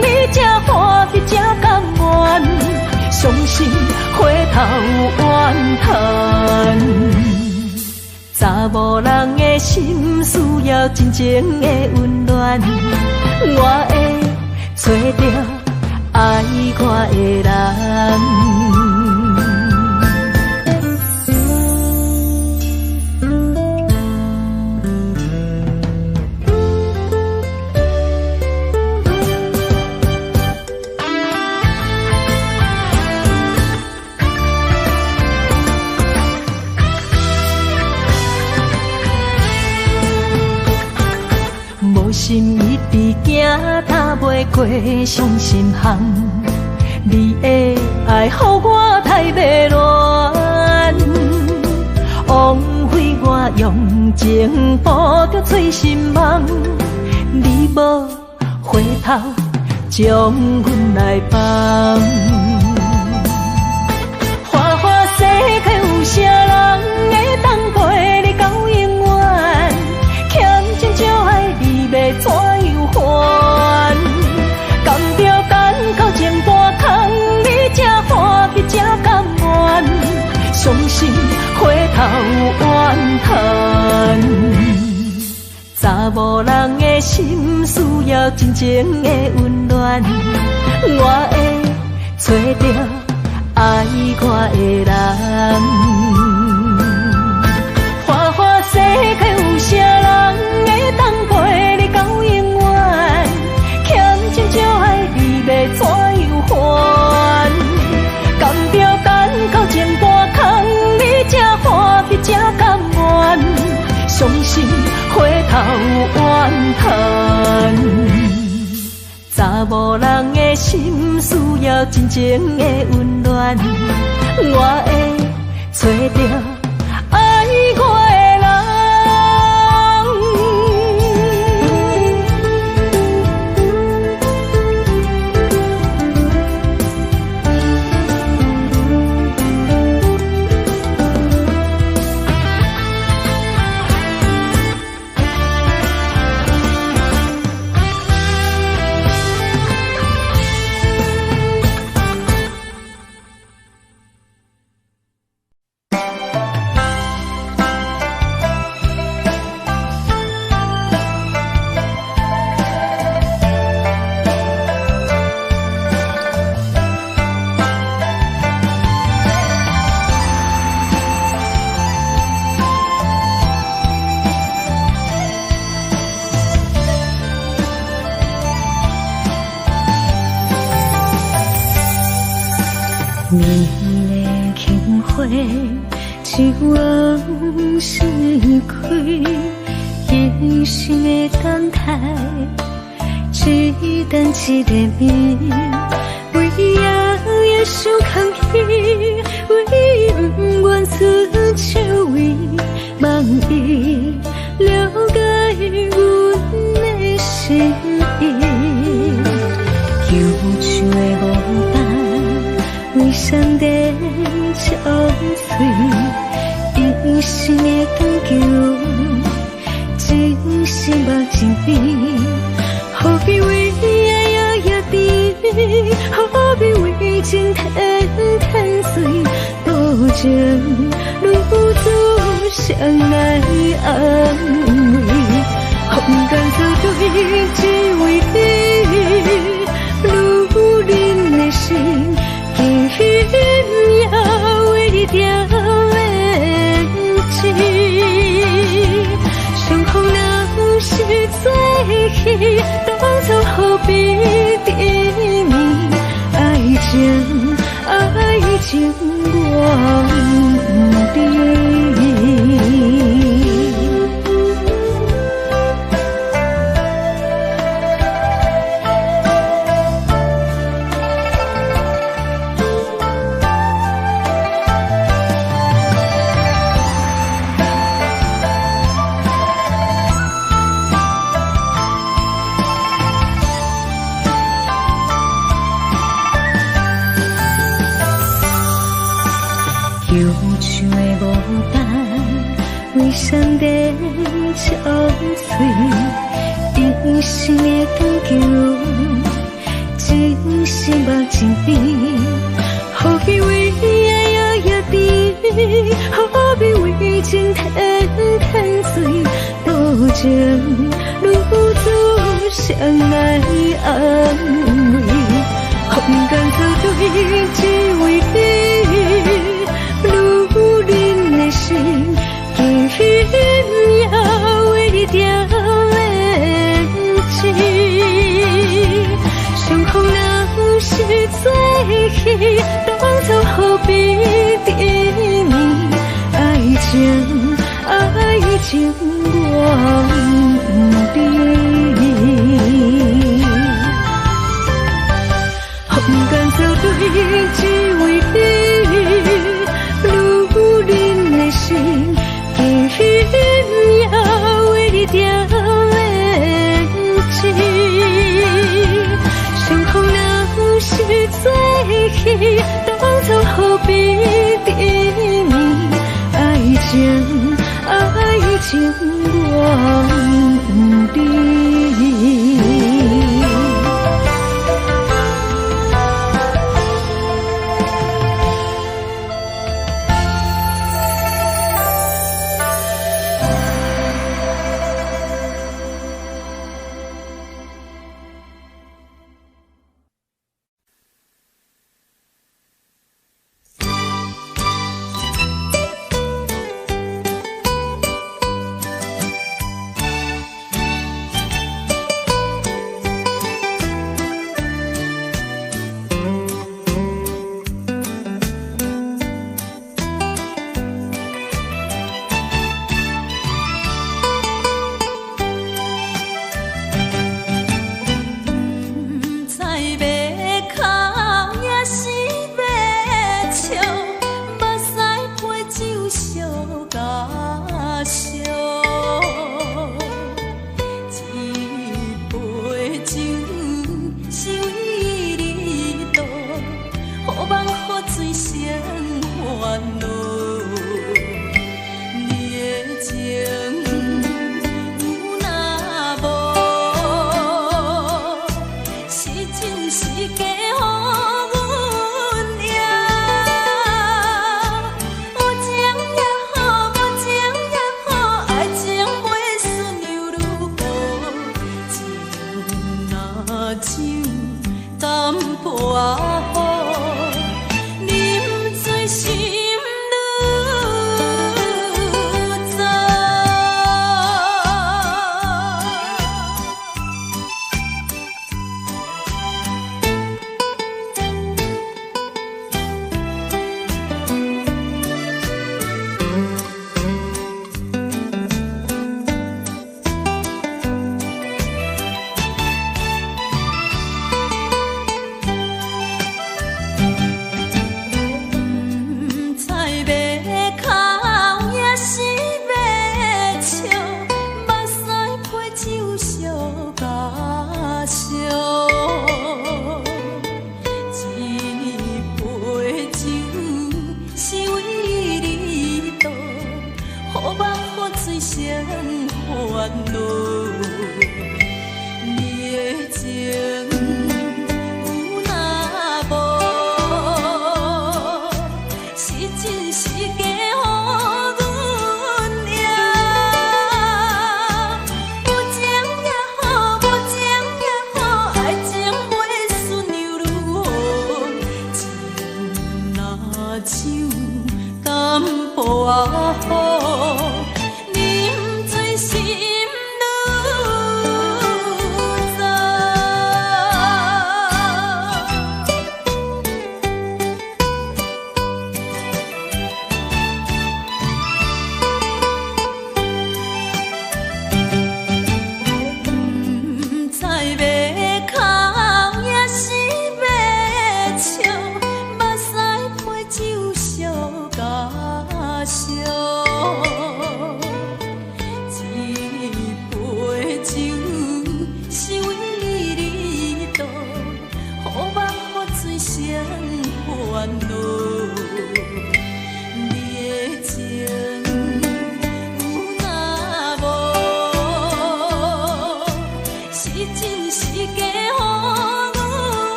你才欢喜才甘愿，伤心回头怨叹。查某人的心需要真情的温暖，我会找到爱我的人。心一直行，踏袂过伤心巷。你的爱，予我太迷乱，枉费我用情付着碎心梦。你无回头，将阮来放。花花世界有啥人会当陪你到永远？欠情少爱你。要怎样还？甘着等到前半空，你才欢喜才甘愿，伤心回头怨叹。心需要真情的温暖，我会找到爱我的人。花花世界有啥人会当陪你到永远？欠情就爱你要怎样还？甘着等到前半空，你才欢喜才甘愿，相信回头怨叹。查某人的心需要真情的温暖，我会找到爱我的人。一往事开，一生的等待，一等一个暝，为也想空虚，为不愿出手为，望伊了解阮的心意，忧愁的无伴，为上帝憔悴。一生的长久，真心目真美，何必为爱摇摇滴，何必为情天天碎，多情如此相爱安慰，空间作对只为你，如恁的心，紧要为你掉。相逢若是最稀，当初何必甜蜜？爱情忘记。忧愁的无伴，为上帝憔悴，一生的长久，真心目真美，何必为爱摇摇滴，何必为情天天碎，多情如此相爱安慰，空间作对只为你。如恁的心，紧要为你掉眼睛。相逢若是最稀，当初何必甜蜜？爱情忘记。空间作对只为你。如恁的心，紧要为你掉眼睛。相逢若是最稀，当初何必甜蜜？爱情忘记。水声烦恼，你的情有若无，是真是假予阮赢。有情也好，无情也好，爱情袂顺又如何？情若像淡薄仔雨。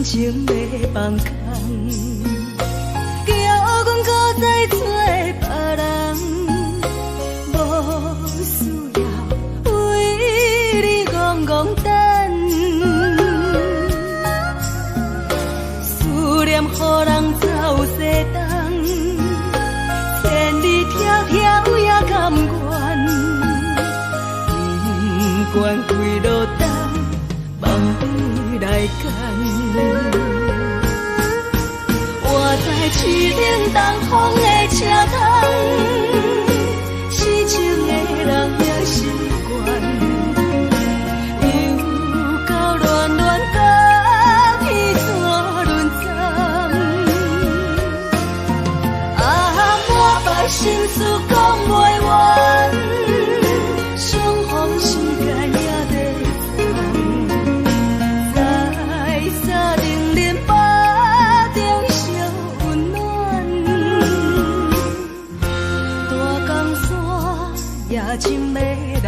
情要放空，叫阮搁再找别人，无需要为你戆戆等，思念予人走西东，千里迢迢也甘愿，不管几落冬，梦里来干。我在市顶东风的车窗，痴情的人也习惯，又到乱乱甲彼怎论暂？啊，满腹心事讲袂完，相逢时间也在长，在沙定林巴中烧温暖，大江山夜深的人，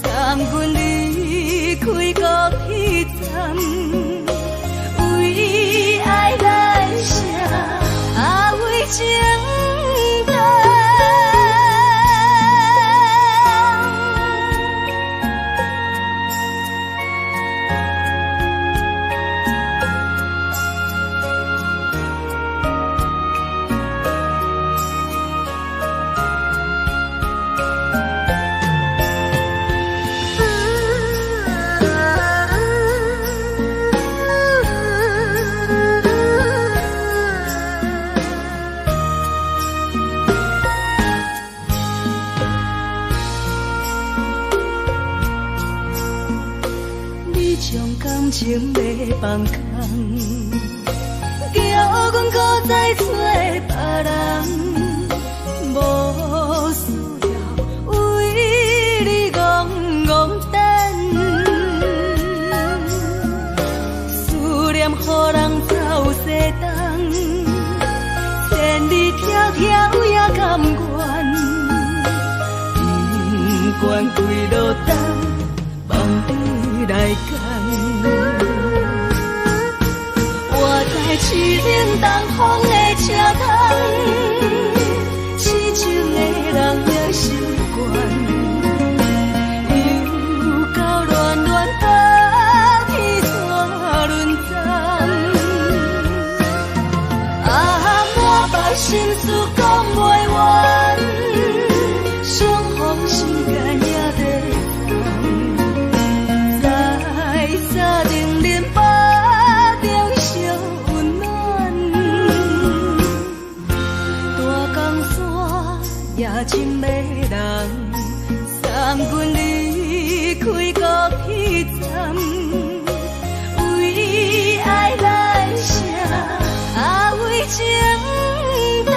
送阮离开国彼站，为爱来写，啊为情。情要放空，叫阮搁再找别人，无需要为你戆戆等，思念予人走西东，千里迢迢也甘愿，不管几落冬，梦里来干。我在市顶东风的车心事讲袂完，相逢时间也袂长，在沙丁林巴中相温暖，大江山也真迷人，送阮离开高铁站，为爱来写为情单。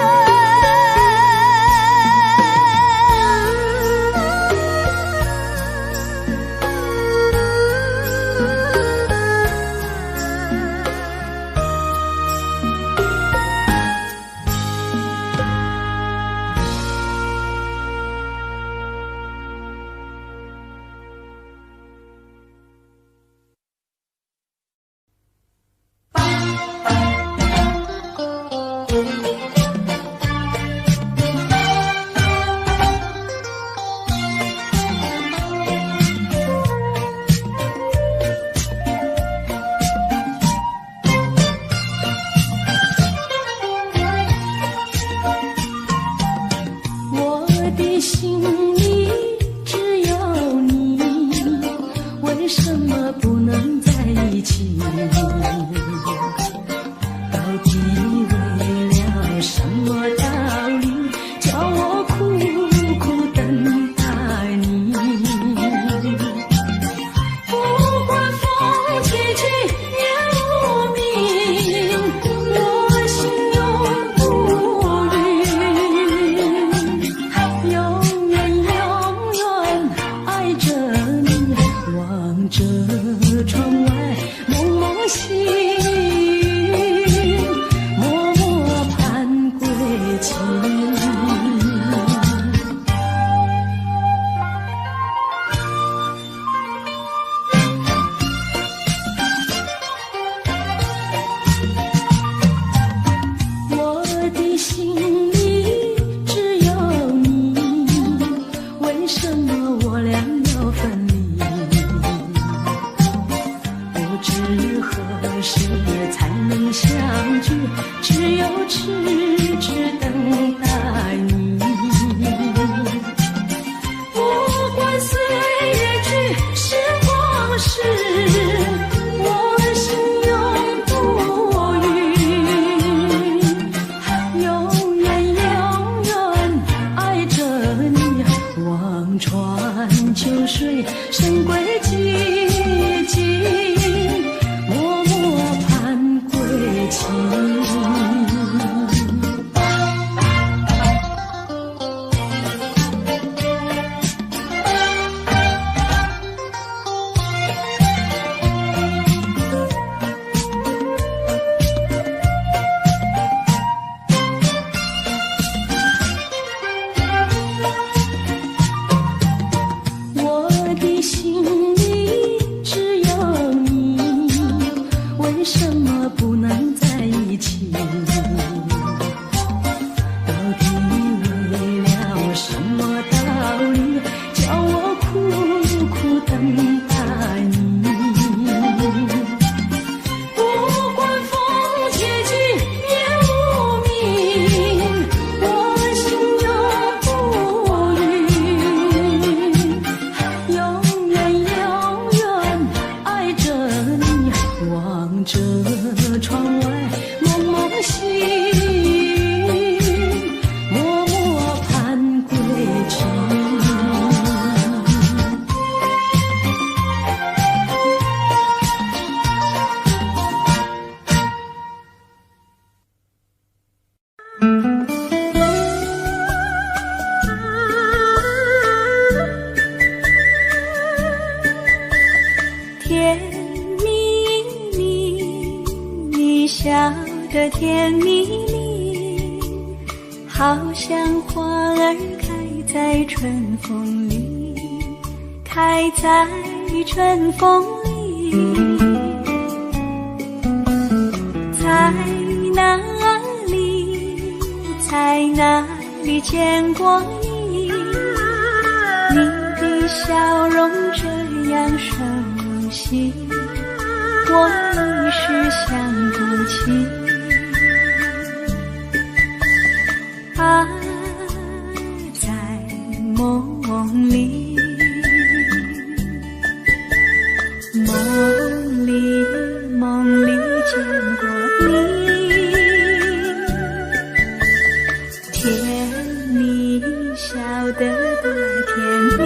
得多甜蜜。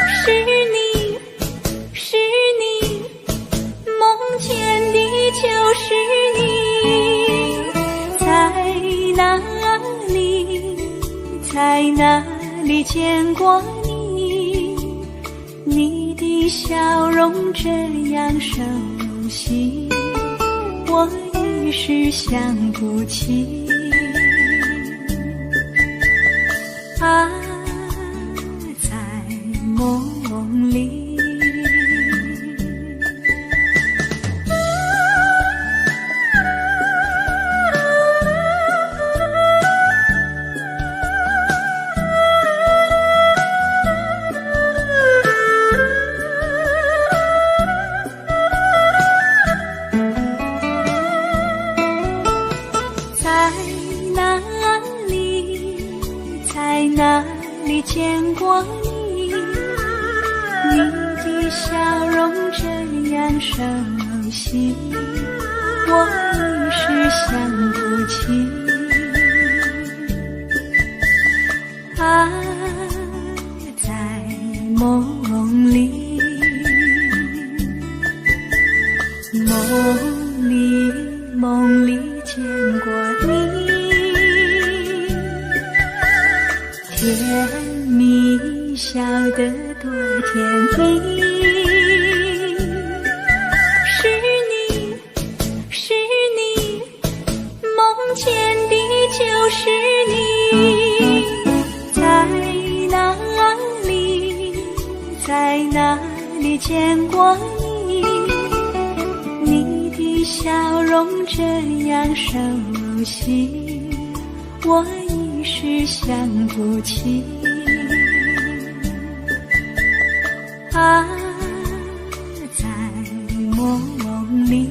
是你，是你，梦见的就是你，在哪里，在哪里见过你？你的笑容这样熟悉，我一时想不起。啊，在梦里。哪里见过你？你的笑容这样熟悉，我一时想不起。啊，在梦里，梦里，梦里见过你。甜蜜笑得多甜蜜，是你，是你，梦见的就是你，在哪里，在哪里见过你？你的笑容这样熟悉，我一时想不起。啊，在梦里。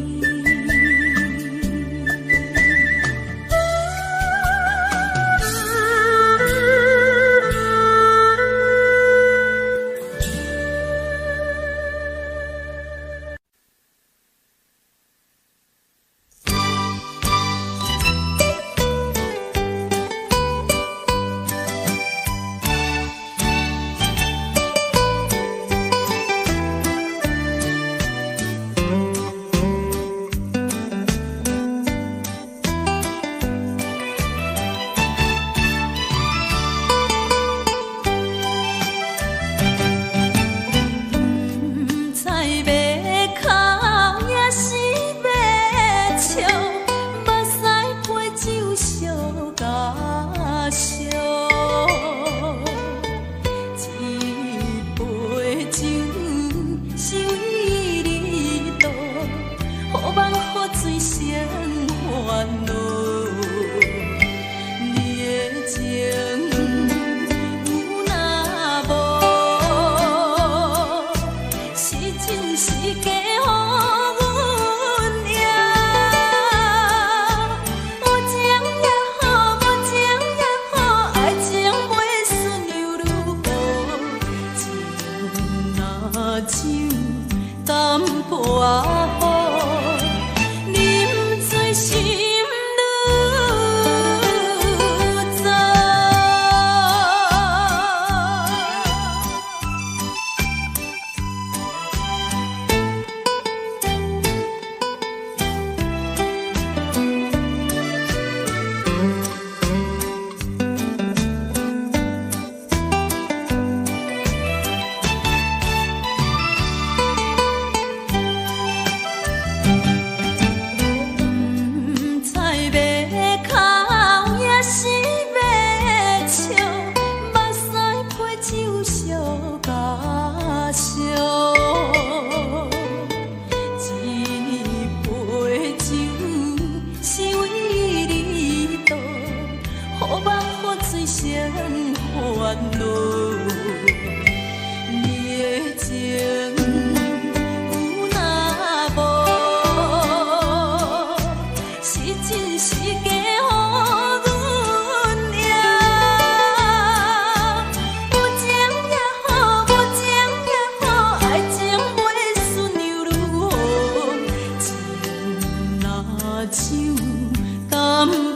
手淡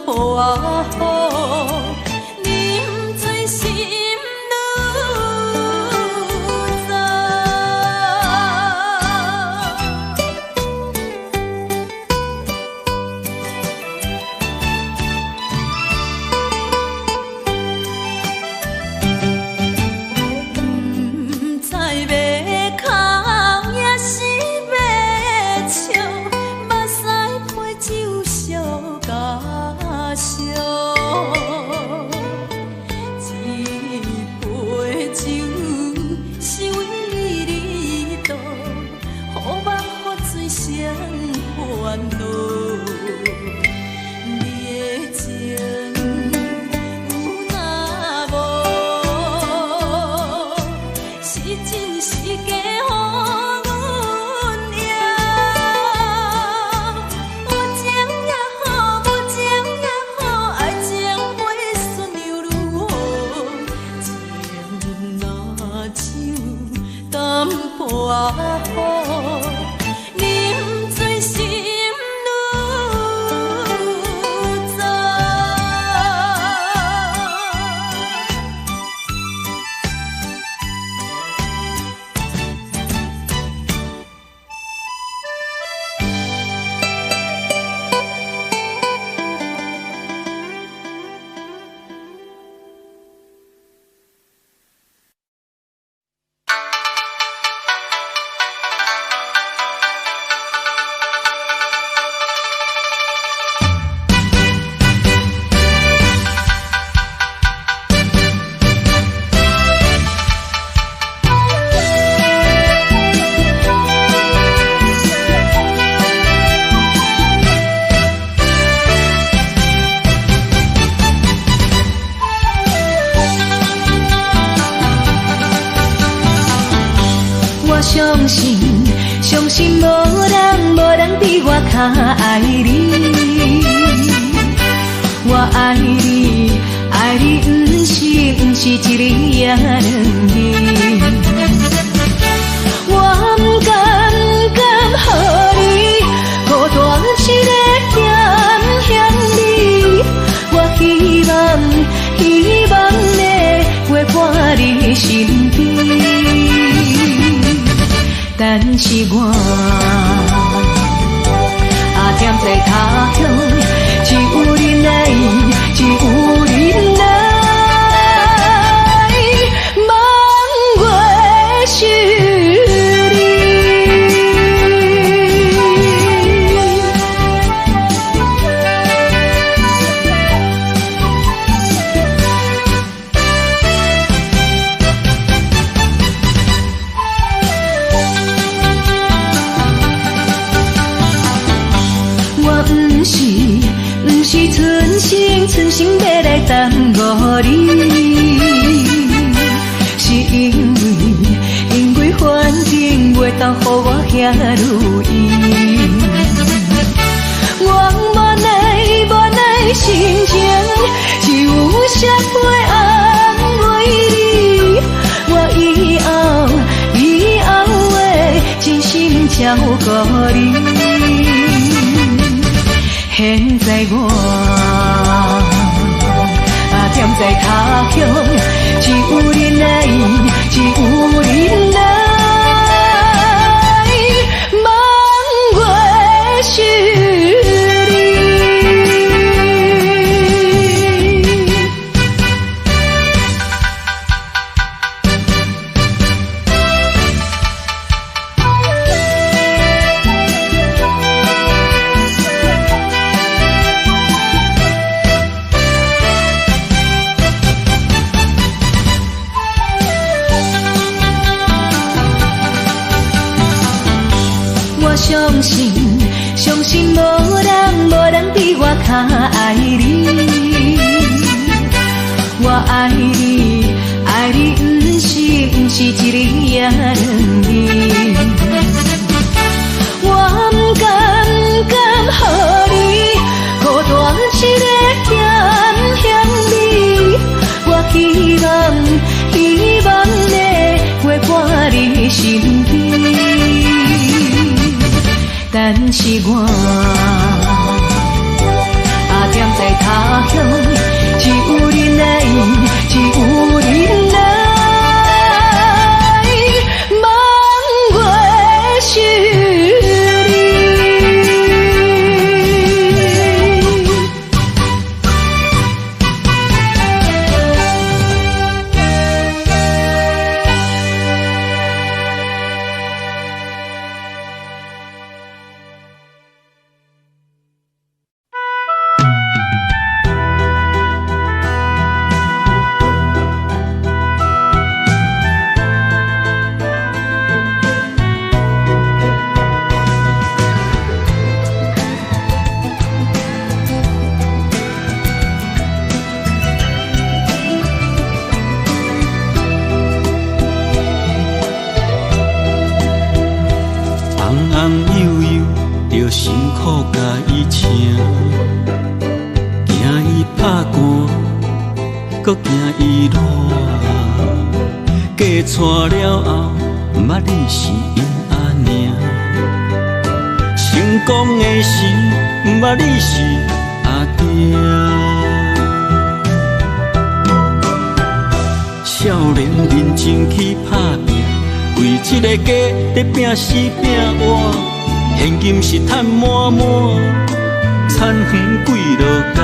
薄仔雨，你相信无人比我较爱你。我爱你，爱你不是一日也两日。我不敢予你孤单一个咸咸味。我希望会陪伴你身边。但是我踮在他乡，只有你来，只有你来，望月是你。不是存心要来耽误你，是因为反正袂当予我遐如意。我无奈心情，只有谁会安慰你？我以后会真心照顾你。现在我踮在他乡，只有你来，只有你来，望月是你。相信无人比我较爱你。我爱你，爱你不是一日也两日。我不敢予你孤单一个咸咸味。我希望会陪伴你身边。但是我踮在他乡，只有你来，只有你来，望月是你。辛苦甲伊请，惊伊拍寒，搁惊伊热。嫁娶了后，毋捌你是因阿娘。成功的时，毋捌你是阿爹。少年认真去打拼，为一个家在拼死拼活。现金是赚满满，田园几落家。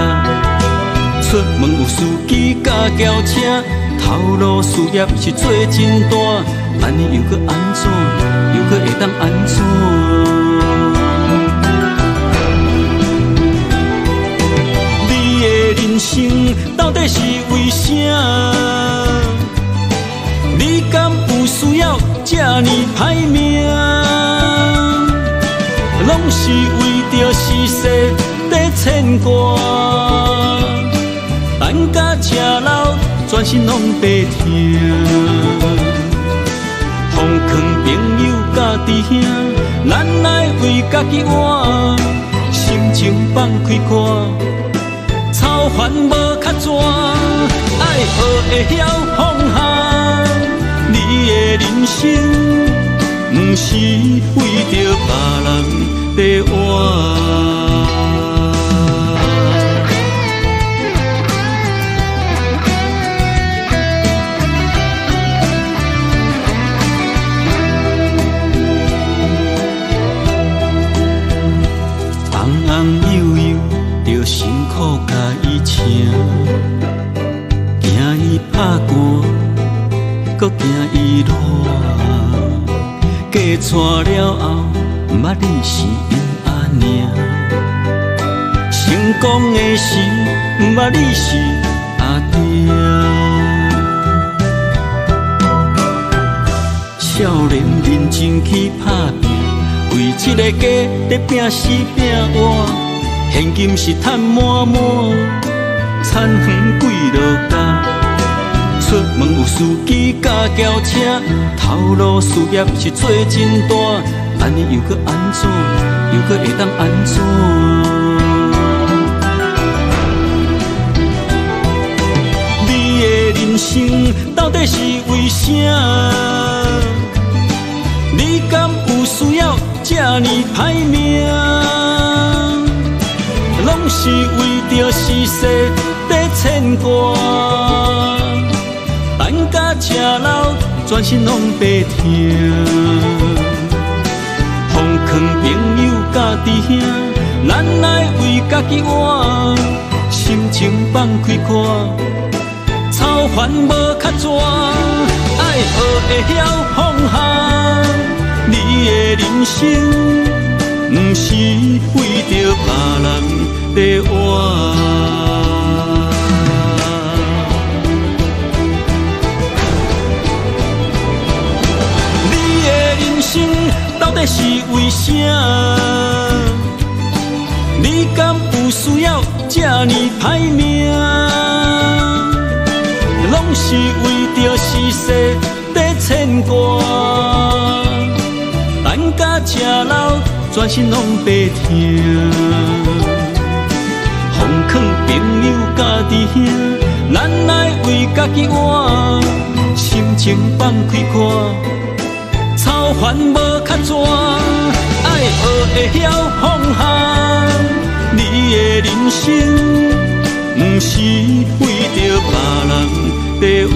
出门有司机甲轿车，头路事业是做真大。安尼又搁安怎？又搁会当安怎？你的人生到底是为啥？你敢有需要这呢歹命？拢是为着世事在牵挂，等甲吃老，全身拢白疼。风劝朋友甲弟兄，咱来为家己活，心情放开看，操烦无较绝，爱学会晓放下。你的人生，不是为着别人在活。辛苦甲伊请，惊伊拍寒，搁惊伊热。嫁娶了后，毋捌你是因阿娘。成功的时，毋捌你是阿爹。少年认真去打拼，为这个家在拼死拼活。现金是赚满满，田园几落家。出门有司机甲轿车，头路事业是做真大。安尼又搁安怎？又搁会当安怎？你的人生到底是为啥？你敢有需要这呢歹命？拢是为着世事在牵挂，等甲吃老，全身拢白疼。奉劝朋友甲弟兄，咱来为家己活，心情放开看，操烦无较绝，爱学会晓放下。你的人生，不是为着别人在活。你的人生到底是为啥？你敢有需要这呢歹命？拢是为着世事在牵挂，等甲吃老，全身拢白疼。奉劝朋友甲弟兄，咱来为家己活，心情放开看，操烦无较绝，爱学会晓放下。你的人生，不是为着别人在活。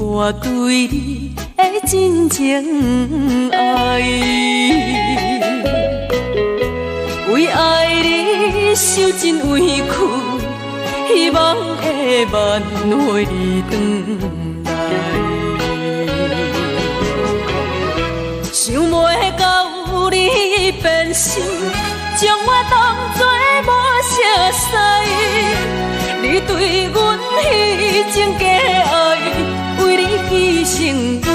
我对你的真情爱，为爱你受尽委屈，希望会挽回转来。想袂到你变心，将我当作无熟悉，你对阮迄种假爱。为你牺牲阮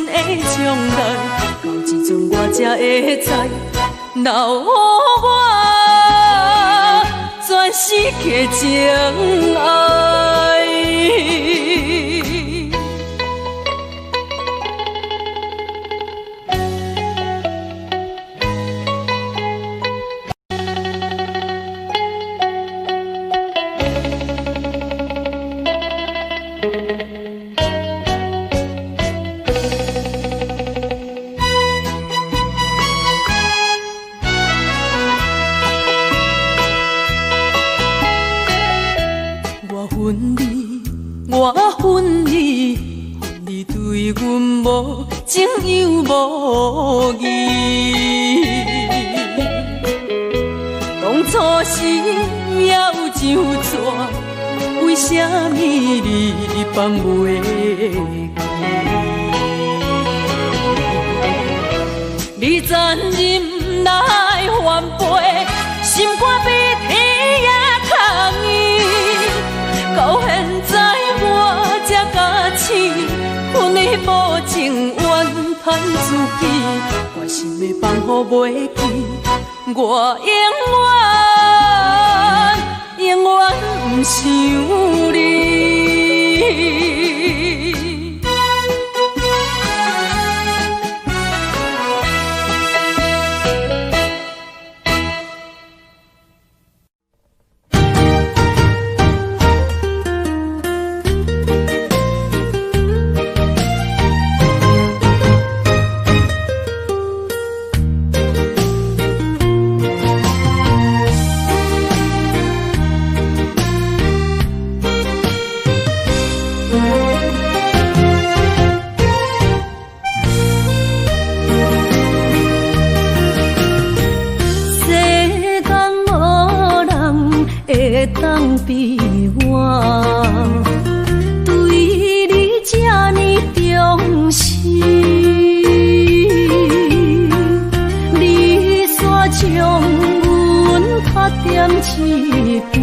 的将来，到这阵我才会知，留予我全世界情爱。无情又无义。当初时也有怎怎，为什么你放袂记？你残忍来翻倍，心肝比天也空伊。到现在我才假醒，阮的无情怨叹自己，我心的放乎袂记，我永远不想你。当比我对你这呢重视，你煞将阮拍点一边，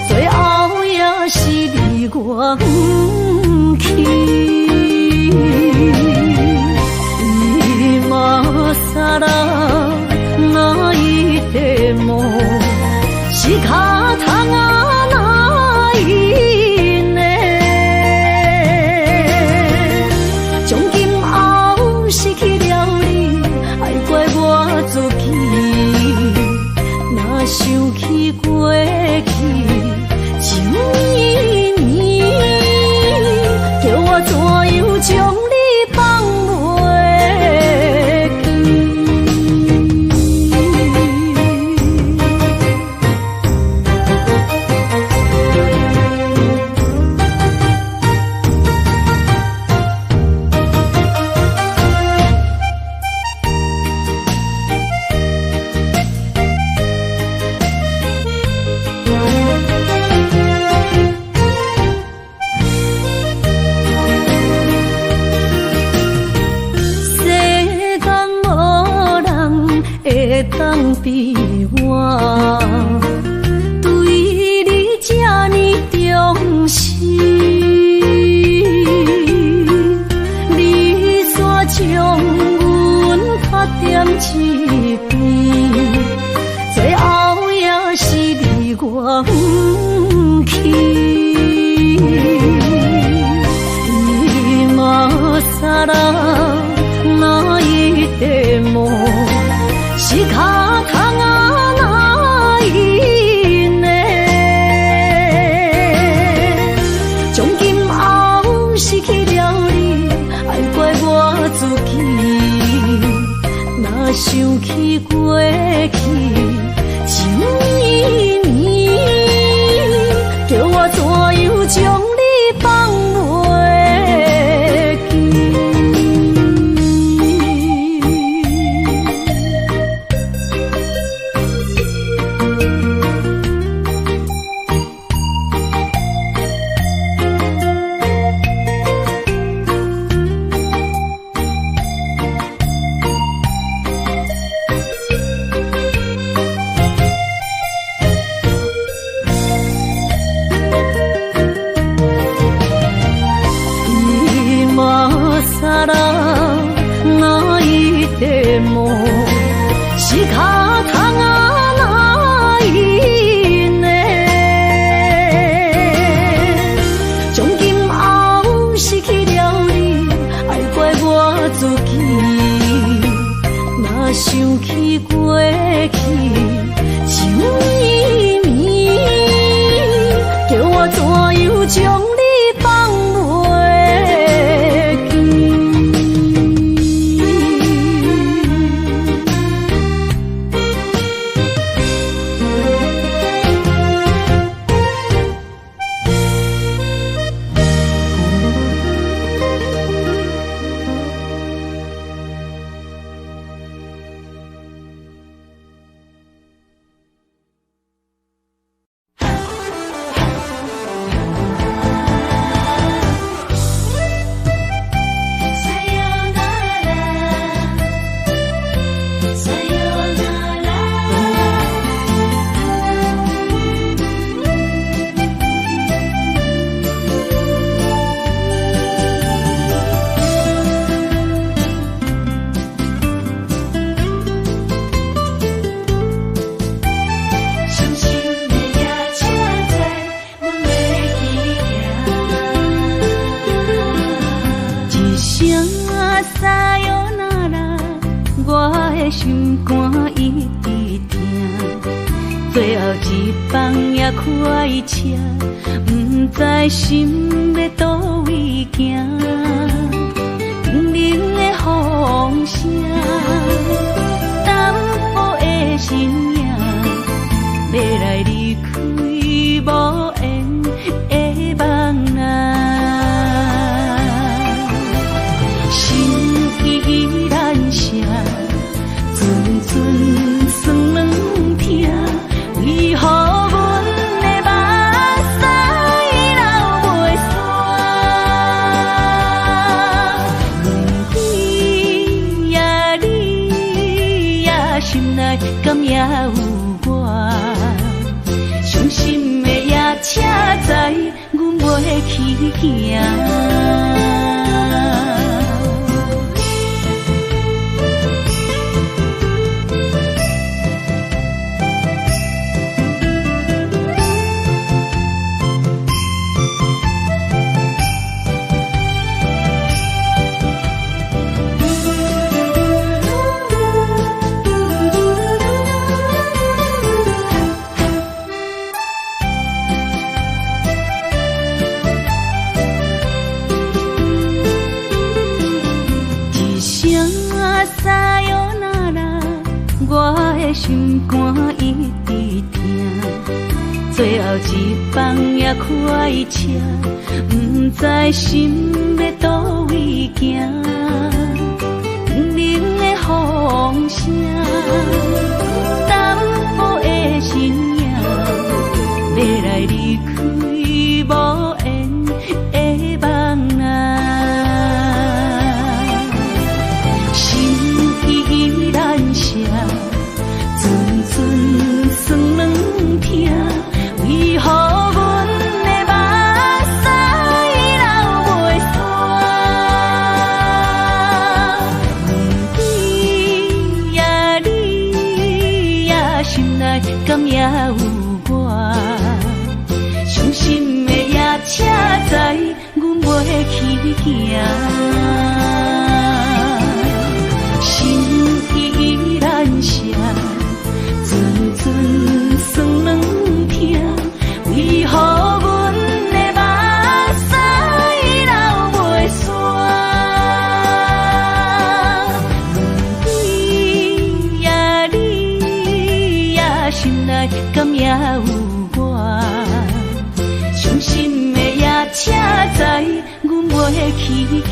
最后也是你我不去。今さら泣いても仕方がないね。从今后失去了你，爱怪我自己。若想起过去，情绵绵，叫我怎样将你放袂记？当比我对你这呢重视，你煞将阮拍点一边，最后也是你我不去。今さら泣いても仕方がないね。从今后失去了你，爱怪我自己。若想起过去，情绵绵，叫我怎样将你放袂记？今さら泣いても仕方がないね。从今后失去了你，爱怪我自己。若想起过去，情绵绵，叫我怎样将你放袂记？的心肝一直疼，最后一放也开车，不知心要倒位行，冷冷的风声，淡薄的身影，要来离开无缘的梦啊。酸软疼，为何阮的目屎流袂煞？问你呀，你呀，心内敢也有我？伤心的夜车载，阮袂去行。心肝一直疼，最后一放也开车，不知心要倒位行。冷冷的风声，淡薄的身影，要来离开无缘的梦啊。心依然舍。酸软疼，为何阮的目屎流袂煞？问你呀，你呀，心内敢也有我？伤心的夜车载，阮袂去行。心依然舍。酸软疼，为何阮的目屎流袂煞？问你呀，你呀，心内敢也有我？伤心的夜车载，阮袂去行。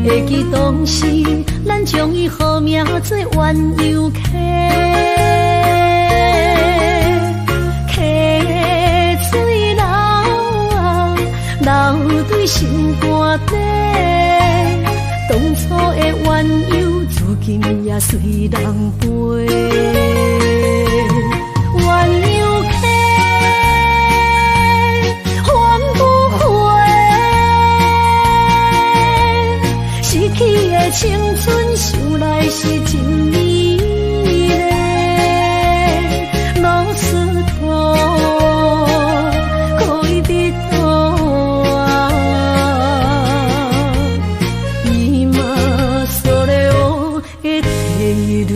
会记当时，咱将伊号名做鸳鸯溪，溪水流啊，流对心肝底。当初的鸳鸯，如今也随人飞。鸳鸯溪。去的青春想来是真美丽，老师徒可以得到，伊嘛所了的体路。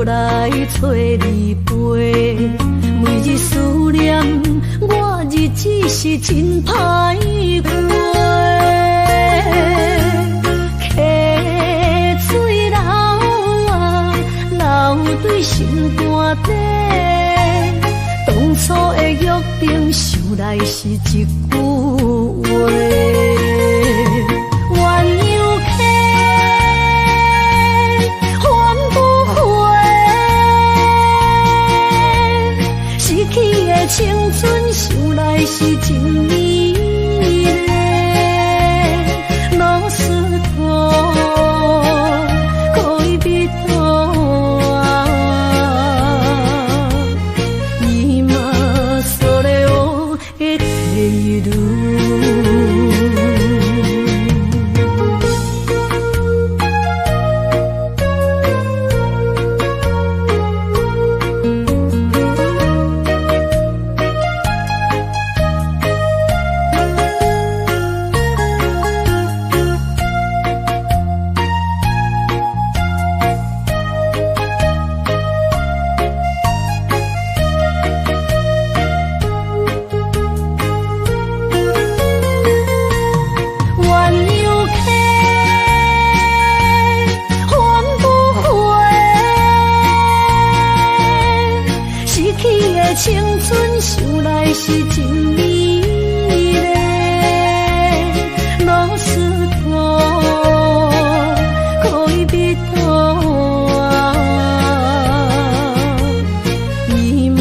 倒来找你陪。每日思念，我日子是真歹过。溪水流啊，流对心肝底。当初的约定，想来是一句话。鸳鸯溪，还不回。失去的青春，想来是真美丽。老师徒，可以比多啊。今それを得ている。青春想来是真美丽，老师徒可以比多啊。今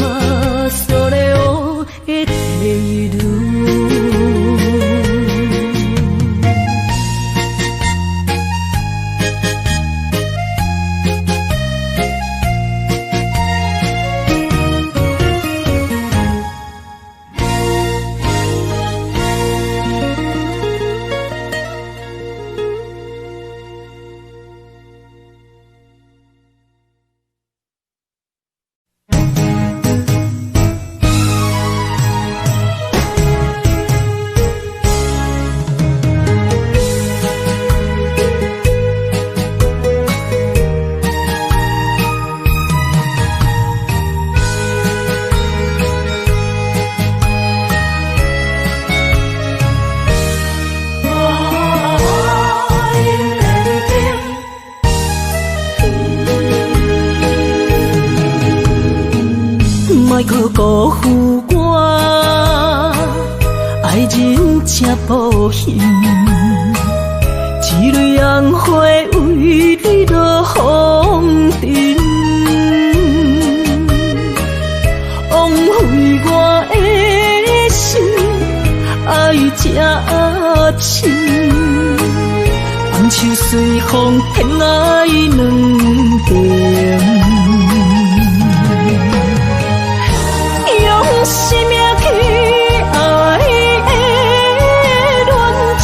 それを得ている。莫去辜负我，爱人真无幸，一蕊红花为你落风尘，枉费我的心，爱这深，放手随风偏爱两边。生命去爱的恋情，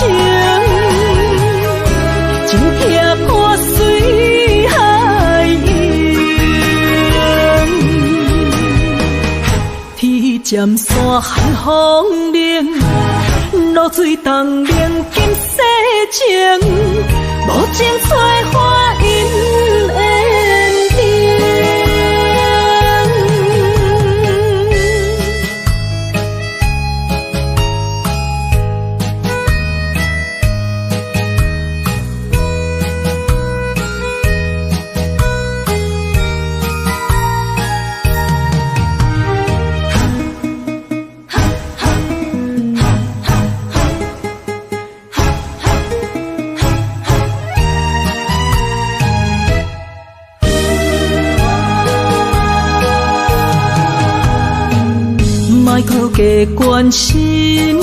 真痛破水海涌。天渐山寒风冷，露水冻凝金世情，无情催花因缘定。莫去加关心，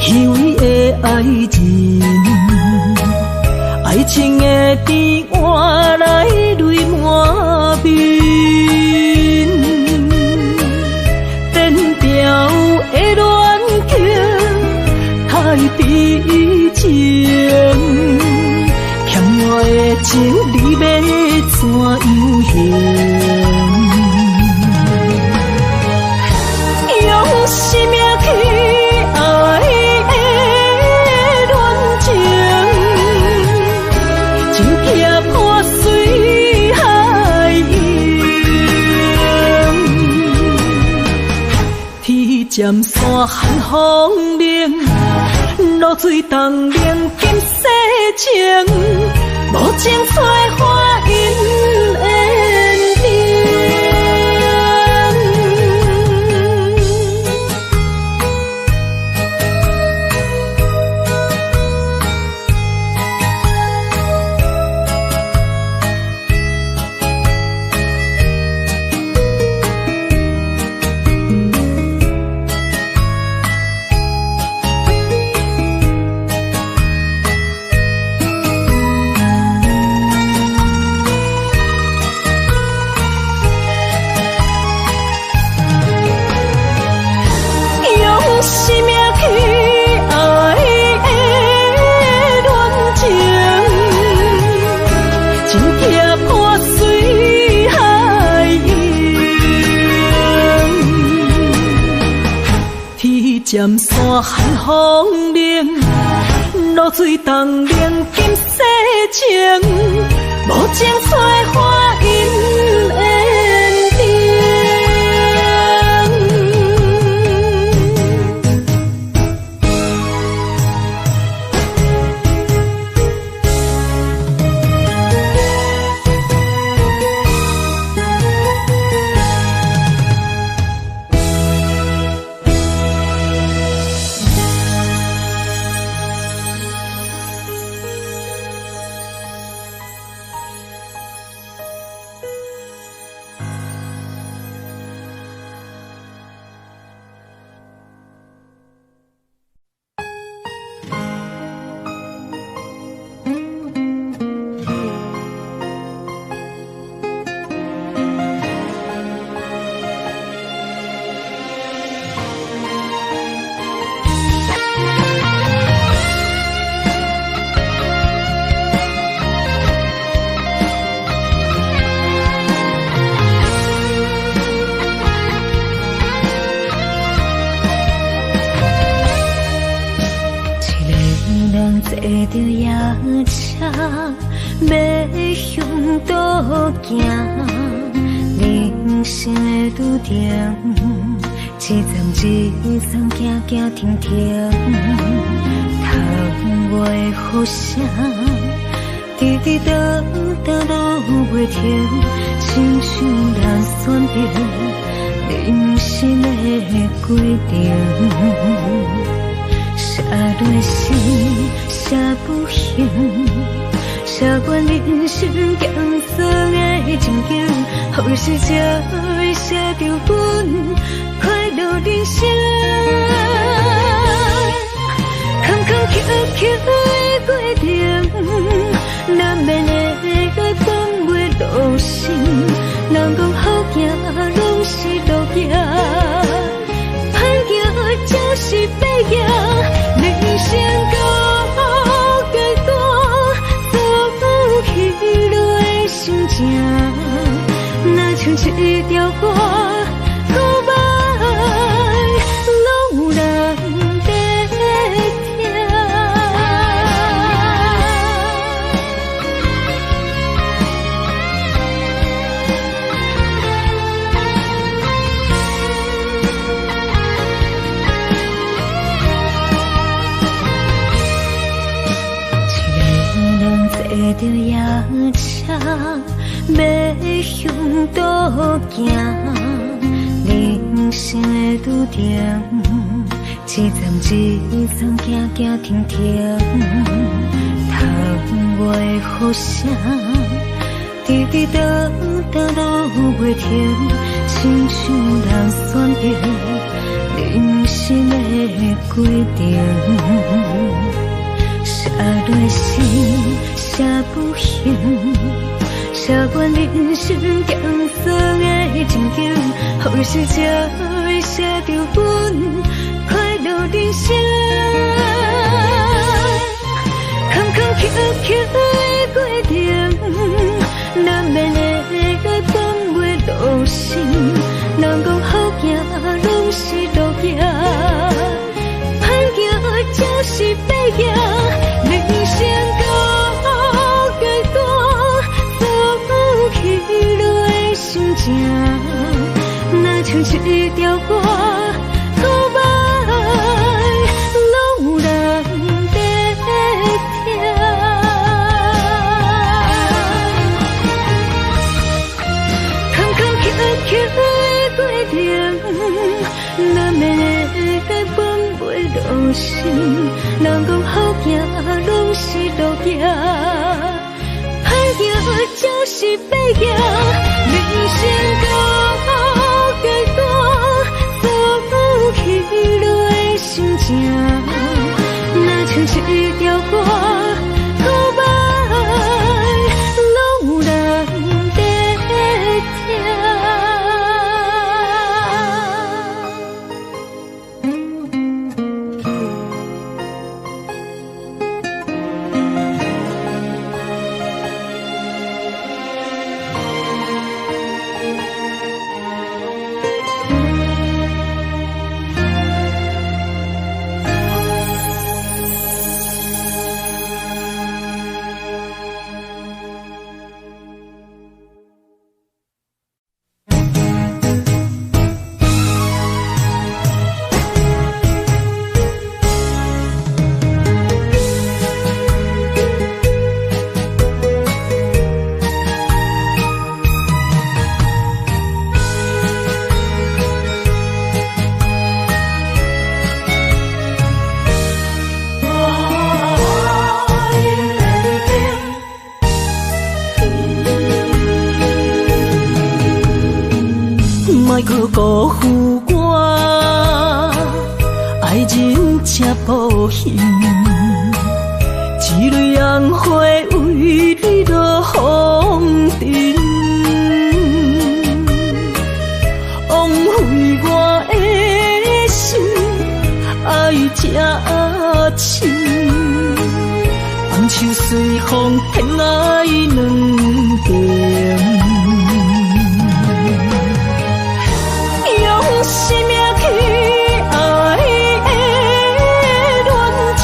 虚伪的爱人，爱情的甜换来泪满面，颠调的恋情太悲情，欠我的情你要怎样还？生命去爱的恋情，真痛破水海寒风冷，露水东冷金世情，无情催花因缘定。尖山寒风冷，露水东冷金世情，无情催花因缘定。坐着夜车，要向倒行。人生的拄定，一站一站，行行停停。窗外的雨声，滴滴答答落袂停，亲像咱选择人生的规定。写落心，写不行，写完人生艰涩的情景，何时才会写着阮快乐人生？坎坎坷坷的过程，难免会放袂落心。人讲好行，拢是路行。就是白行，人生到阶段，走起来心情，若像一条歌，古板拢有人在听。坐着夜车，要向倒行。人生的拄定，一站一站，行行停停。窗外的雨声，滴滴答答落袂停，亲像咱选择人生的规定。写落心，写不行，写完人生艰涩的情景，何时才会写着阮快乐人生？坎坎坷坷的过程，难免会放袂落心。人讲好行，拢是路行，歹行就是白行。人生到阶段，走起来心情，若像一条歌，古板心，人讲好行拢是路行，歹行就是白行，人生到阶段，所起落的心情，若像一条歌，告白拢有人在听。莫去辜负我，爱人才保险，一蕊红花为你落风尘，枉费我的心，爱这深，放手随风偏爱两边。生命去爱的恋情，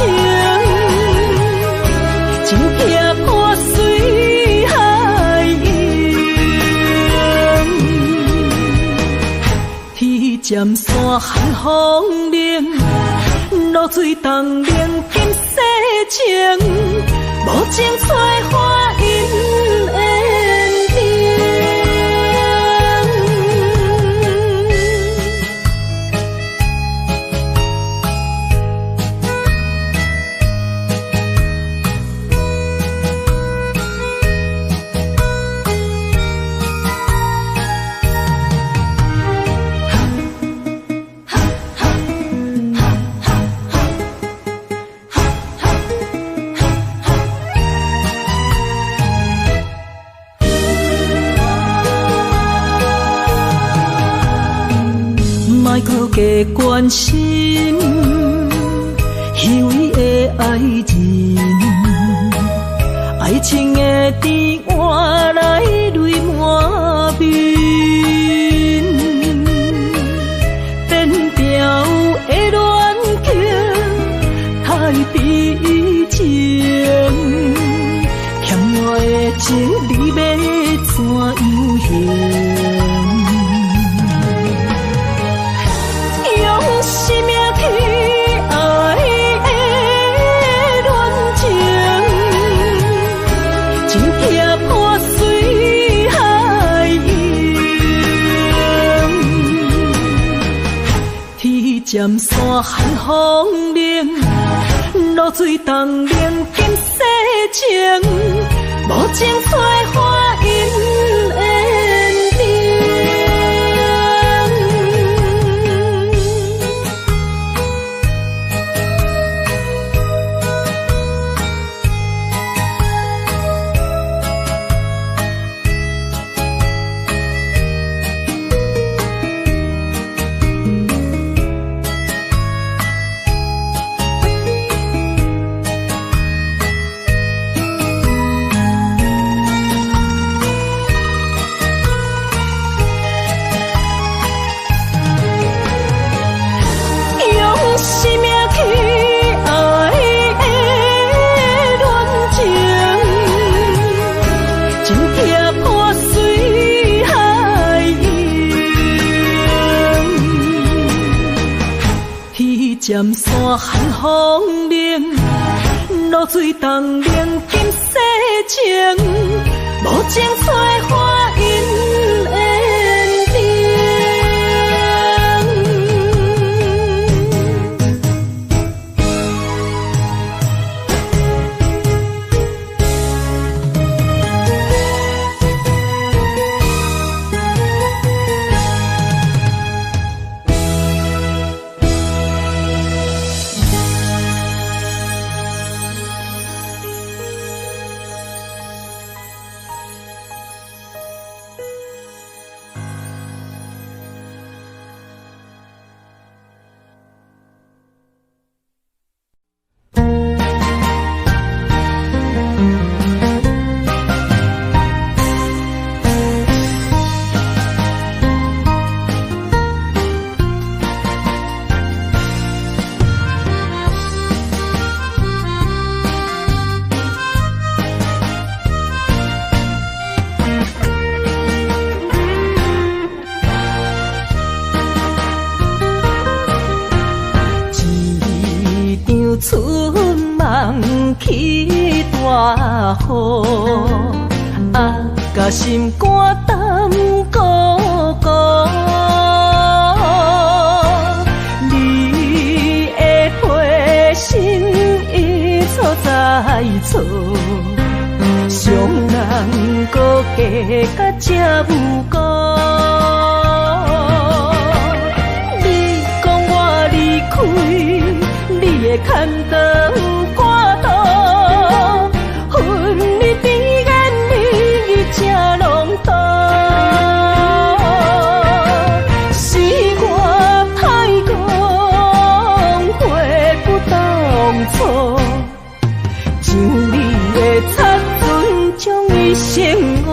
情劈破水海涌，天渐山寒风冷，露水东冷金世情，无情采花因缘定。莫搁加关心虚伪的爱人，爱情的甜换来泪满面，变调的恋情太悲情，欠我的情你要怎样还？生命去爱的恋情，情劈破水海涌，天渐山寒风冷，露水东冷金世情，无情采花因缘定。渐山寒风冷，露水东冷金世情，无情采花因缘定。春梦起大雨，甲心肝胆孤孤。你的花心已错在错，伤人搁加甲这有辜。你讲我离开，你的牵倒有半途，恨你甜言蜜语这拢多，是我太讲话不当初，像你的擦唇将伊生误。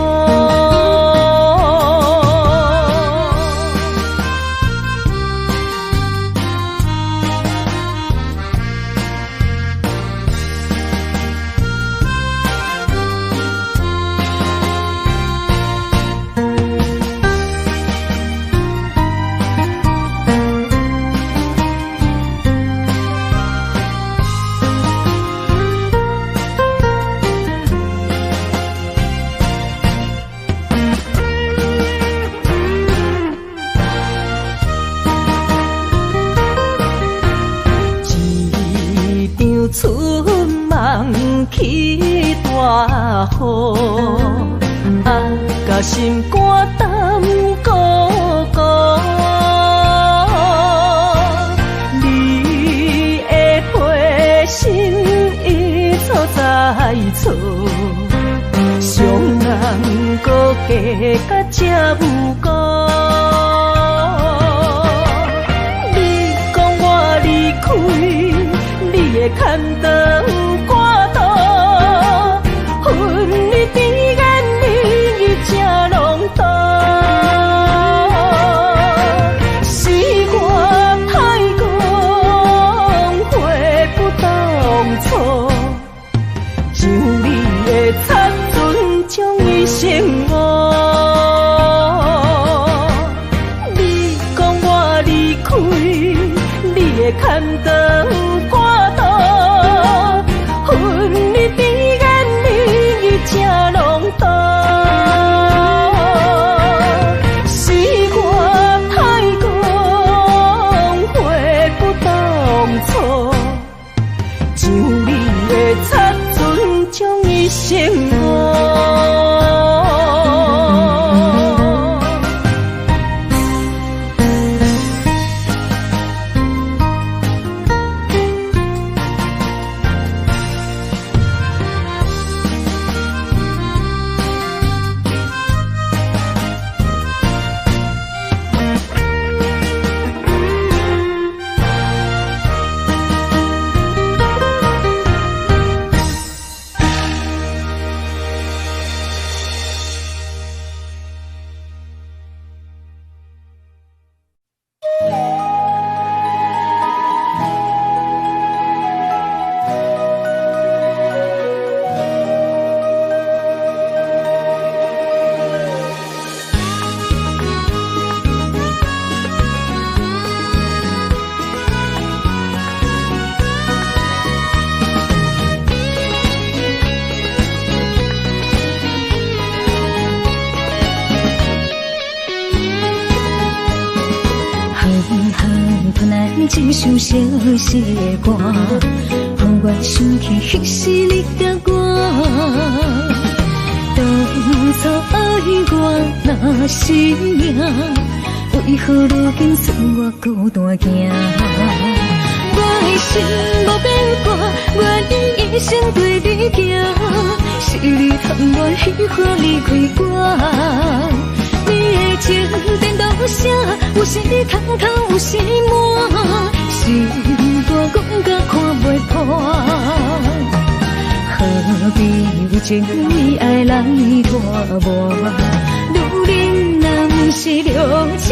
春梦起大雨，甲心肝胆孤孤。你的花心已错在错，伤人搁加甲这有辜。你讲我离开，你的牵倒有半途，恨你甜言蜜语这拢多，是我太讲话不当初，像你的擦唇将伊生误。你讲我离开，你的牵倒有半途，恨你甜言蜜语这拢多，是我太讲话不当初，像你的擦唇将伊生误。一首相思的歌，让我想起彼时你甲我。当初爱我若是命，为何如今算我孤单行？我的心无变卦，我愿一生对你行。是你贪我虚华离开我。你的情颠倒啥？有时通透，有时满，心肝讲甲看袂破。何必为情你爱来拖磨？女人若是了解。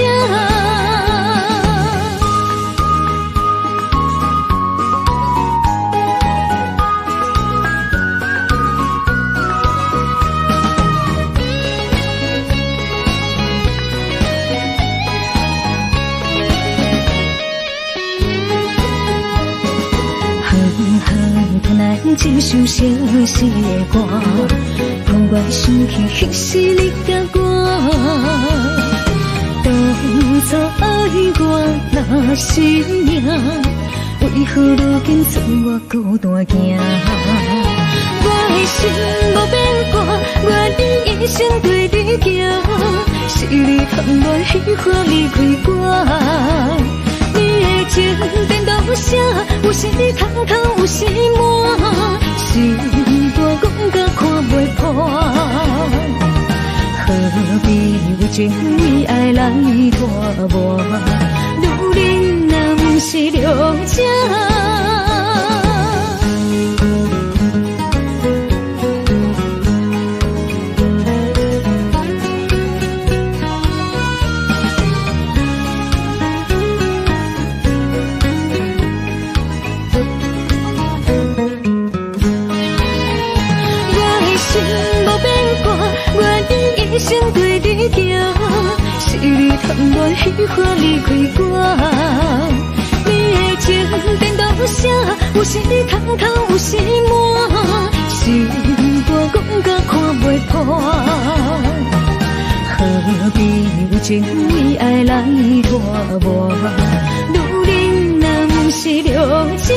远突然一首相思的歌，让我想起迄时你甲我。当初爱我若是命，为何如今剩我孤单行？我的心无变卦，我愿一生对你行。是你贪恋虚华离开我，你的情变到啥？有时通透，有时满，心肝讲甲看袂破。何必为情为爱来拖磨？女人若不是了解。一生对你行，是你贪恋虚华离开我。你的情变到啥？有时通透，有时满，心肝讲甲看袂破。何必为情为爱来拖磨？女人若不是了解。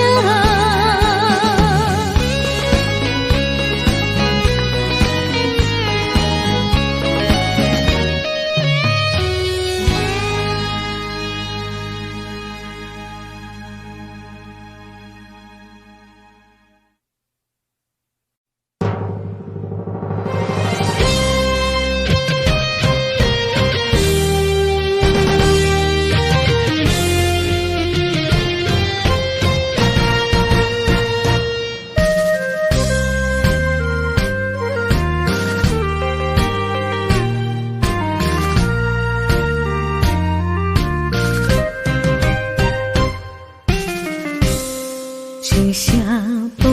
一声保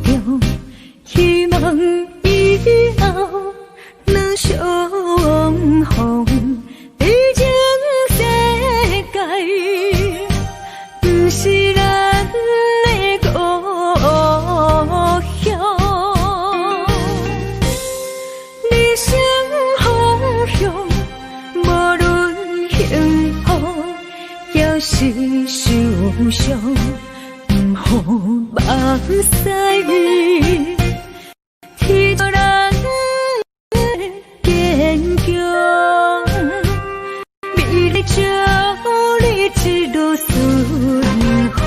重，希望以后能相逢。毕竟世界不是咱的故乡，理想方向，无论幸福也是受伤。目屎，天作人坚强，美丽照你一路顺风，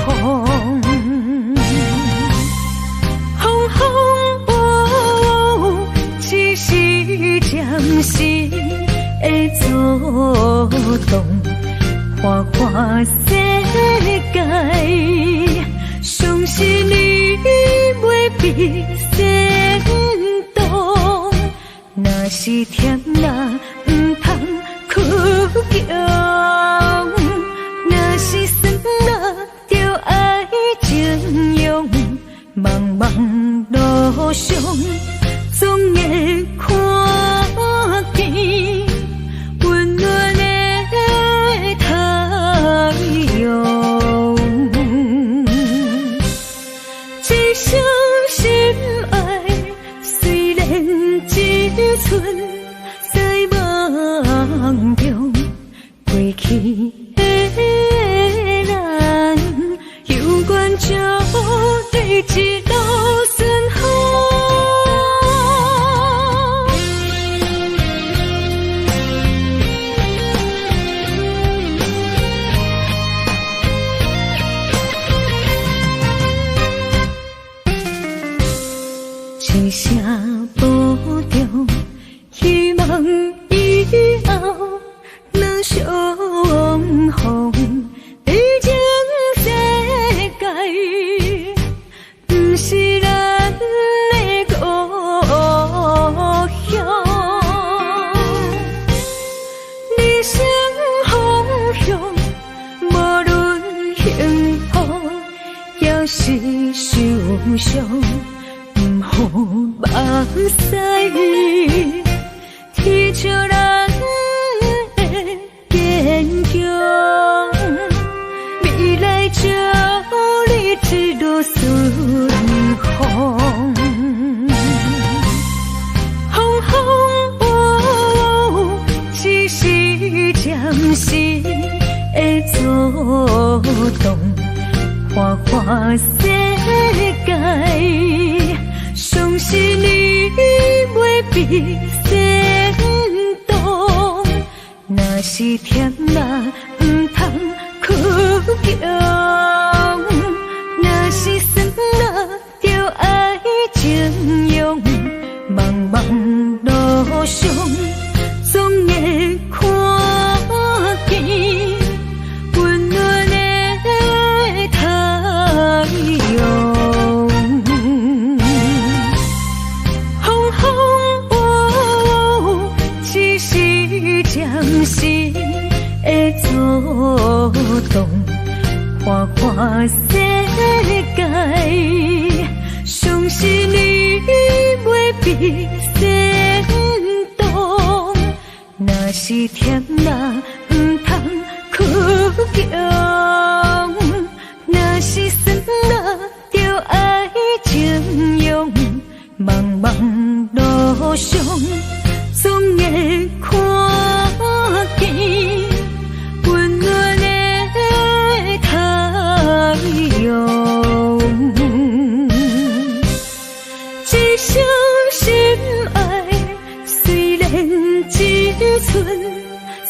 风风雨雨，只是暂时的作动，花花世界。相信你袂比先动，若是甜啦，不通哭强；若是酸啦，就爱情用。茫茫路上，总会看见温暖的太阳。相信爱，虽然一寸在梦中，过去的人，永远祝你一路顺风。一声保重，希望以后能相逢。毕竟世界不是咱的故乡，理想方向，无论幸福也是受伤。目屎，天照人的坚强，未来照你一路顺动，花花世界，相思你袂比仙动。若是甜辣不通苦强，若是酸辣就爱情用，茫茫路上总会看见温暖的太阳。风风雨雨，只是暂时的作动，花花世界，相思你袂比仙动。若是甜辣不通苦强，若是酸辣就爱情用，茫茫路上总会看见温暖的太阳。一生心爱，虽然只剩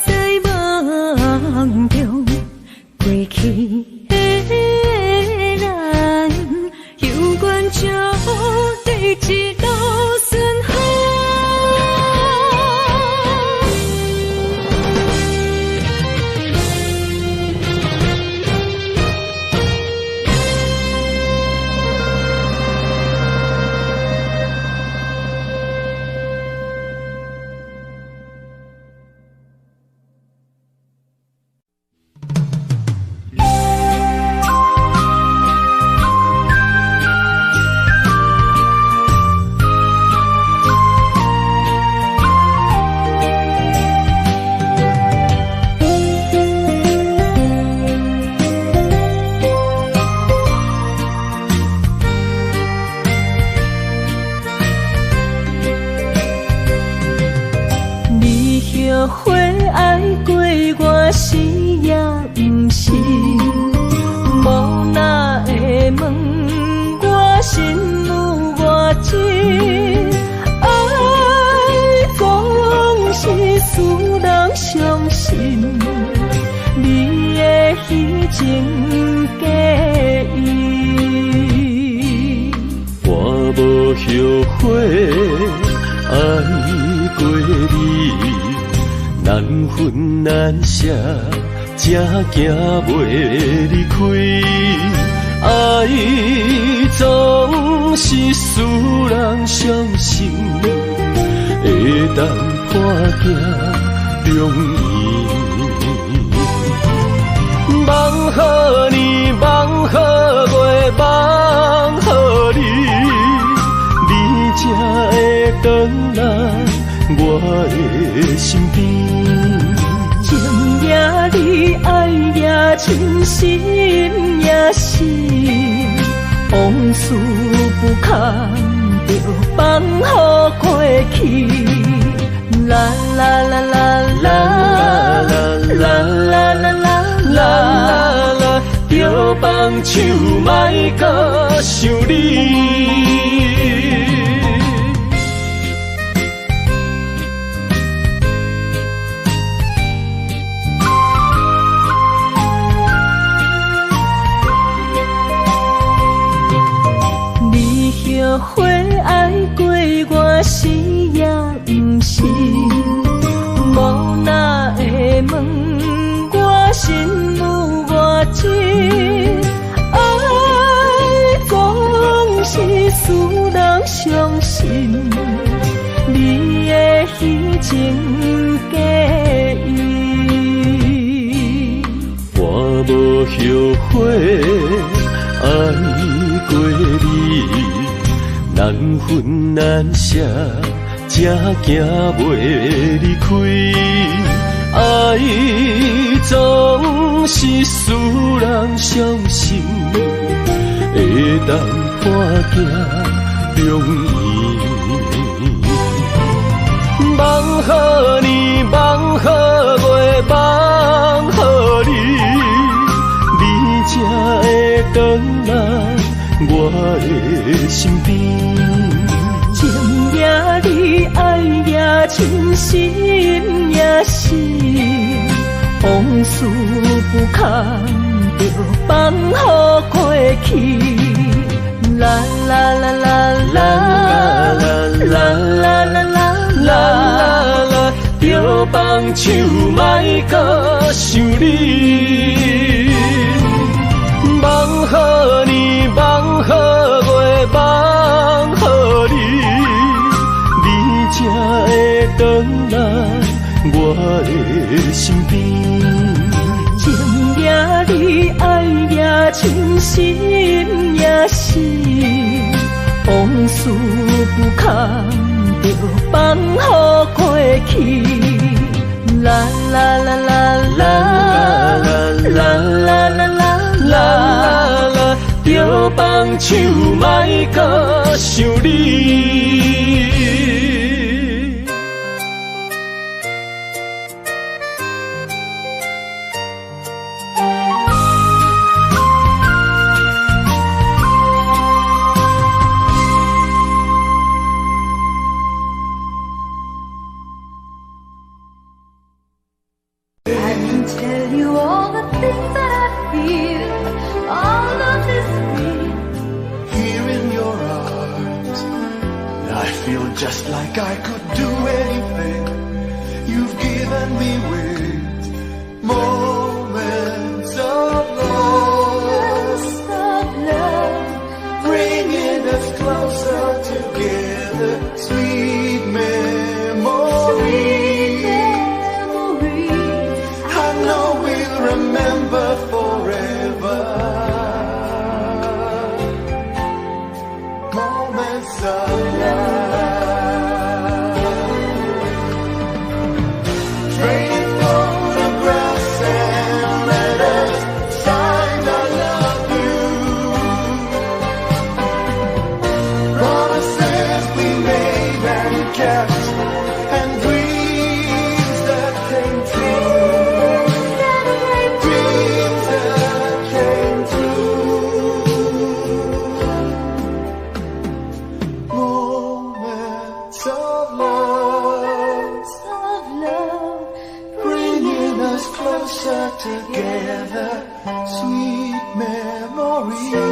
在梦中，过去的咱有缘就在一路顺风。后悔爱过我是也不是，无哪会问我心有偌深，爱总是使人伤心，你的虚情假意，我无后悔爱过你。难分难舍，才行袂离开。爱总是使人伤心，会当看行容易。梦好年，梦好月，梦好你，你才会回来我的身边。情也你，爱也真，心也是，往事不堪着放乎过去。啦啦啦啦啦啦啦啦啦啦，着放手莫搁想你。后悔爱过我是也不是，无哪会问我心有偌深，爱总是使人伤心，你的虚情假意，我无后悔爱过你。难分难舍，才行袂离开。爱总是使人伤心，会当看行容易。梦好年，梦好月，梦好你，你回来我的身边。情也你，爱也真心也是，往事不堪着放乎过去。啦啦啦啦啦啦啦啦啦啦，着放手莫搁想你。梦好年，梦好月，梦好你，你才会回来我的身边。情也你，爱也真心也是，往事不堪着放乎过去。啦啦啦啦啦啦啦啦啦啦，着放手莫搁想你。Just like I could do anything you've given me with moments of love, bringing us closer together, sweet memories. I know we'll remember forever moments of love. Together, sweet memories.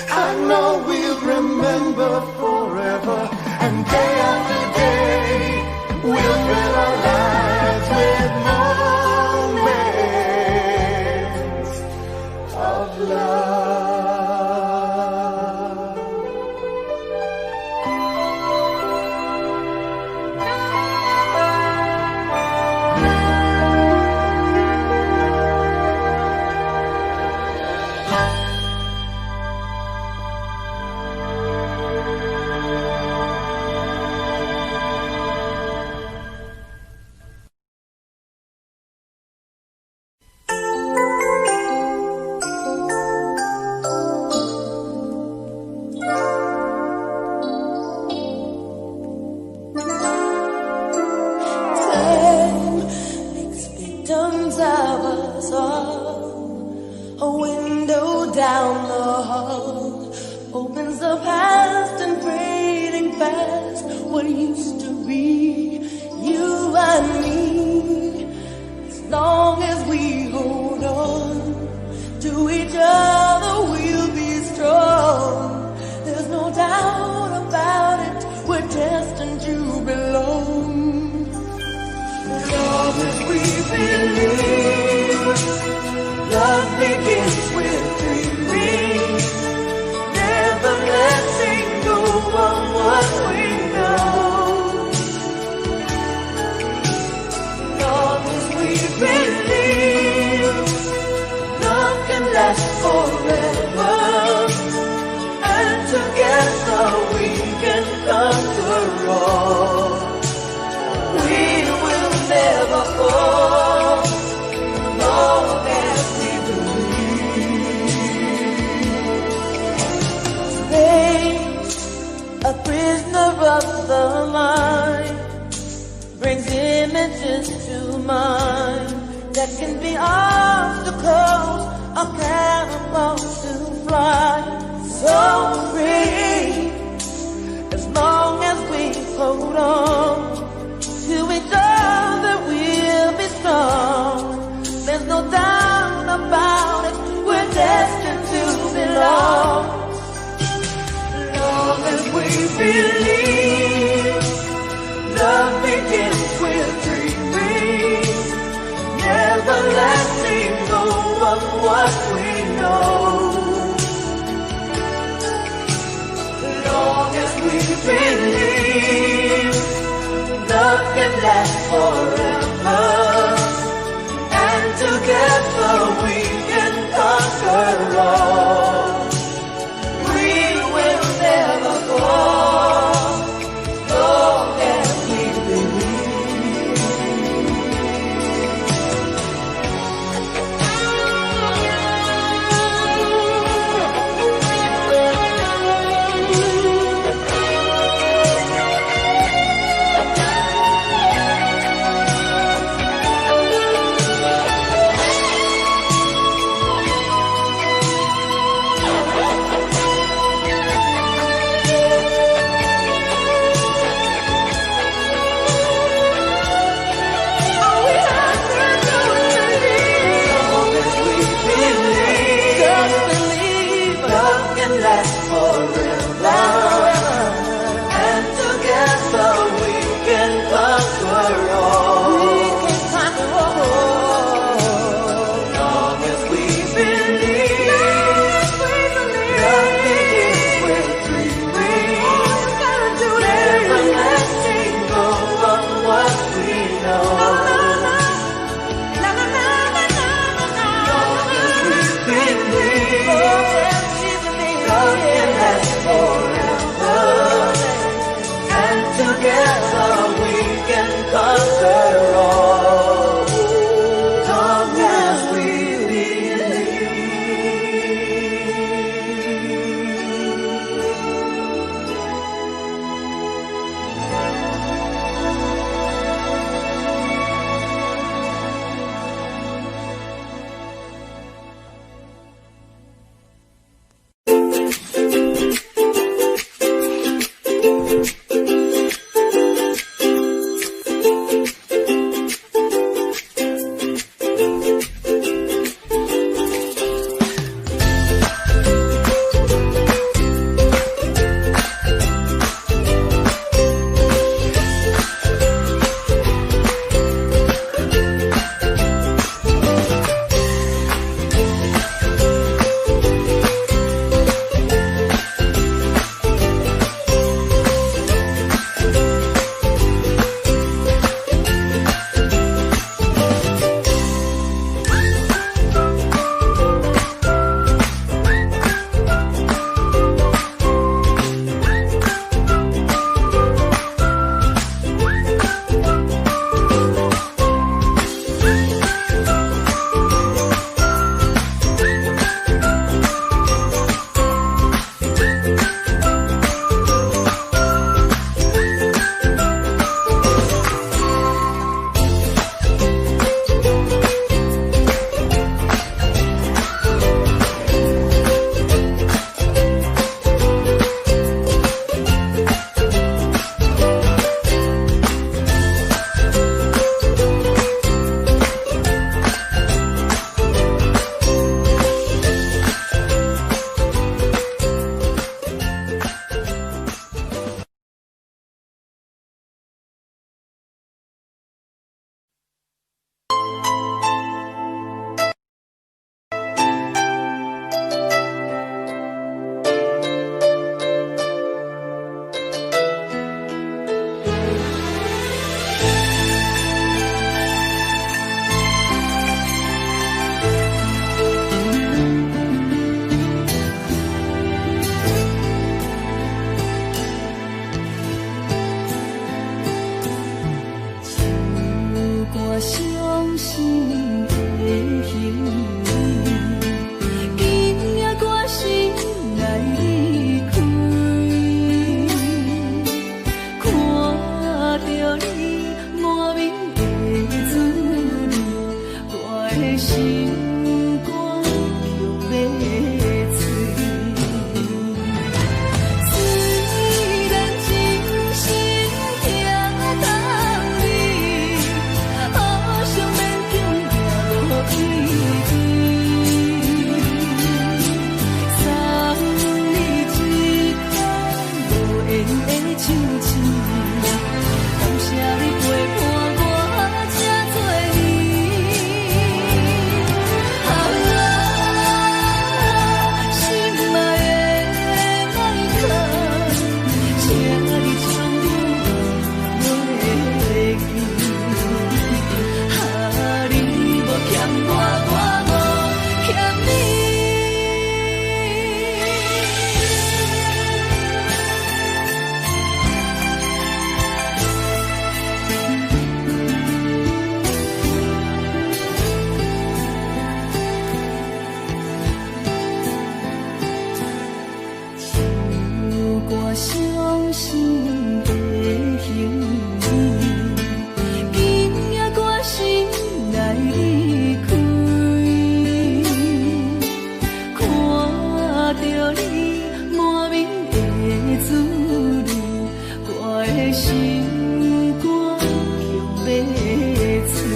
I know we'll remember forever, and day after day we'll fill our lives with moments of love. For fly so free. As long as we hold on to each other, we'll be strong. There's no doubt about it, we're destined to belong. Long as we believe, love begins with dreaming. Never letting go of what we know. Long as we believe, love can last forever. And together we can conquer all. We will never fall. Long as we believe. Last forever, and together we can conquer all. Long as we believe, nothing is with dreaming. Never letting go of what we know. Long as we believe, love can last forever. 伤心的行李，今夜我心来离开，看着你满面的滋味，我的心肝强要碎。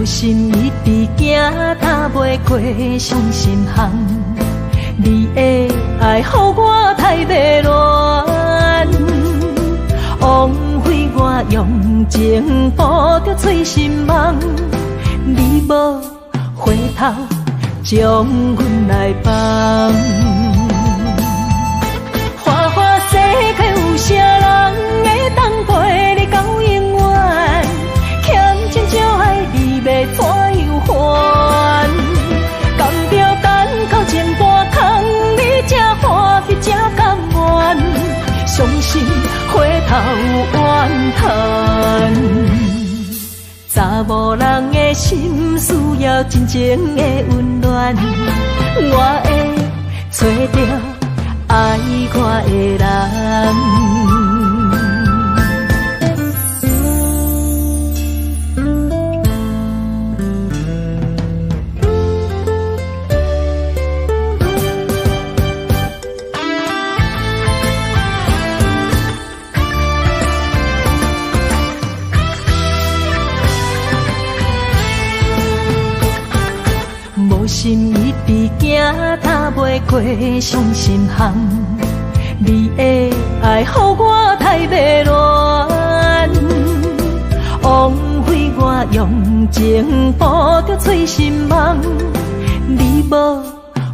心一直行，踏袂过伤心巷。你的爱，予我太迷乱，枉费我用情付着碎心梦。你无回头，将阮来放。花花世界有啥人会当陪你到永远？欠情就爱你。要怎样还？甘着等到前半空，你才欢喜才甘愿，伤心回头怨叹。查某人的心需要真情的温暖，我会找到爱我的人。心一直行，踏袂过伤心巷。你的爱，予我太迷乱，枉费我用情付着碎心梦。你无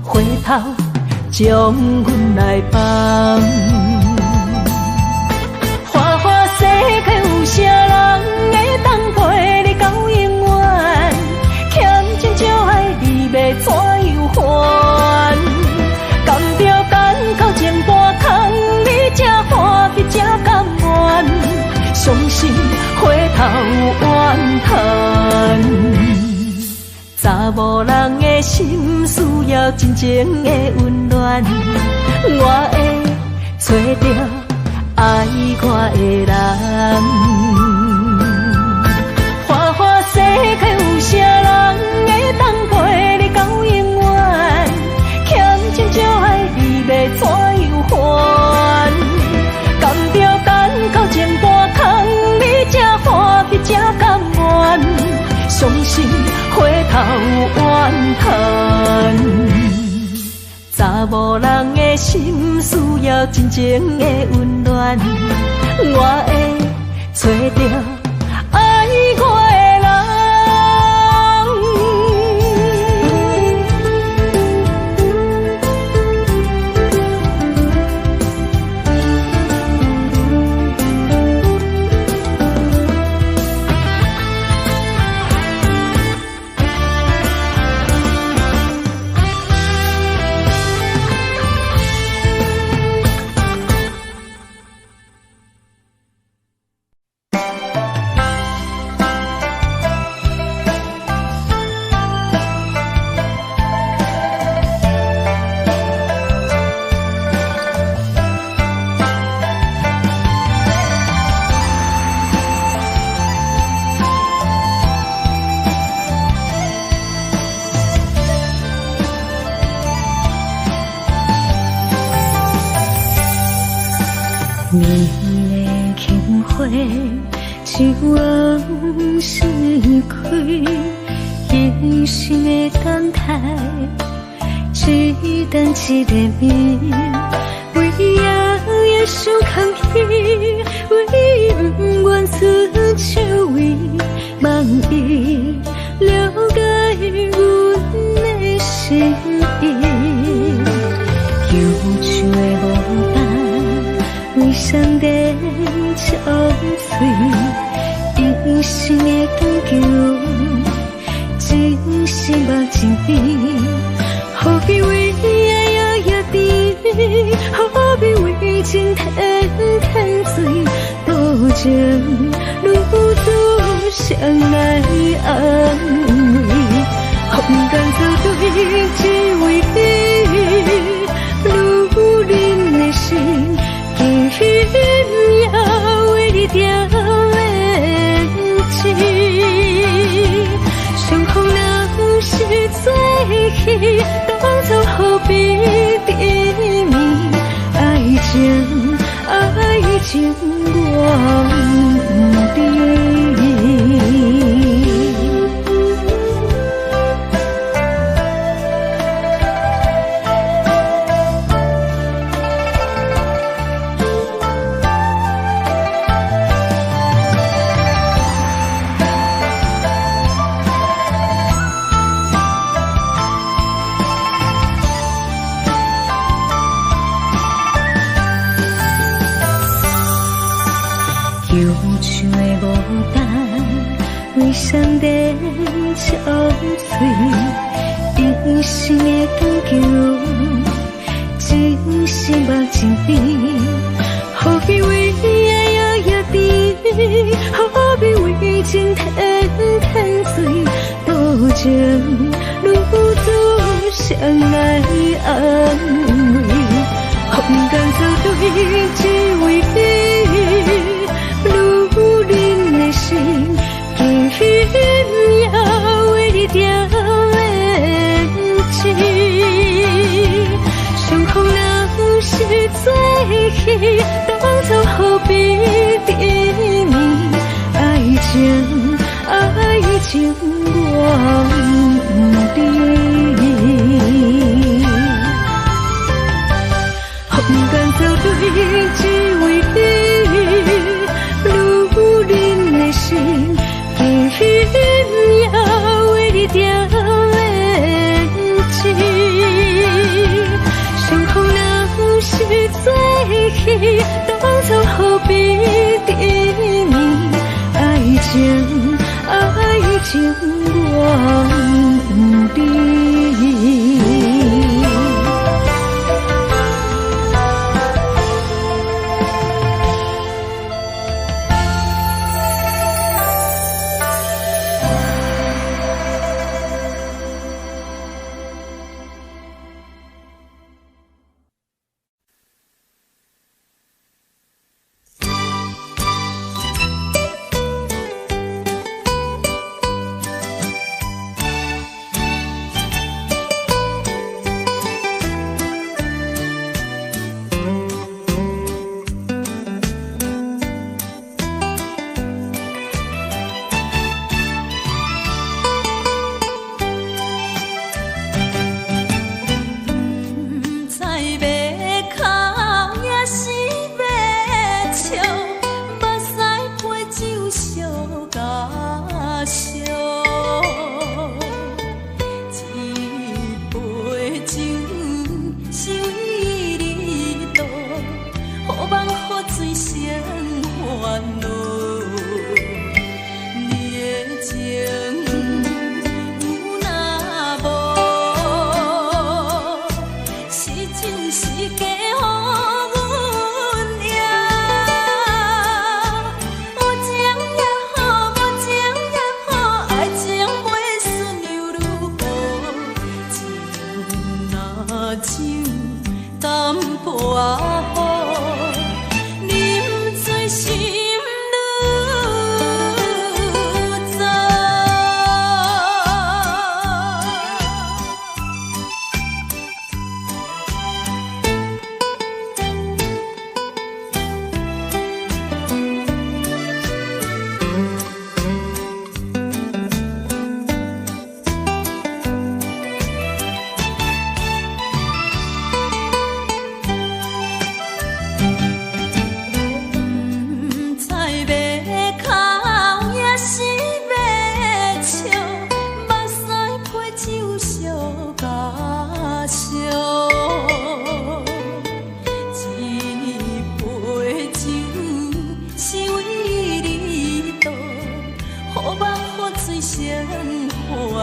回头，将阮来放。花花世界有啥人会当陪你到永远？欠情就爱你。要怎样还？甘着等到前半空，你才欢喜才甘愿，伤心回头怨叹。查某人的心需要真情的温暖，我会找到爱我的人。花花世界有啥人会当陪你到永远？欠情就爱你要怎样还？甘着等到前半空，你才欢喜才甘愿，伤心回头怨叹。查某人的心需要真情的温暖，我会找到爱我的人。一往事开，一生的等待，一等一个暝，为也想空虚，为不愿出手为，望伊了解阮的心意，忧愁的无伴，为上帝憔悴。一生的长久，真心目真甜，何必为爱摇摇甜，何必为情天天醉，多情如此相爱安慰，空间作对只为你，如人的心，今夜为你掉。相逢若是最稀，当作何必甜蜜？爱情原地。忧愁的无伴，为上帝憔悴，一生的长久，真心目真甜，何必为爱摇摇甜，何必为情天天醉，多情如此相爱安慰，空间作对只为你。如人的心，今夜为你掉眼睛。相逢若是最稀，当作何必甜蜜？爱情原地。空间作对只为你。心，今夜为你掉眼睛。相逢若是最稀，当作何必甜蜜？爱情原地。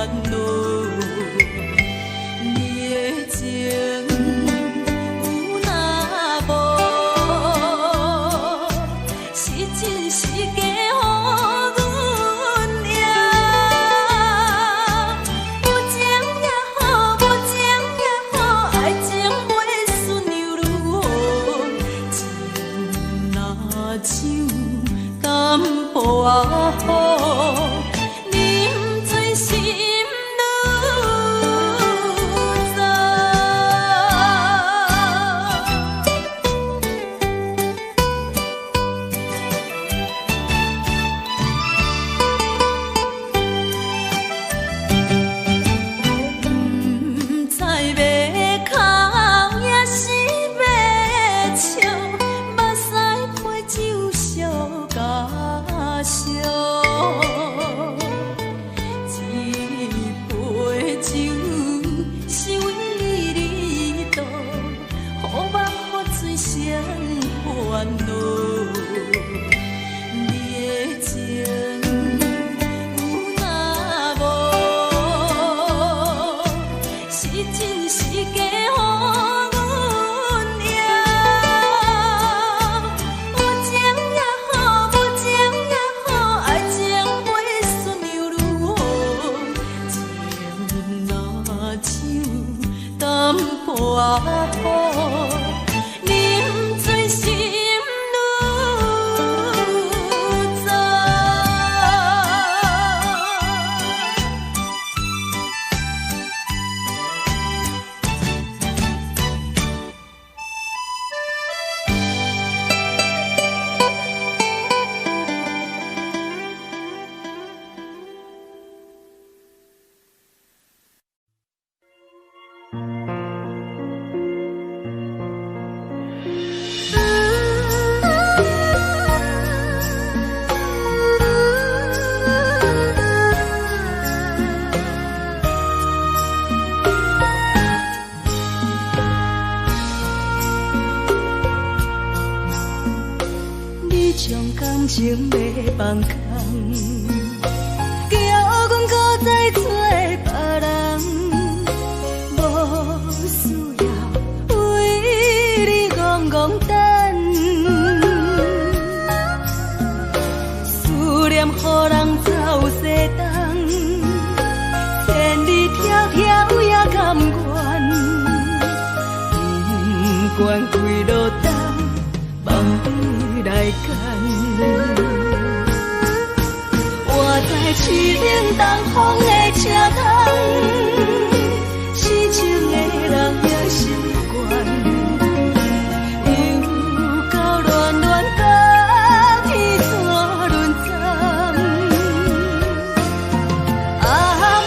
恼。你的情有若无，是真是假乎阮赢。有情也好，无情也好，爱情袂顺又如何？情若像淡薄仔雨。情要放空，叫阮搁再找别人，无需要为你戆戆等。思念予人走西东，千里迢迢也甘愿，不管几落冬，梦里来干。我在市顶东风的车窗，痴情的人也习惯，又到乱乱甲天线轮转。啊，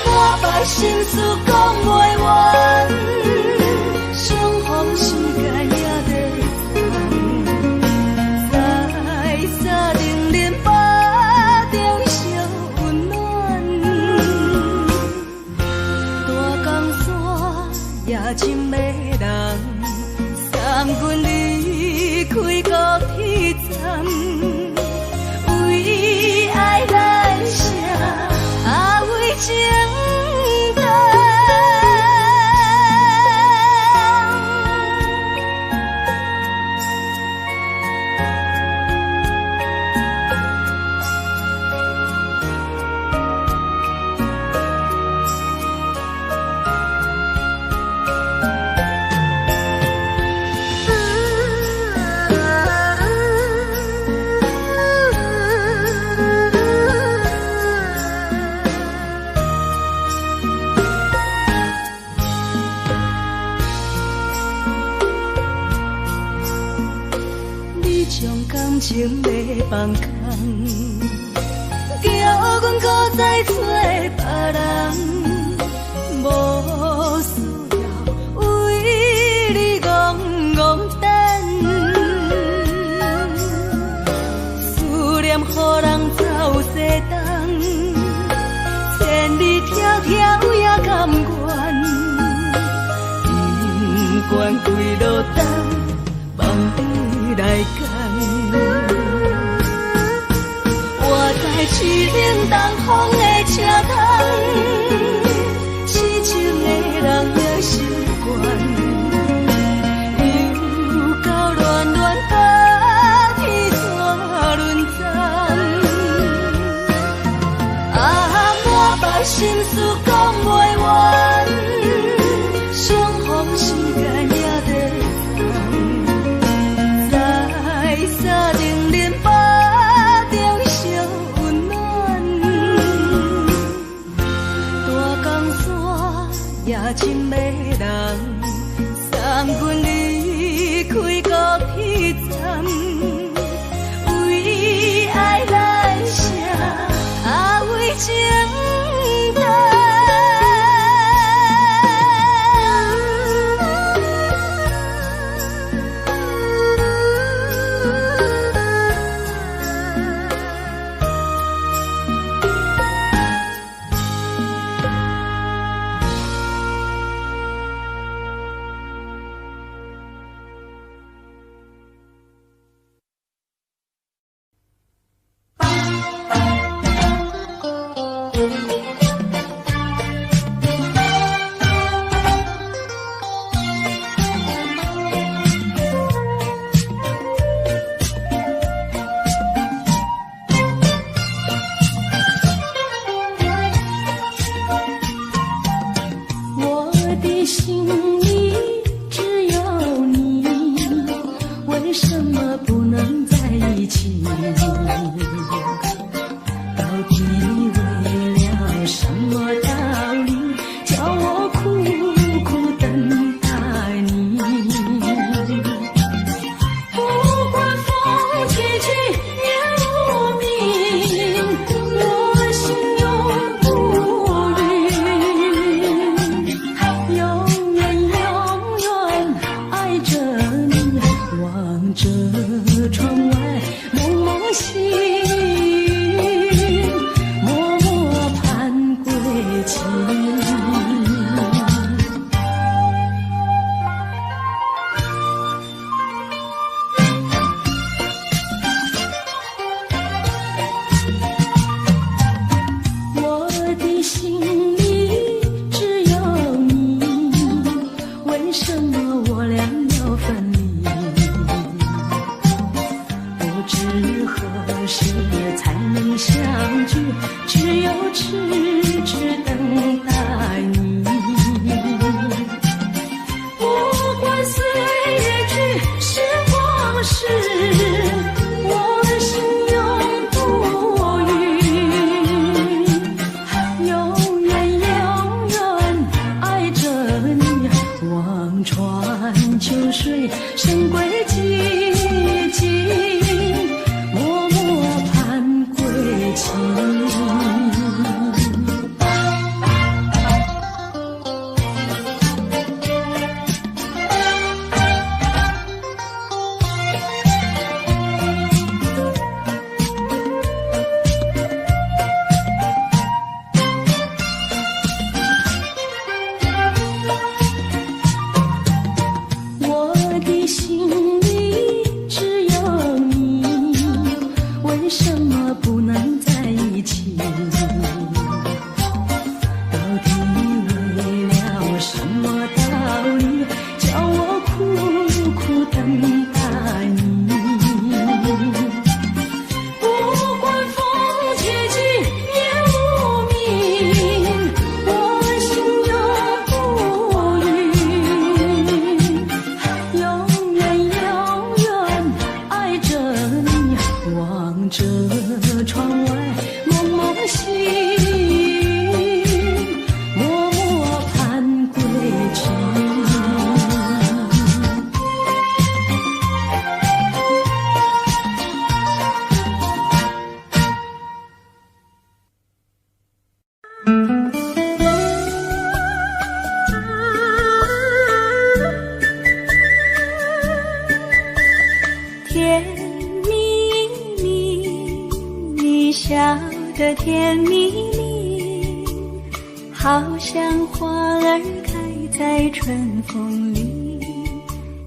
满腹心事讲袂完，相逢时间也在长。沙冷冷巴中烧温暖，大江山夜深的人，送阮离开高铁站，为爱来声，啊为情重。情要放空，叫阮搁再找别人，无需要为你戆戆等。思念予人走西东，千里迢迢也甘愿，不管几落冬，梦里来干。我在市顶东风的车窗。心事讲袂完，相逢时间也在藏，在沙丁林巴中相温暖。大江山也真迷人，送阮离开高铁站，为爱来写，为情淡。甜蜜蜜，好像花儿开在春风里，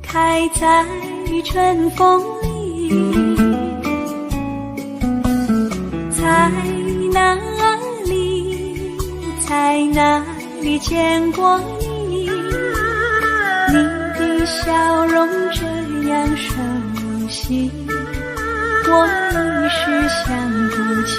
开在春风里。在哪里，在哪里见过你？你的笑容这样熟悉，我一时想不起。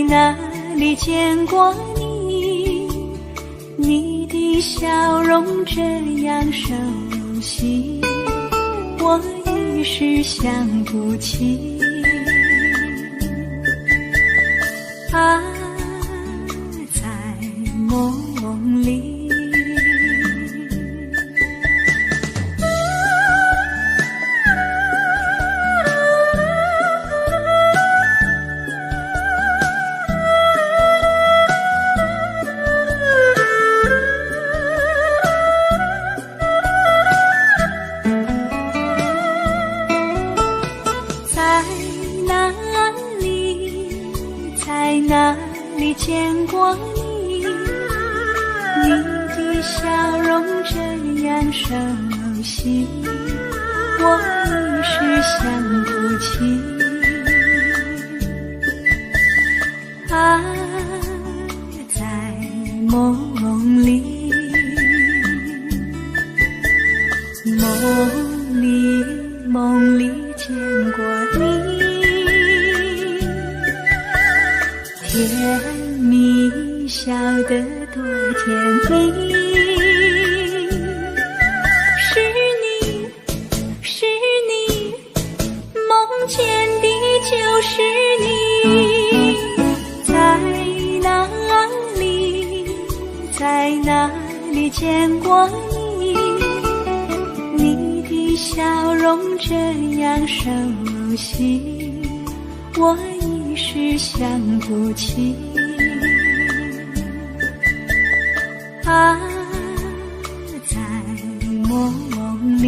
哪里见过你？你的笑容这样熟悉，我一时想不起。啊，在梦里。哪里见过你？你的笑容这样熟悉，我一时想不起。啊，在梦里，梦里见过你。甜蜜笑得多甜蜜，是你，梦见的就是你。在哪里见过你？你的笑容这样熟悉，我一时想不起。啊，在梦里。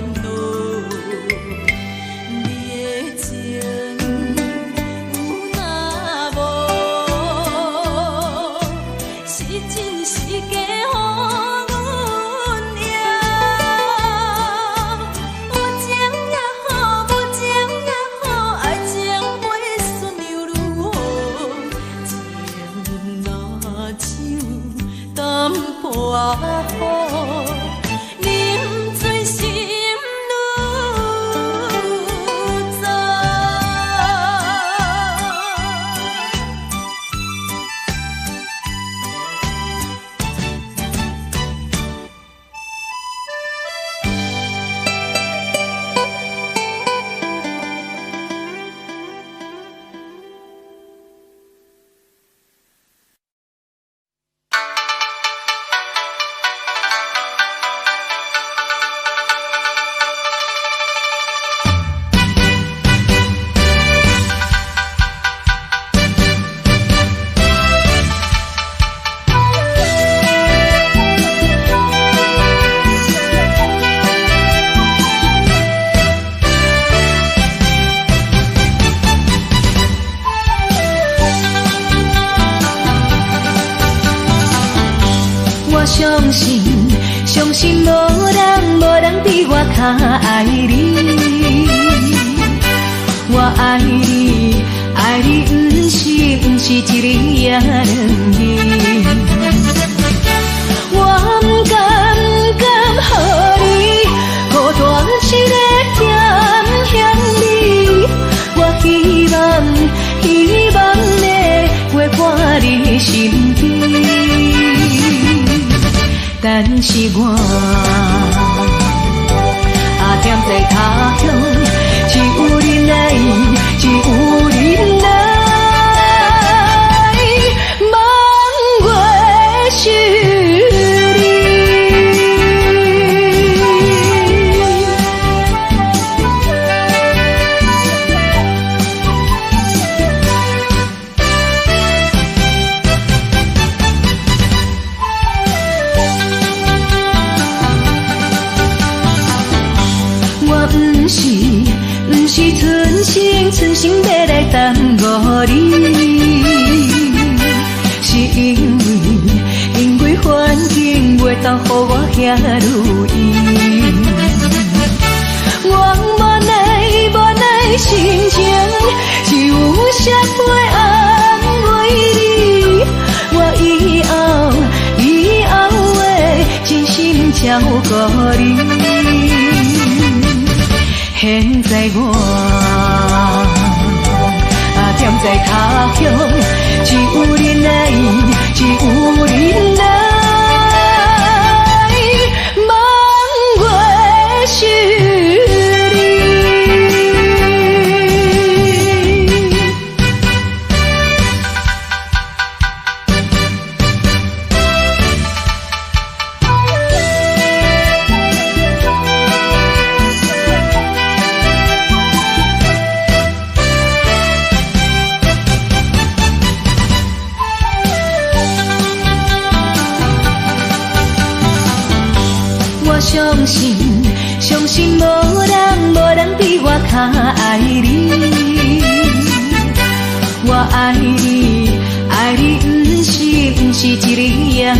恼。你的情有若无，是真是假乎阮赢。有情也好，无情也好，爱情袂顺流如雨，情若像淡薄仔雨。相信无人比我较爱你。我爱你，爱你不是一日也两日。我不敢予你孤单一个点向你。我希望能陪伴你身边。但是我踮在他乡，只有你来，只有你来，望月是你。不是存心要来耽误你，是因为环境袂当予我遐如意。我无奈心情，只有谁会安慰你？我以后会真心照顾你。现在我踮在他乡，只有你来，只有你来，望月是你。相信无人比我较爱你。我爱你，爱你不是一日也两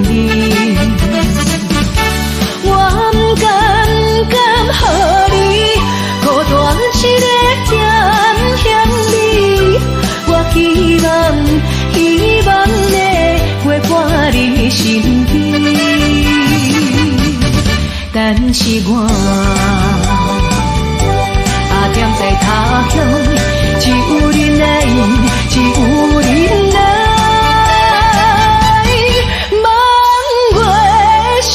日。我不敢予你孤单一个点向你。我希望能陪伴你身边。但是我踮在他乡，只有你来，只有你来，望月是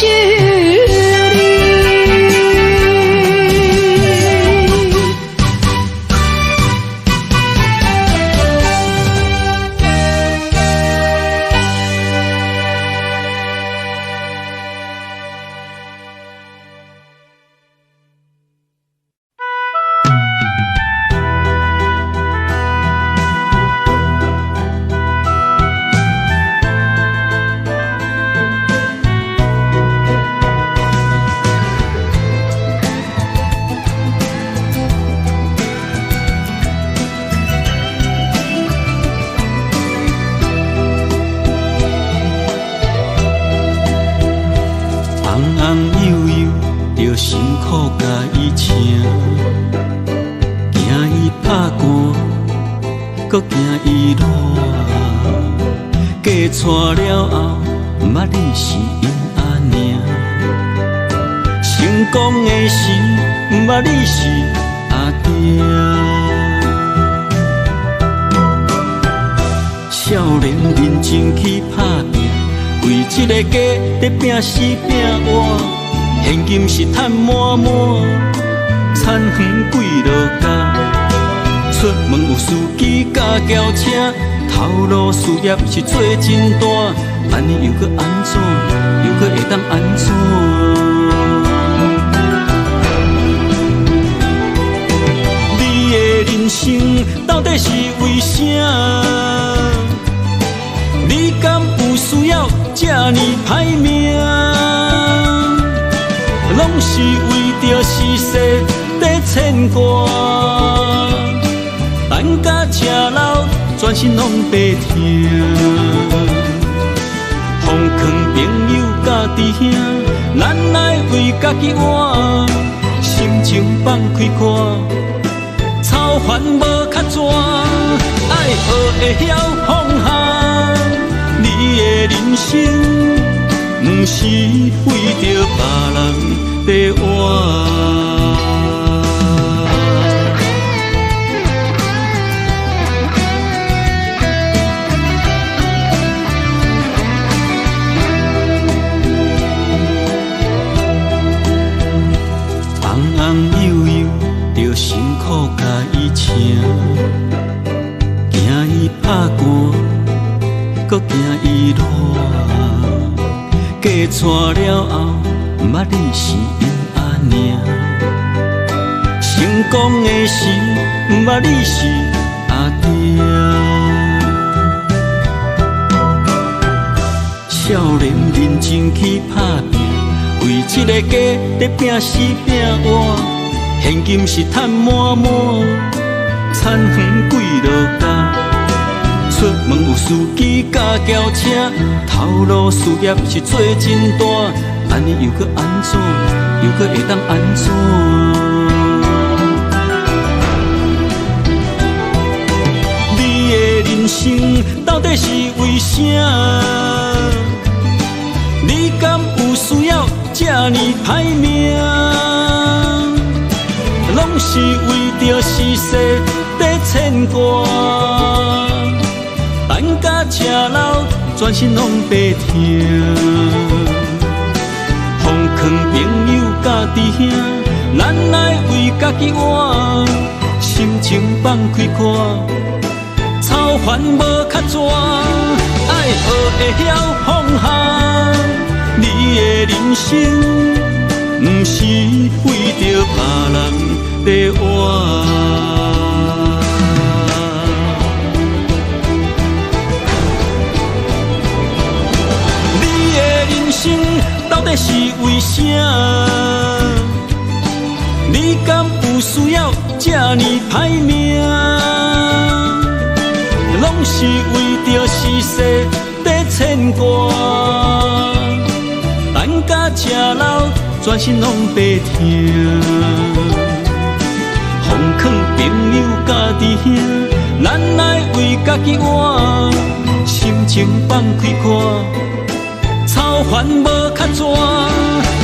你。苦甲伊请，惊伊拍汗，搁惊伊热。嫁娶了后，毋捌你是因阿娘。成功的时，毋捌你是阿爹。少年认真去打拼，为这个家在拼死拼活。现金是赚满满，田园几落家。出门有司机甲轿车，头路事业是做真大。安尼又搁安怎？又搁会当安怎？你的人生到底是为啥？你敢有需要这呢歹命？拢是为着世事在牵挂，等甲吃老，全身拢白疼。奉劝朋友甲弟兄，咱来为家己活，心情放开看，操烦无较绝，爱学会晓放下。你的人生，不是为着别人在活。辛苦甲伊请，惊伊拍汗，搁惊伊热。嫁娶了后，毋捌你是因阿娘。成功的时，毋捌你是阿爹。少年认真去打拼，为这个家在拼死拼活。现金是赚满满，田园几落家。出门有司机甲轿车，头路事业是做真大。安尼又搁安怎？又搁会当安怎？你的人生到底是为啥？你敢有需要这呢歹命？拢是为着世事在牵挂，等甲吃老，全身拢白疼。奉劝朋友甲弟兄，咱来为家己活，心情放开看，操烦无较绝，爱学会晓放下。你的人生，不是为着别人在活。你的人生到底是为啥？你敢有需要这呢歹命？拢是为着世事在牵挂，等甲吃老，全身拢白疼。奉劝朋友甲弟兄，咱来为家己活，心情放开看，操烦无较绝，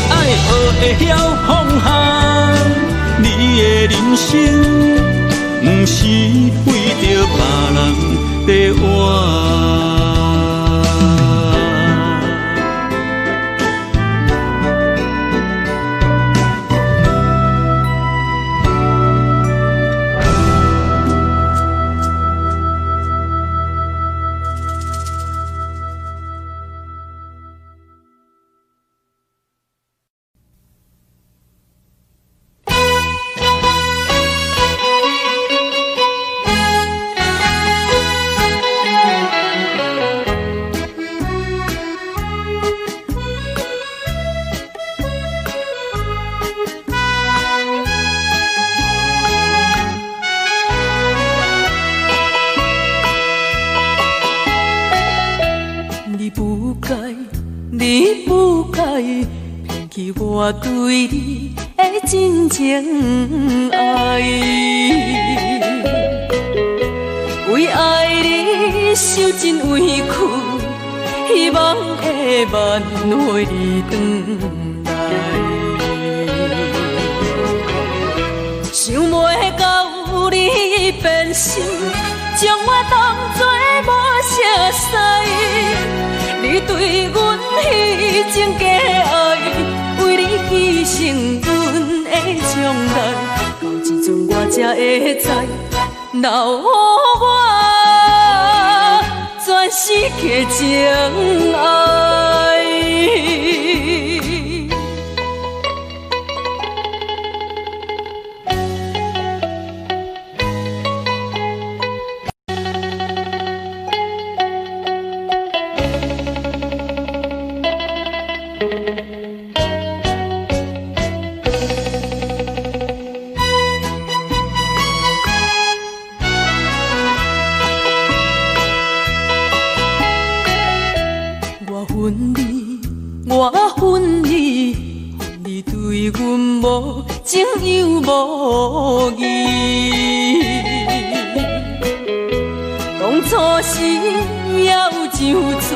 爱学会晓放下。你的人生，不是为着别人在活。你不该骗去我对你的真情爱，为爱你受尽委屈，希望会挽回转来。想袂到你变心，将我当作无熟悉。你对阮迄种假爱，为你牺牲阮的将来，到这阵我才会知，留予我全世界情爱。我恨你，恨你对阮无情又无义。当初时要怎怎，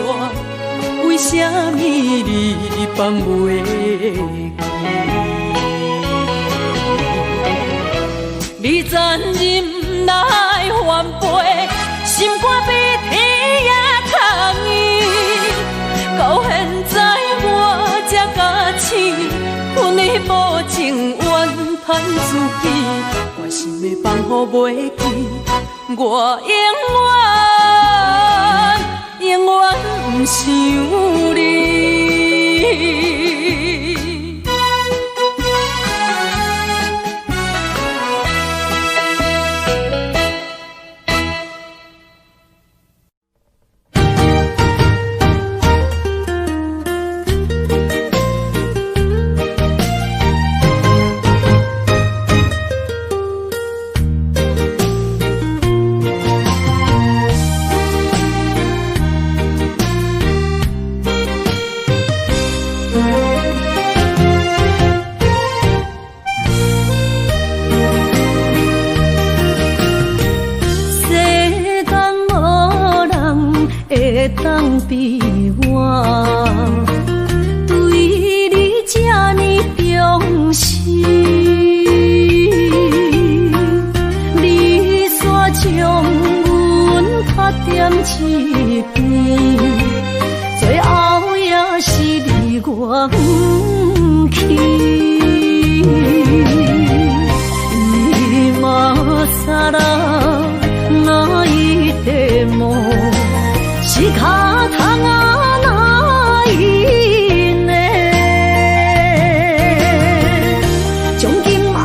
为什么你放袂记？你残忍来反背，心肝比天也空伊。到现在我才假醒，阮的无情怨叹自己，我心的放乎袂记，我永远不想你。当比我对你这呢重视，你煞将阮拍点一边，最后也是离我不去。今ら泣いても仕方がないね。从今后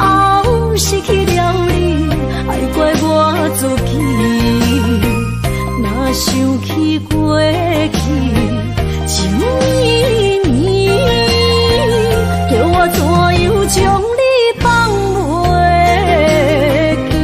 失去了你，爱怪我自己。若想起过去，情绵绵，叫我怎样将你放袂记？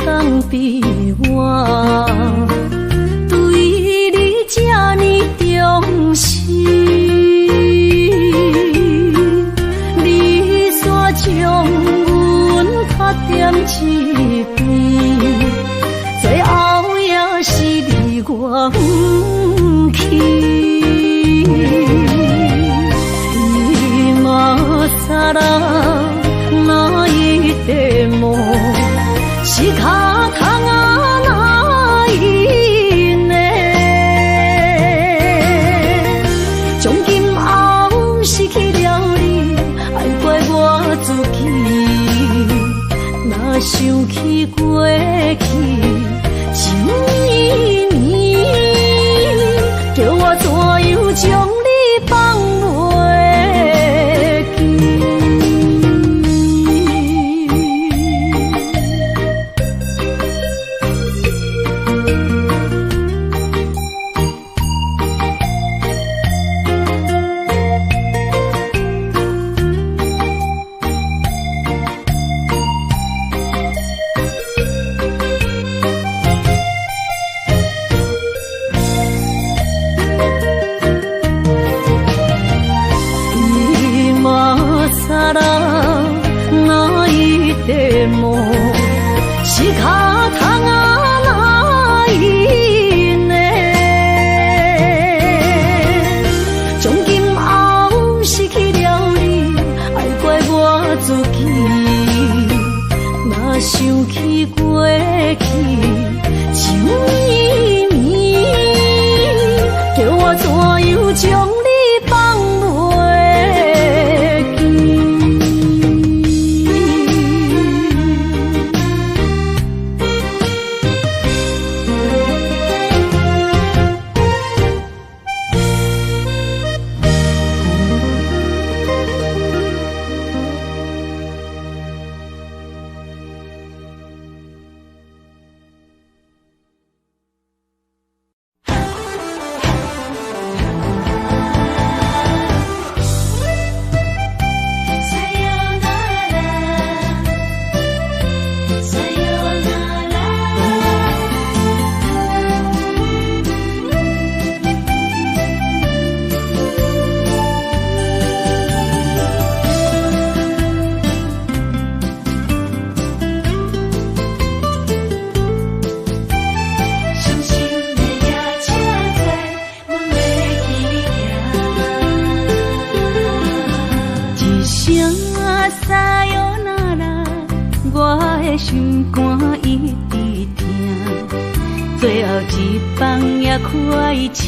当比我对你这呢重视，你煞将阮拍点一边，最后也是离我不去。今ら泣いても仕方がないね。从今后失去了你，爱怪我自己。若想起过去，情绵绵，叫我怎样将你放袂记？自己，若想起过去，像伊面，叫我怎样将你放袂记？心肝一直疼，最后一放也开车，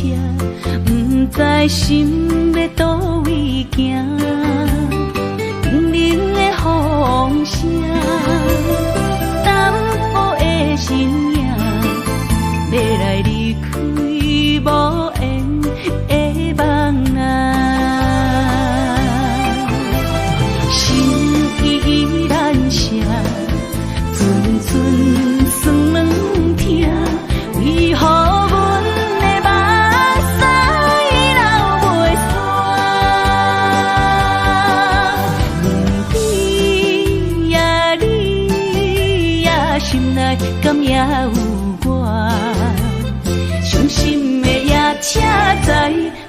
不知心要倒位行，冷冷的风声，淡薄的身影，要来离开无缘的梦啊，心依然舍。寸寸酸软疼，为何阮的目屎流袂煞？问你呀，你呀，心内敢也有我？伤心的夜车载，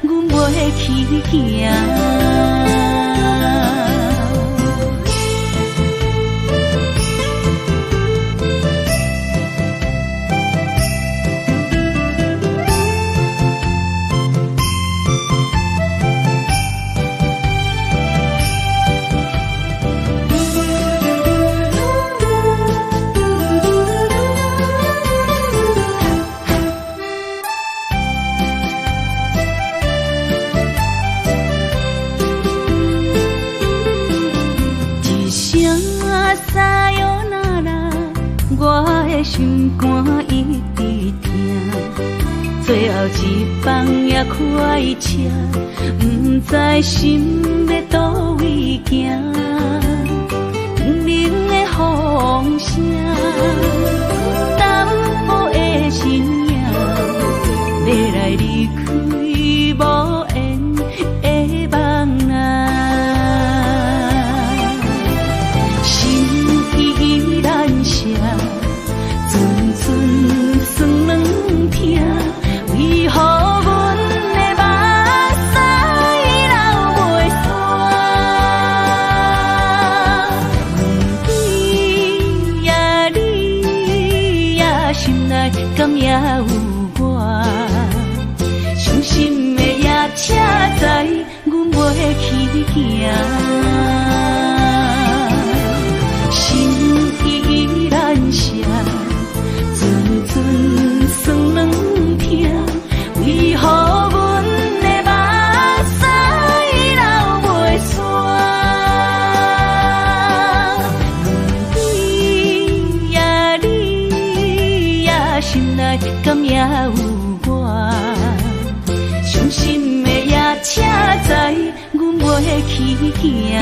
阮袂去行。心肝一直疼，最后一放也开车，不知心要倒位行。冷冷的风声，淡薄的身影，要来离开无缘的梦啊，心依然舍。寸寸酸软疼，为何阮的目屎流袂煞？问你呀，你呀，心内敢也有我？伤心的夜车载，阮袂去行。心依然舍。寸寸酸软疼，为何阮的目屎流袂煞？问你呀，你呀，心内敢也有我？伤心的夜车载，阮袂去行。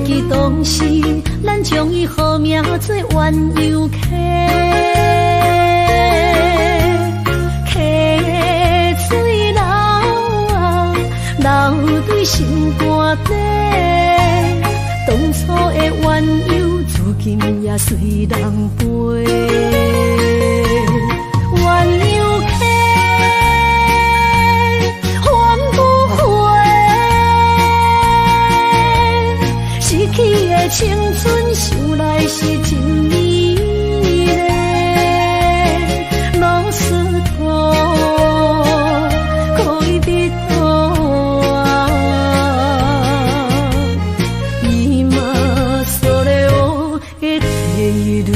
记当时，咱将伊号名做鸳鸯溪，溪水流啊，流对心肝底。当初的鸳鸯，至今也随人陪。鸳鸯溪，换不回。失去的青春，想来是真美丽。老师徒，可以比多啊，伊嘛所了的体路。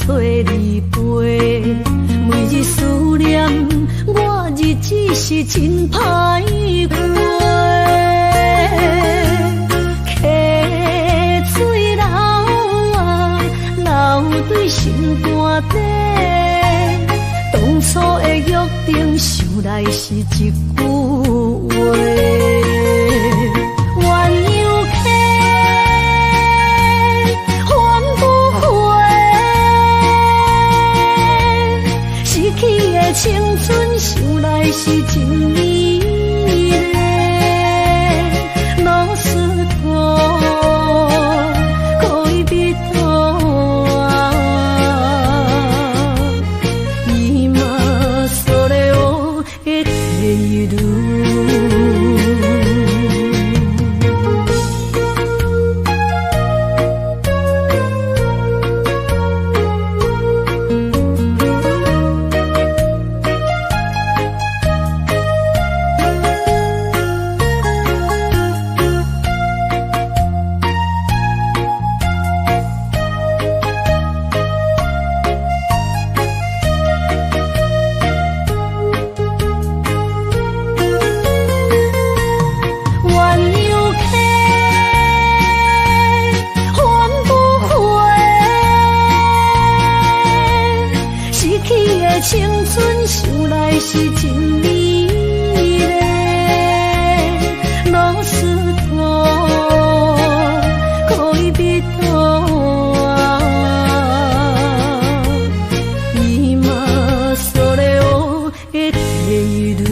找你陪，每日思念，我日子是真歹过。溪水流啊，流对心肝底。当初的约定，想来是一句话。鸳鸯溪。青春想来是真美丽，老师徒可以比多啊，伊嘛所了的体路。青春想来是真美丽，老师徒可以比多啊，伊嘛所了的体路。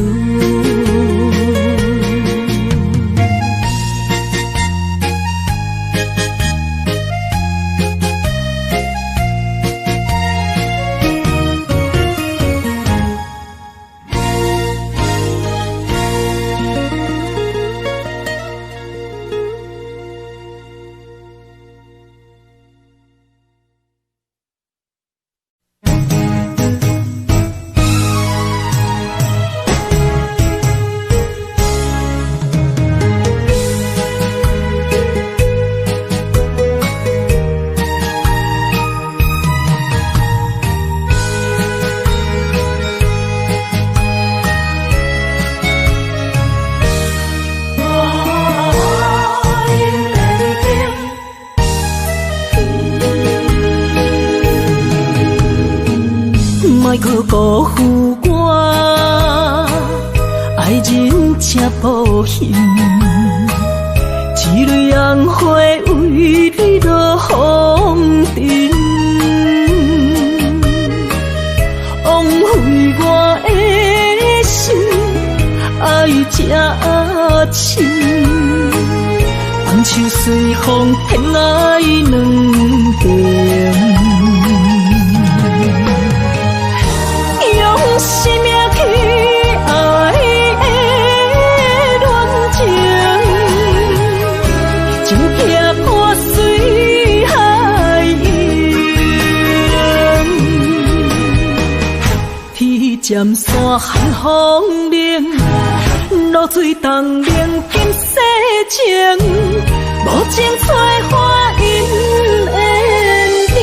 莫去辜负我，爱人才无幸，一蕊红花为你落风尘，枉费我的心，爱这深，放手随风偏爱两边。生命去爱的恋情，情劈破水海洋，天站山寒风冷，露水东冷金世情，无情催花因缘定。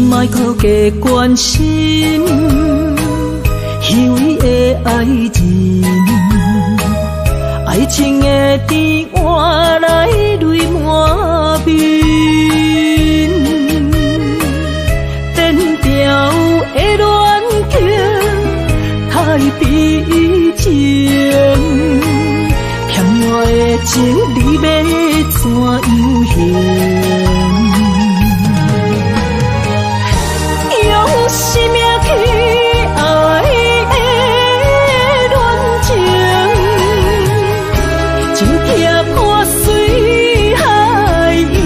莫搁加关心虚伪的爱人，爱情的甜换来泪满面，颠调的恋情太悲情，欠我的情你要怎样还？生命去爱的恋情，真惊破水海涌。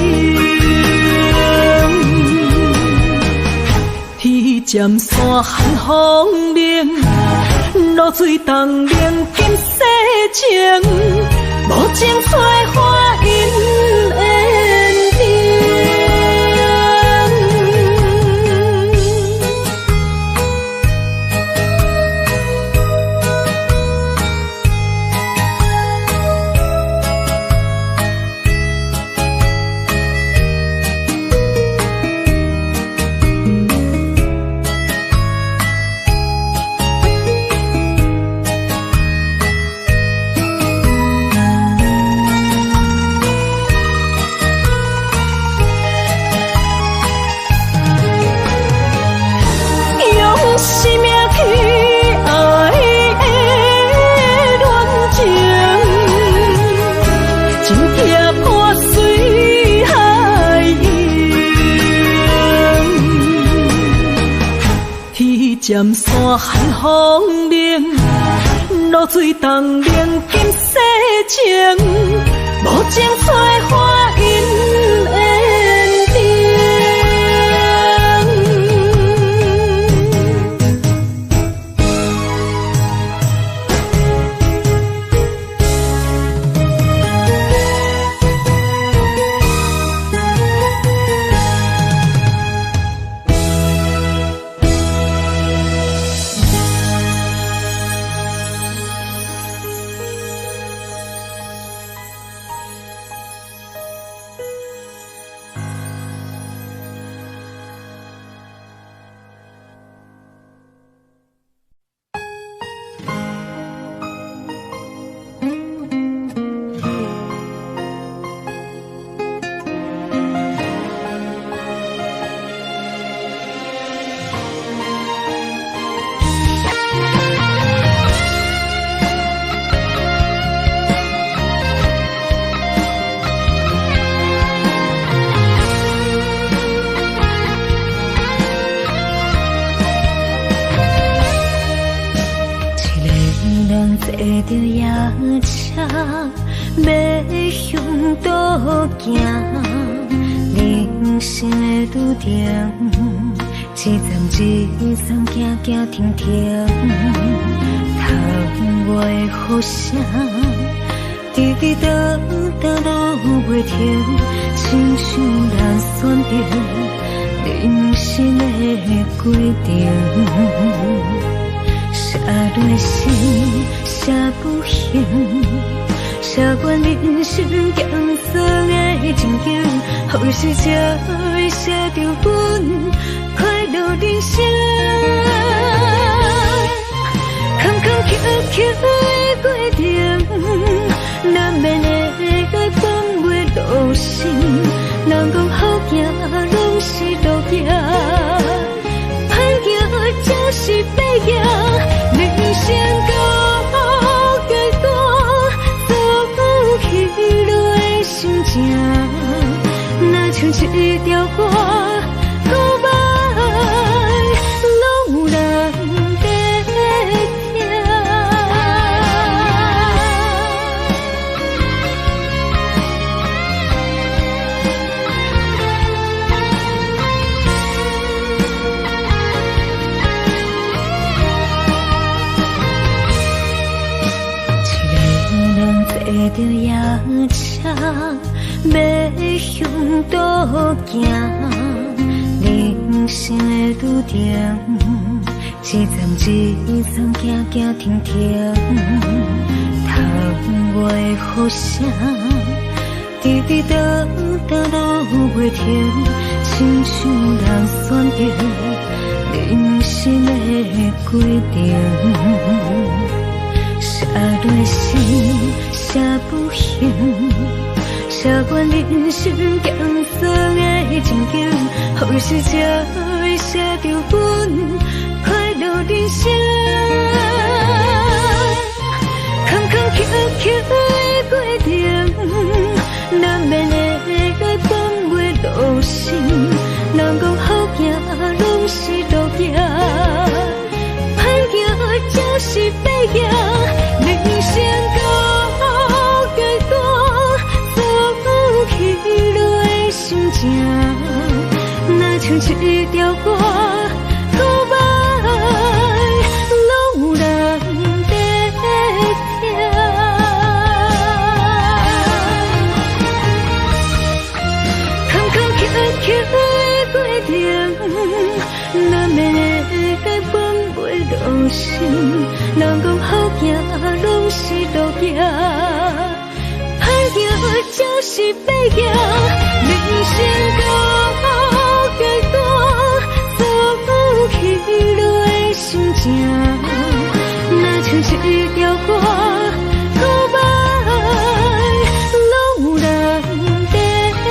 天渐山寒风冷，露水东冷金世情，无情催花因缘定。生命去爱的恋情，真惊破水海涌。天渐山寒风冷，露水东冷金世情，无情催花因缘定。坐着夜车要向倒行，人生的路程，一站一站行行停停，窗外雨声，滴滴答答落袂停，亲像咱选择人生的规定。写落心，写不行，写完人生艰涩的情景，好时才会写着阮快乐人生。坎坎坷坷的过程，难免会讲袂落心，人讲好行拢是路行。就是白行，人生到结果，走起落的心情，若像一条歌，古巴着夜车要向倒行，人生的路程，一站一站行行停停，窗外雨声，滴滴答答落袂停，亲像人选择人生的规定。写落心，写不行，写阮人生艰酸的情景，何时才会写着阮快乐人生？坎坎坷坷的过程，难免会翻过路程，人讲好行拢是路行，歹行就是歹行。人生到阶段，走起落的心情，若像一条歌，告白路人在听。坎坎坷坷的过程，难免会翻过路程，人讲好行拢是路行，歹行就是歹行。人生到阶段，走起落的心情，若像一条歌，告白路人在听。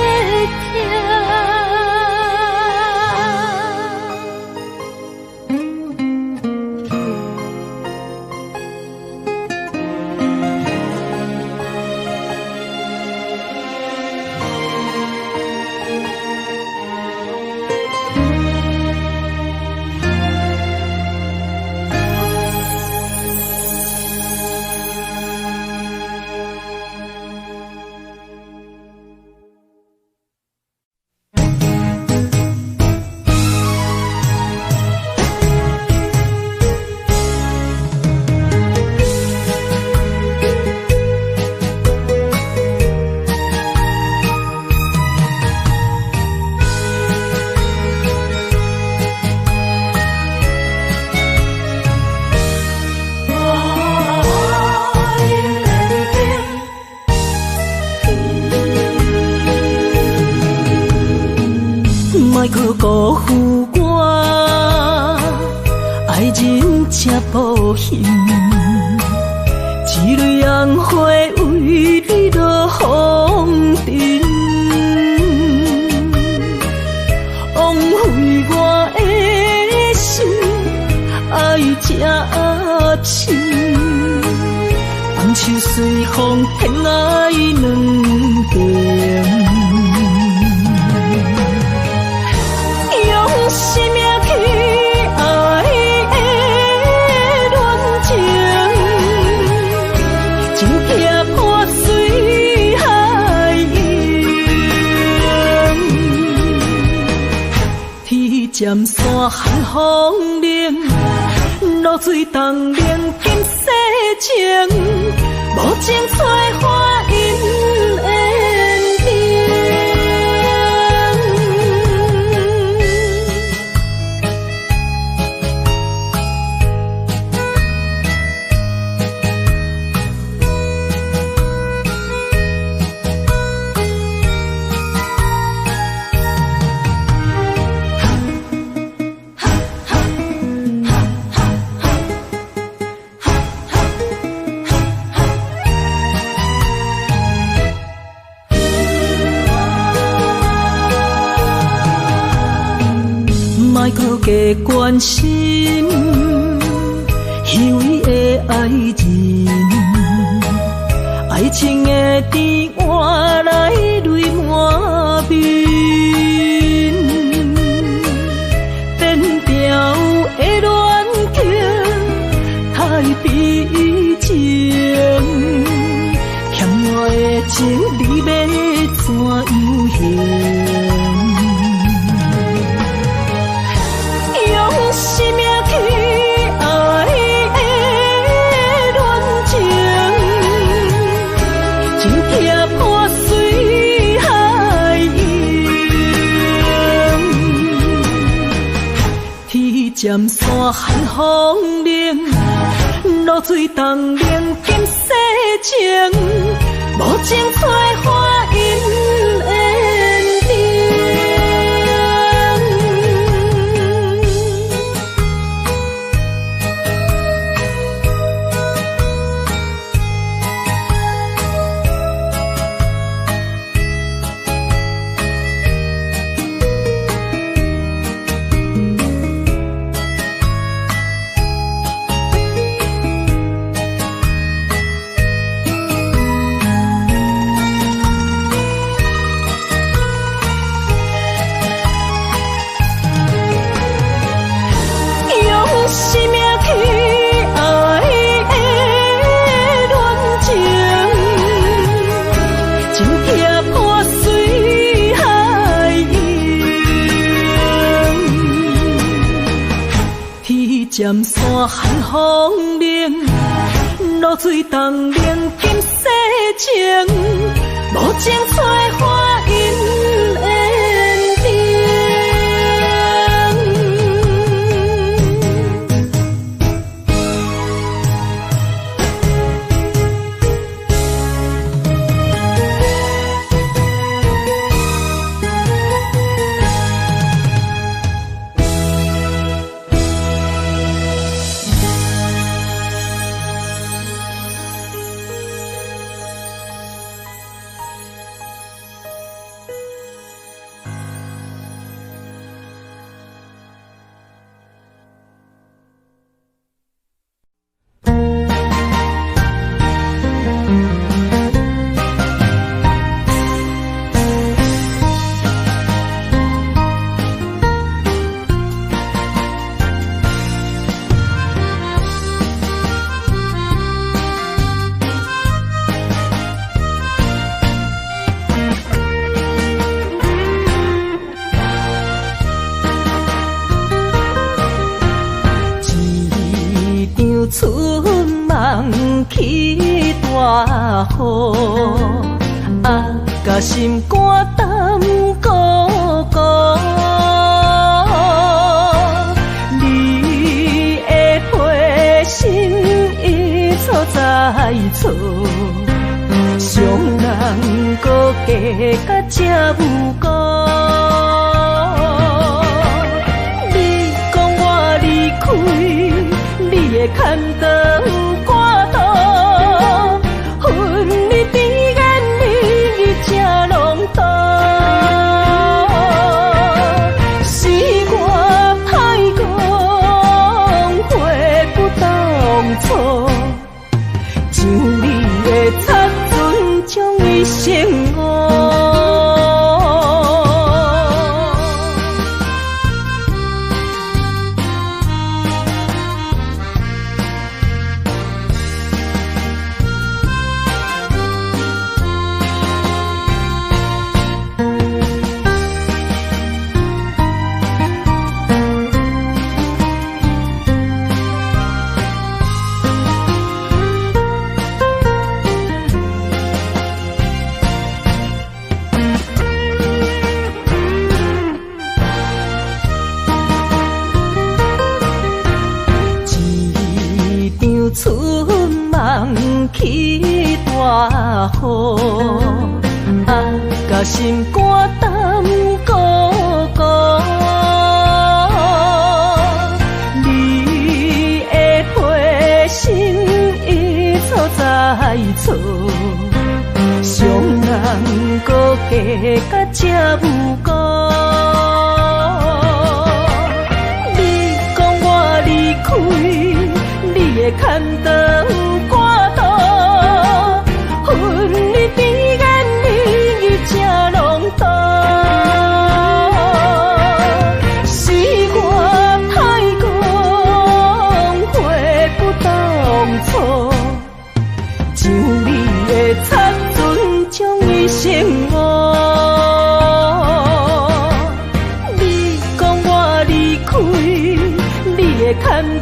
莫去辜负我，爱人才保险，一蕊红花为你落风尘，枉费我的心，爱这深，放手随风偏爱两边。生命去爱的恋情，真惊破水海涌。天渐山寒风冷，露水冻冷金世情，无情采花因缘定。莫搁加关心虚伪的爱人，爱情的甜换来泪满面，变调的恋情太悲情，欠我的情你要怎样还？生命去爱的恋情，尖山寒风冷，露水东冷金世情，无情催花因缘定。尖山寒风冷，露水东冷金世情，无情催花因缘定。春梦起大雨，甲心肝胆孤孤。你的陪心已错在错，伤人搁加甲这有辜。你讲我离开。你的牵肠挂肚，恨你甜言蜜语这浓度，是我歹讲悔不当初，像你的擦唇将伊生误。春梦起大雨，甲心肝胆孤孤。你的陪心已错在错，伤人搁加甲这有辜。你讲我离开。你的牵肠挂肚，恨你甜言蜜语这浓度，是我歹讲悔不当初，像你的擦唇将伊生误。你讲我离开，你的牵肠。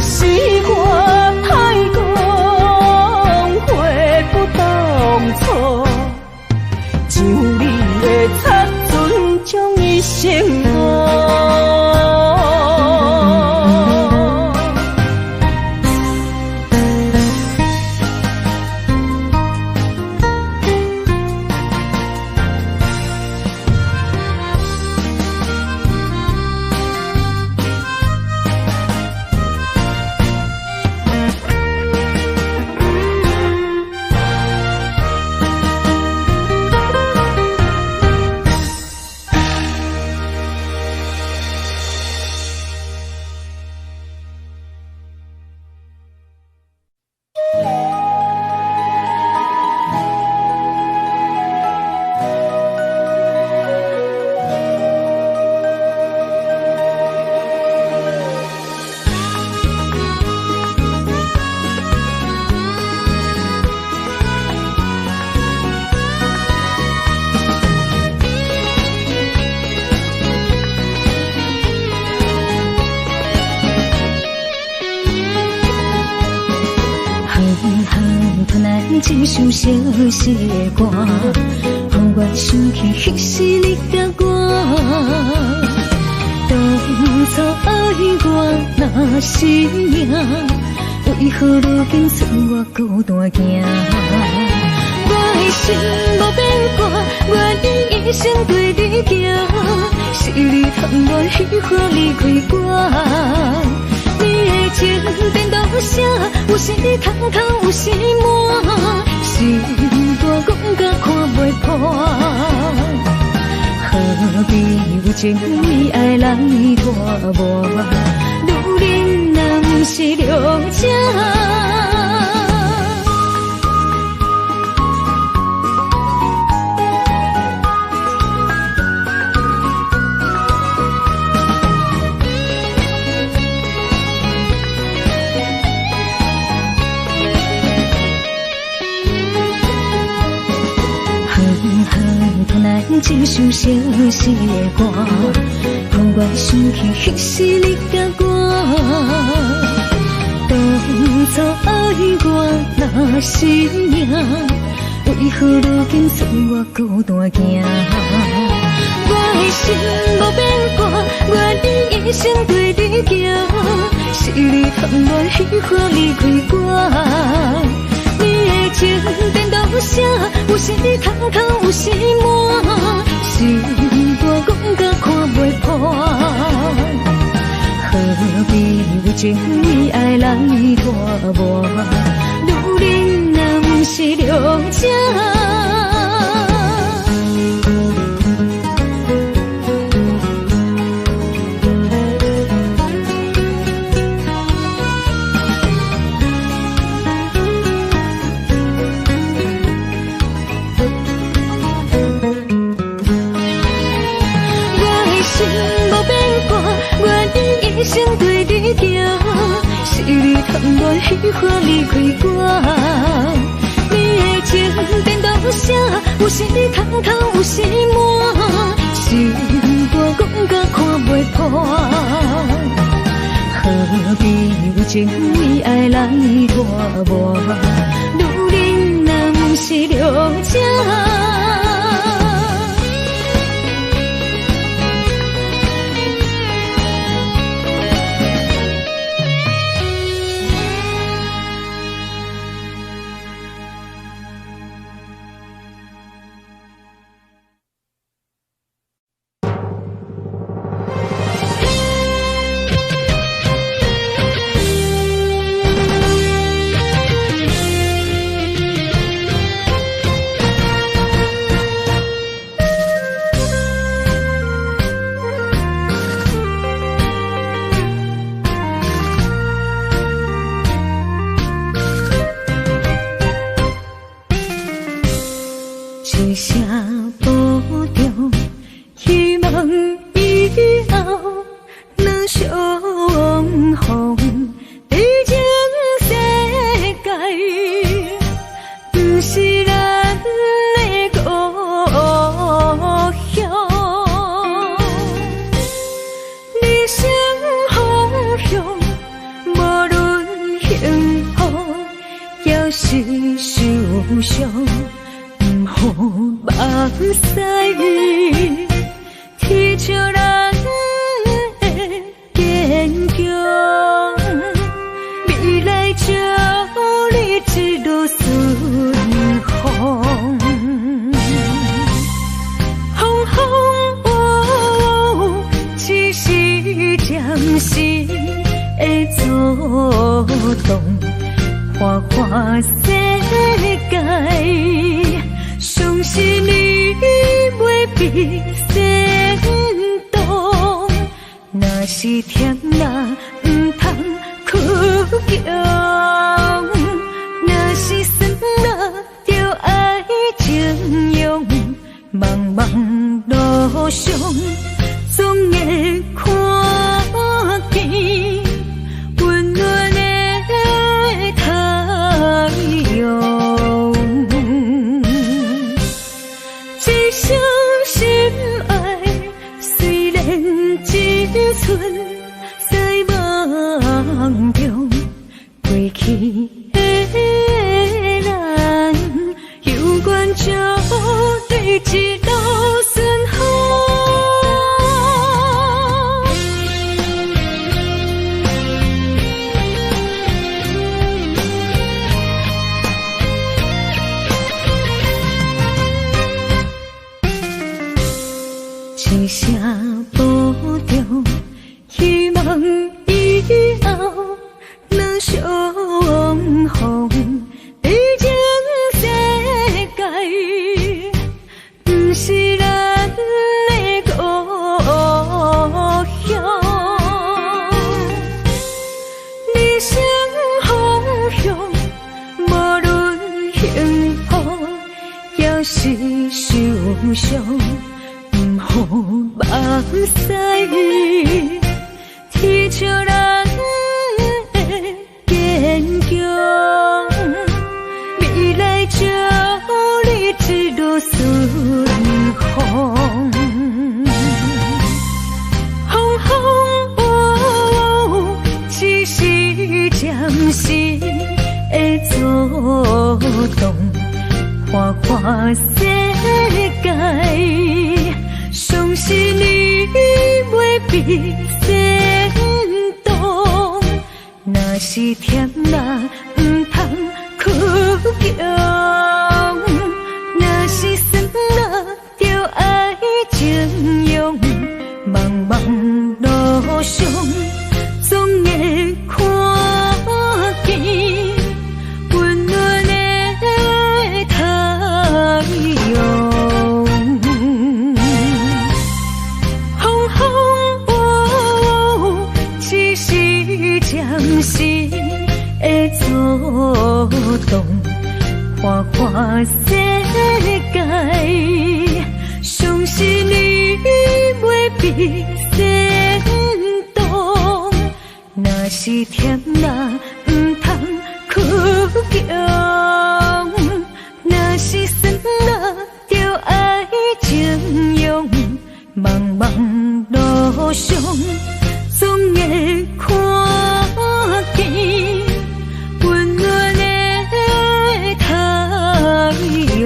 是我歹讲悔不生活。一首相思的歌，让我想起迄时你甲我。当初爱我若是命，为何如今剩我孤单行？我的心无变卦，愿意一生对你行。是你贪恋虚华离开我。你的情变到啥？有时通通，有时满，心大讲甲看袂破。何必有情义爱来拖磨？女人若不是了解。一首相思的歌，让我想起迄时你甲我。当初爱我若是命，为何如今剩我孤单行？我的心无变卦，愿意一生对你行。是你贪恋虚华离开我。你的情变到啥？有时通通，有时满，心大讲甲看袂破。何必有情义爱来拖磨？女人若不是了解。一生对你行，是你贪恋虚华离开我。你的情变到啥？有时通通，有时满，心大讲甲看袂破。何必有情义爱来拖磨？女人若不是了解。一声保重，希望以后能相逢。毕竟世界不是咱的故乡，人生方向无论幸福也是受伤。目屎，天天笑人的坚强，未来祝你一路顺风。风风雨雨，只是暂时的作动，花花世界，相信你袂比先动。若是甜啦，毋通屈强；若是酸啦，就爱情用。茫茫路上，总会看见温暖的太阳。一生心爱，虽然一寸在梦中，过去的咱，有缘就对一路顺风。一声保重，希望以后能相逢。毕竟世界不是咱的故乡，人生方向，无论幸福也是受伤。好目屎，天笑人的坚强，未来祝你一路顺风。风风雨雨，只是暂时的作动，花花世界。相信你袂比先动，若是甜啦，毋通屈强；若是酸啦，就爱情用。茫茫路上，总会看见温暖的太阳。暂时的作动，花花世界，相信你袂比先动。若是甜啦，毋通屈强；若是酸啦，就爱情用。茫茫路上，总会看见温暖的太阳。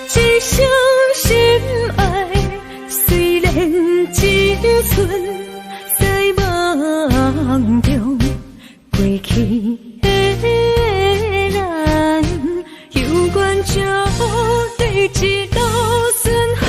一生心爱，虽然一寸在梦中，过去的咱，有缘就对一路顺风。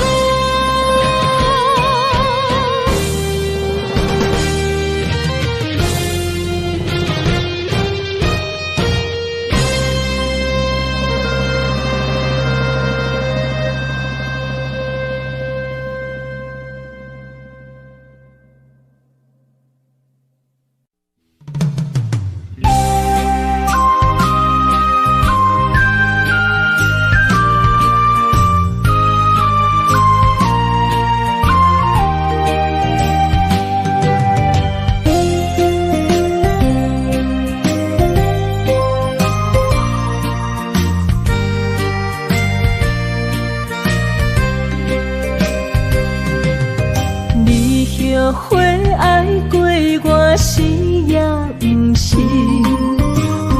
后悔爱过我是也不是，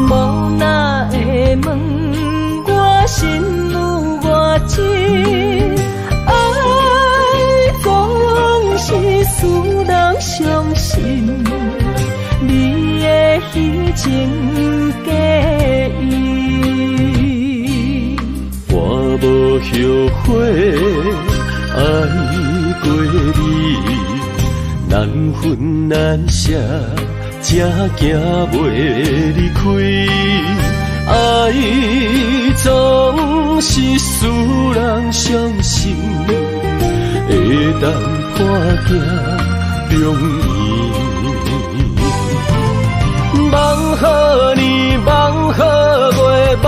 无奈的问我心有偌深。情假意。我无后悔爱过你，难分难舍，才行袂离开。爱总是使人伤心，会当破镜容易。梦予你，梦予月，梦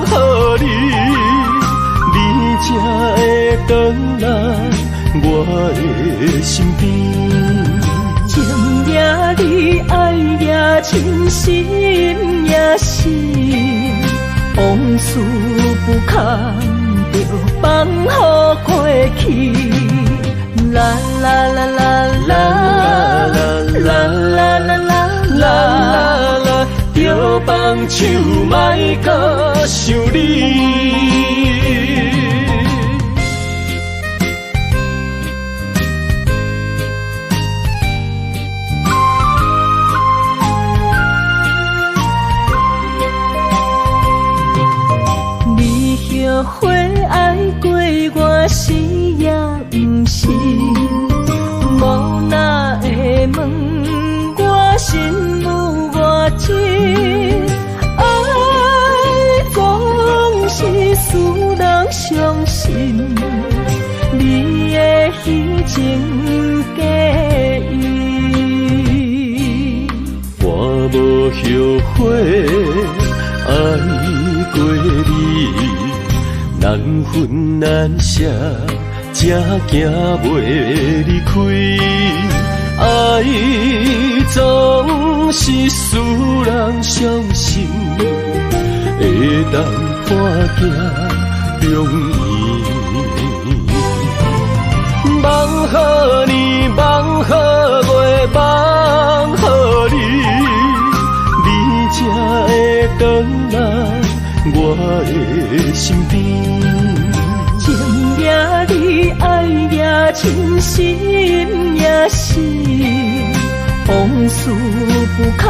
予你，你才会回来我的身边。情也你，爱也真，心也是，往事不堪着放乎过去。啦啦啦啦啦啦啦啦啦啦，着放手莫搁想你。后悔爱过我是也不是，无哪会问我心有偌真？爱总是使人伤心，你的虚情假意。我无后悔爱过你，难分难舍，才行袂离开。爱总是使人伤心，会当破镜容易。梦予你，梦予月，梦予你，你才会回来我的身边。情也你，爱也真，心也是，往事不堪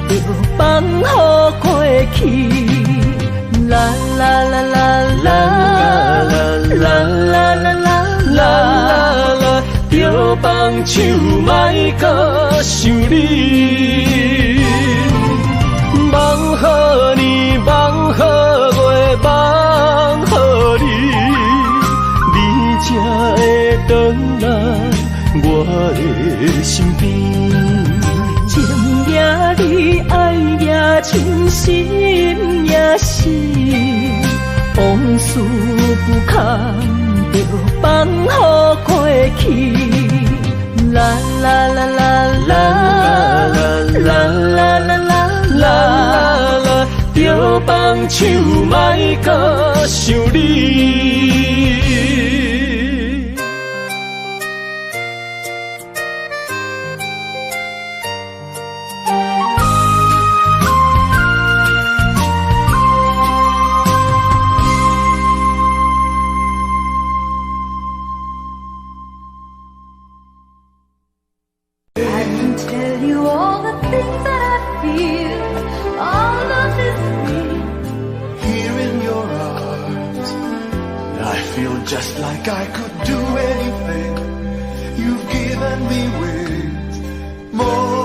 着放乎过去。啦啦啦啦啦啦啦啦啦啦啦，着放手莫搁想你。梦予你，梦予月，梦予你，你才会回来我的身边。情也你，爱也真，心也是，往事不堪着放乎过去。啦啦啦啦啦啦啦啦啦啦，着放手莫搁想你。Just like I could do anything, you've given me wings more